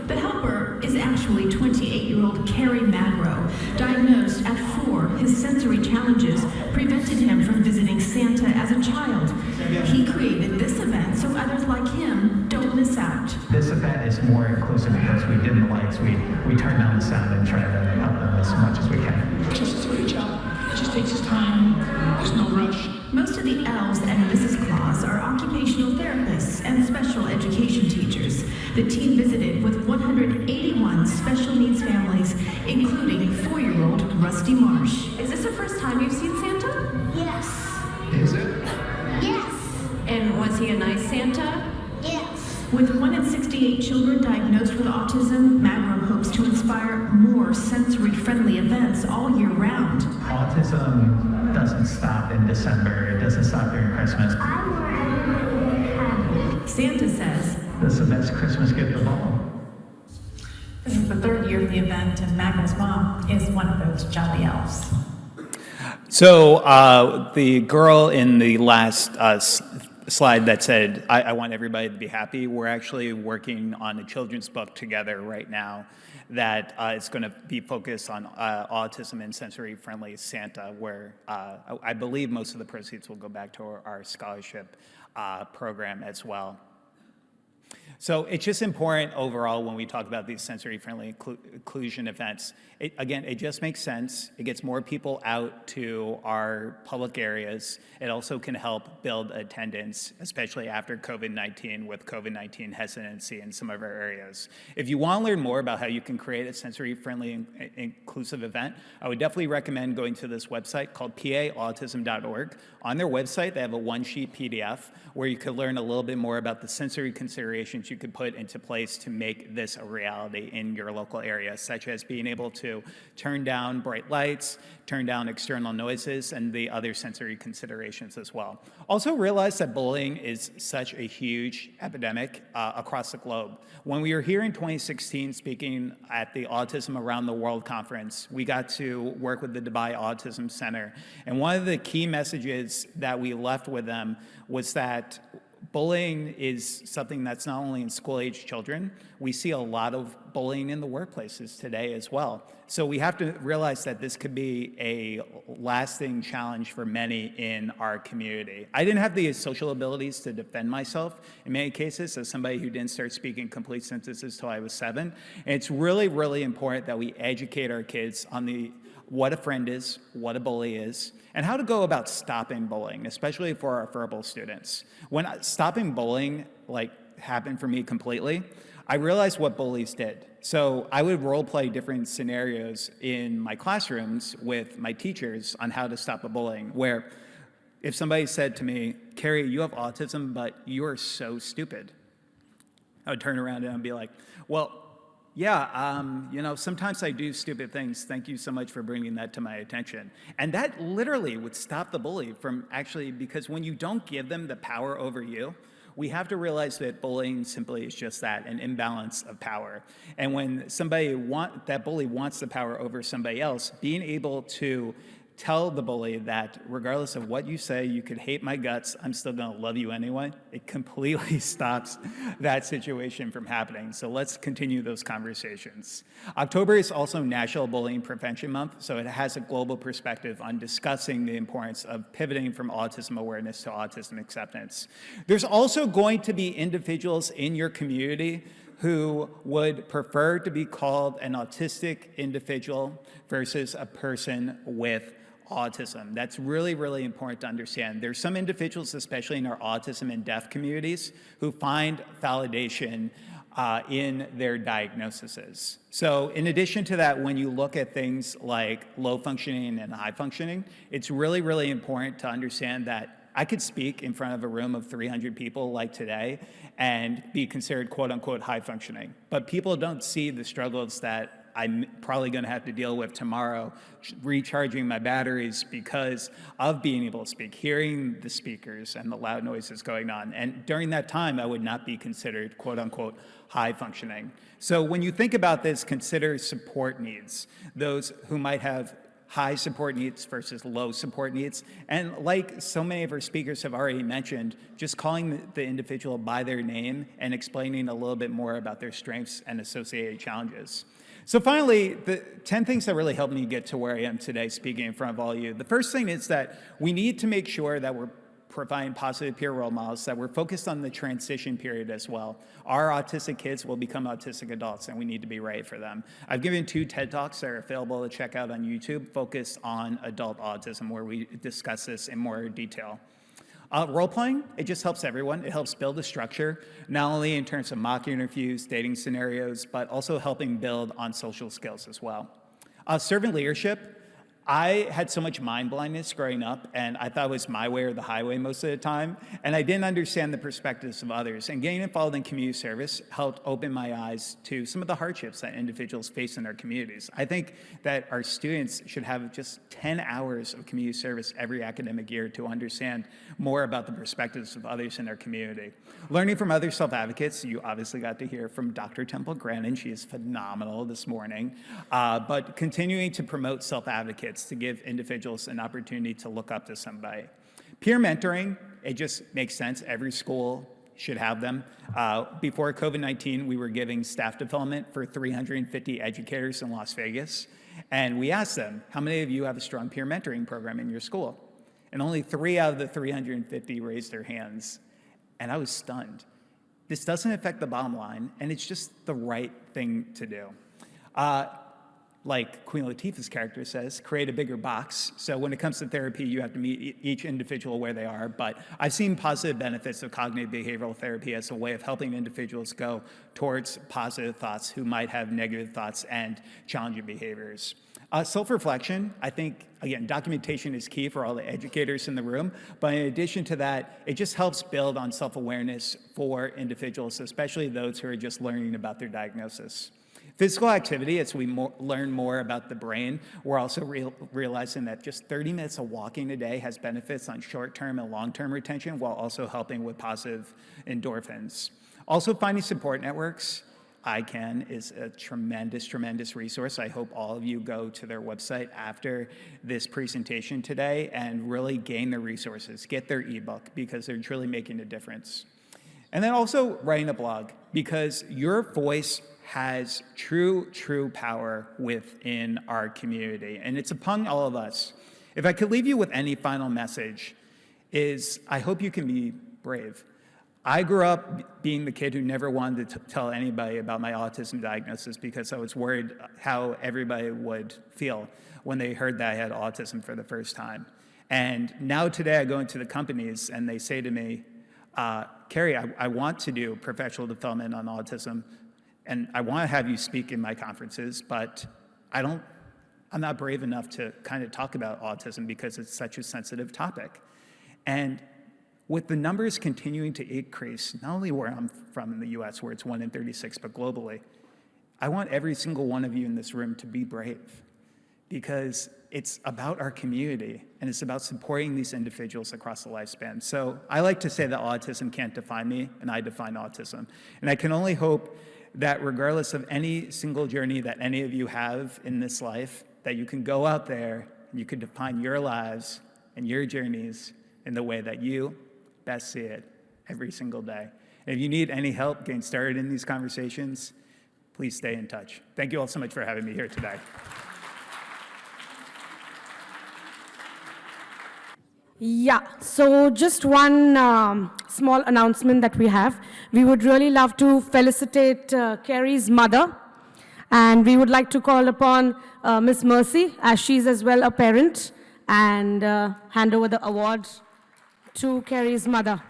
The helper is actually 28-year-old Kerry Magro. Diagnosed at 4, his sensory challenges prevented him from visiting Santa as a child. He created this event so others like him don't miss out. This event is more inclusive because we dim the lights, we turn down the sound and try to help them as much as we can. Just does a great job. It just takes his time. There's no rush. Most of the elves and Mrs. Claus are occupational therapists and special education teachers. The team visited with 181 special needs families, including 4-year-old Rusty Marsh. Is this the first time you've seen Santa? Yes. Is it? Yes. And was he a nice Santa? Yes. With 1 in 68 children diagnosed with autism, Magro hopes to inspire more sensory-friendly events all year round. Autism doesn't stop in December. It doesn't stop during Christmas. Santa says, "This is the best Christmas gift of all." This is the 3rd year of the event, and Magro's mom is one of those jolly elves. So the girl in the last slide that said, I want everybody to be happy. We're actually working on a children's book together right now that is going to be focused on autism and sensory-friendly Santa, where I believe most of the proceeds will go back to our scholarship program as well. So it's just important overall when we talk about these sensory-friendly inclusion events. Again, it just makes sense. It gets more people out to our public areas. It also can help build attendance, especially after COVID-19, with COVID-19 hesitancy in some of our areas. If you want to learn more about how you can create a sensory-friendly inclusive event, I would definitely recommend going to this website called paautism.org. On their website, they have a one-sheet PDF where you could learn a little bit more about the sensory considerations you could put into place to make this a reality in your local area, such as being able to turn down bright lights, turn down external noises, and the other sensory considerations as well. Also realize that bullying is such a huge epidemic across the globe. When we were here in 2016 speaking at the Autism Around the World conference, we got to work with the Dubai Autism Center. And one of the key messages that we left with them was that bullying is something that's not only in school-age children. We see a lot of bullying in the workplaces today as well. So we have to realize that this could be a lasting challenge for many in our community. I didn't have the social abilities to defend myself in many cases as somebody who didn't start speaking complete sentences till I was 7. And it's really, really important that we educate our kids on what a friend is, what a bully is, and how to go about stopping bullying, especially for our verbal students. When stopping bullying happened for me completely, I realized what bullies did. So I would role play different scenarios in my classrooms with my teachers on how to stop a bullying, where if somebody said to me, "Kerry, you have autism, but you are so stupid," I would turn around and I'd be like, "Well, yeah, sometimes I do stupid things. Thank you so much for bringing that to my attention." And that literally would stop the bully from because when you don't give them the power over you, we have to realize that bullying simply is just that, an imbalance of power. And when that bully wants the power over somebody else, being able to tell the bully that regardless of what you say, you could hate my guts, I'm still gonna love you anyway, it completely stops that situation from happening. So let's continue those conversations. October is also National Bullying Prevention Month, so it has a global perspective on discussing the importance of pivoting from autism awareness to autism acceptance. There's also going to be individuals in your community who would prefer to be called an autistic individual versus a person with autism. That's really, really important to understand. There's some individuals, especially in our autism and deaf communities, who find validation in their diagnoses. So in addition to that, when you look at things like low functioning and high functioning, it's really, really important to understand that I could speak in front of a room of 300 people like today and be considered quote unquote high functioning. But people don't see the struggles that I'm probably gonna have to deal with tomorrow, recharging my batteries because of being able to speak, hearing the speakers and the loud noises going on. And during that time, I would not be considered quote unquote high functioning. So when you think about this, consider support needs, those who might have high support needs versus low support needs. And like so many of our speakers have already mentioned, just calling the individual by their name and explaining a little bit more about their strengths and associated challenges. So finally, the 10 things that really helped me get to where I am today speaking in front of all of you. The first thing is that we need to make sure that we're providing positive peer role models, that we're focused on the transition period as well. Our autistic kids will become autistic adults, and we need to be ready for them. I've given 2 TED Talks that are available to check out on YouTube, focused on adult autism, where we discuss this in more detail. Role-playing, it just helps everyone. It helps build a structure, not only in terms of mock interviews, dating scenarios, but also helping build on social skills as well. Servant leadership, I had so much mind blindness growing up, and I thought it was my way or the highway most of the time, and I didn't understand the perspectives of others. And getting involved in community service helped open my eyes to some of the hardships that individuals face in their communities. I think that our students should have just 10 hours of community service every academic year to understand more about the perspectives of others in their community. Learning from other self-advocates, you obviously got to hear from Dr. Temple Grandin. She is phenomenal this morning. But continuing to promote self-advocates to give individuals an opportunity to look up to somebody. Peer mentoring, it just makes sense. Every school should have them. Before COVID-19, we were giving staff development for 350 educators in Las Vegas. And we asked them, how many of you have a strong peer mentoring program in your school? And only 3 out of the 350 raised their hands. And I was stunned. This doesn't affect the bottom line, and it's just the right thing to do. Like Queen Latifah's character says, create a bigger box. So when it comes to therapy, you have to meet each individual where they are. But I've seen positive benefits of cognitive behavioral therapy as a way of helping individuals go towards positive thoughts who might have negative thoughts and challenging behaviors. Self-reflection, I think, again, documentation is key for all the educators in the room. But in addition to that, it just helps build on self-awareness for individuals, especially those who are just learning about their diagnosis. Physical activity, as we learn more about the brain, we're also realizing that just 30 minutes of walking a day has benefits on short-term and long-term retention while also helping with positive endorphins. Also, finding support networks. ICAN is a tremendous, tremendous resource. I hope all of you go to their website after this presentation today and really gain the resources, get their ebook, because they're truly making a difference. And then also writing a blog, because your voice has true power within our community, and it's upon all of us. If I could leave you with any final message, is I hope you can be brave. I grew up being the kid who never wanted to tell anybody about my autism diagnosis because I was worried how everybody would feel when they heard that I had autism for the first time. And now today I go into the companies and they say to me, Kerry, I want to do professional development on autism, and I want to have you speak in my conferences, but I'm not brave enough to kind of talk about autism because it's such a sensitive topic. And with the numbers continuing to increase, not only where I'm from in the US, where it's 1 in 36, but globally, I want every single one of you in this room to be brave, because it's about our community and it's about supporting these individuals across the lifespan. So I like to say that autism can't define me, and I define autism. And I can only hope that regardless of any single journey that any of you have in this life, that you can go out there and you can define your lives and your journeys in the way that you best see it every single day. And if you need any help getting started in these conversations, please stay in touch. Thank you all so much for having me here today. Yeah, so just one small announcement that we have. We would really love to felicitate Kerry's mother, and we would like to call upon Miss Mercy, as she's as well a parent, and hand over the award to Kerry's mother.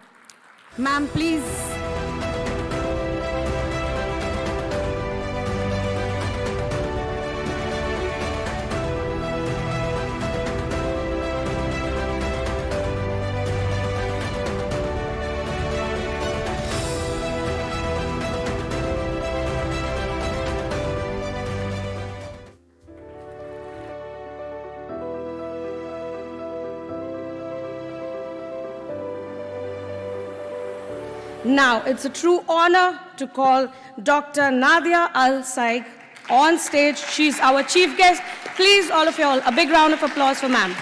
Ma'am, please. Now, it's a true honor to call Dr. Nadia Al-Saig on stage. She's our chief guest. Please, all of you all, a big round of applause for ma'am.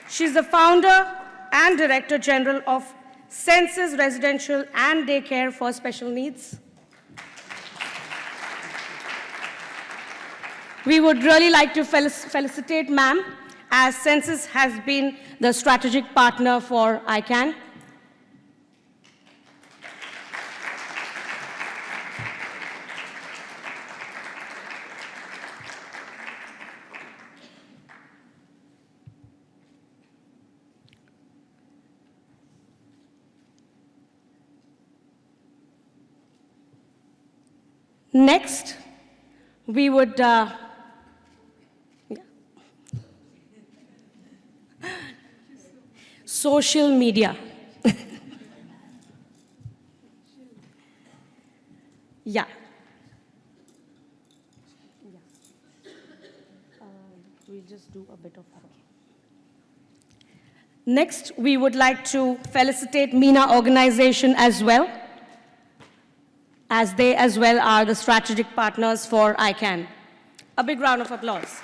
She's the founder and director general of Senses Residential and Daycare for Special Needs. We would really like to felicitate ma'am, as Senses has been the strategic partner for ICAN. Next, we would social media. Yeah. We'll just do a bit of that. Next, we would like to felicitate MENA organization as well, as they as well are the strategic partners for ICAN. A big round of applause.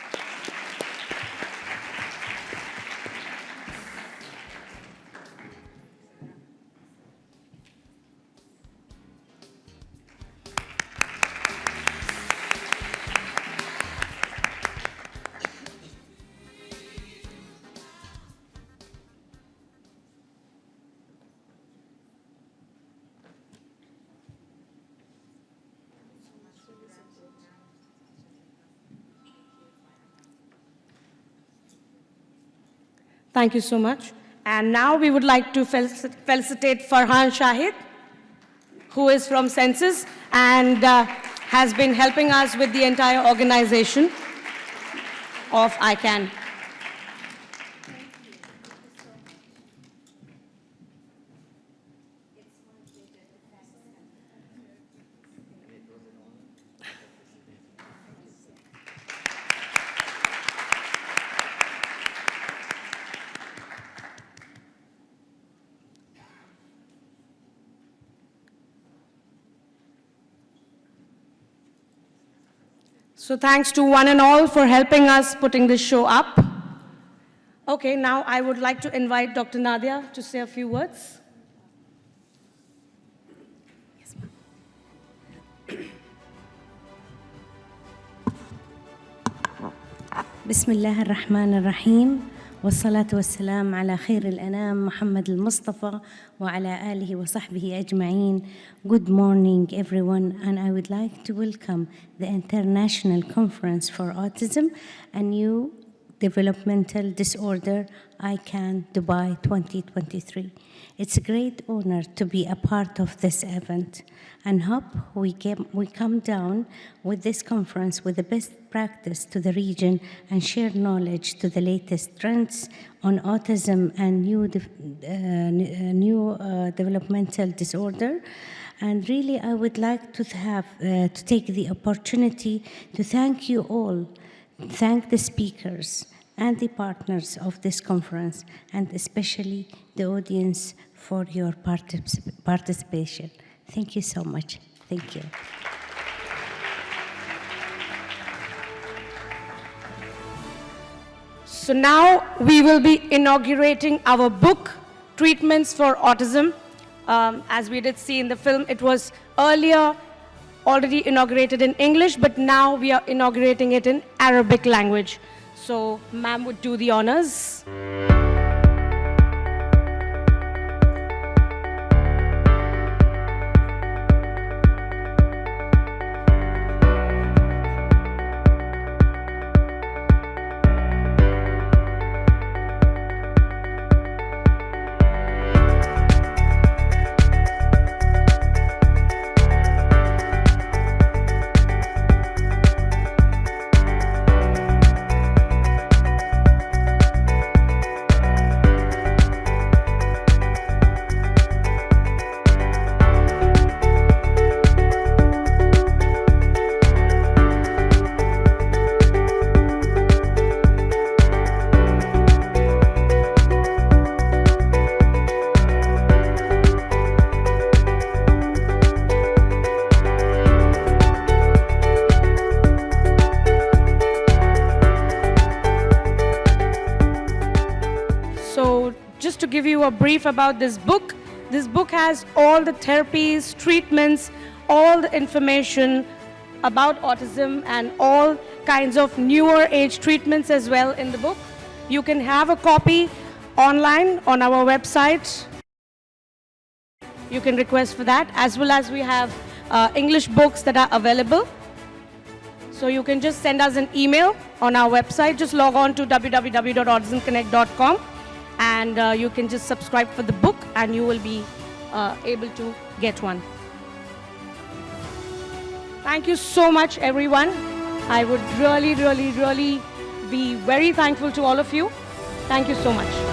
Thank you so much. And now we would like to felicitate Farhan Shahid, who is from Census and has been helping us with the entire organization of ICAN. So thanks to one and all for helping us putting this show up. Okay, now I would like to invite Dr. Nadia to say a few words. Yes, بسم الله الرحمن الرحيم والصلاة والسلام على خير الأنام محمد المصطفى وعلى آله وصحبه أجمعين. Good morning everyone, and I would like to welcome the International Conference for Autism and Neurodevelopmental Disorder, ICAN Dubai 2023. It's a great honor to be a part of this event, and hope we come down with this conference with the best practice to the region and share knowledge to the latest trends on autism and neurodevelopmental disorder. And really, I would like to take the opportunity to thank you all, thank the speakers and the partners of this conference, and especially the audience for your participation. Thank you so much. Thank you. So now we will be inaugurating our book, Treatments for Autism. As we did see in the film, it was earlier already inaugurated in English, but now we are inaugurating it in Arabic language. So ma'am would do the honors. To give you a brief about this book has all the therapies, treatments, all the information about autism and all kinds of newer age treatments as well in the book. You can have a copy online on our website. You can request for that, as well as we have English books that are available. So you can just send us an email on our website. Just log on to www.autismconnect.com. And you can just subscribe for the book and you will be able to get one. Thank you so much, everyone. I would really, really, really be very thankful to all of you. Thank you so much.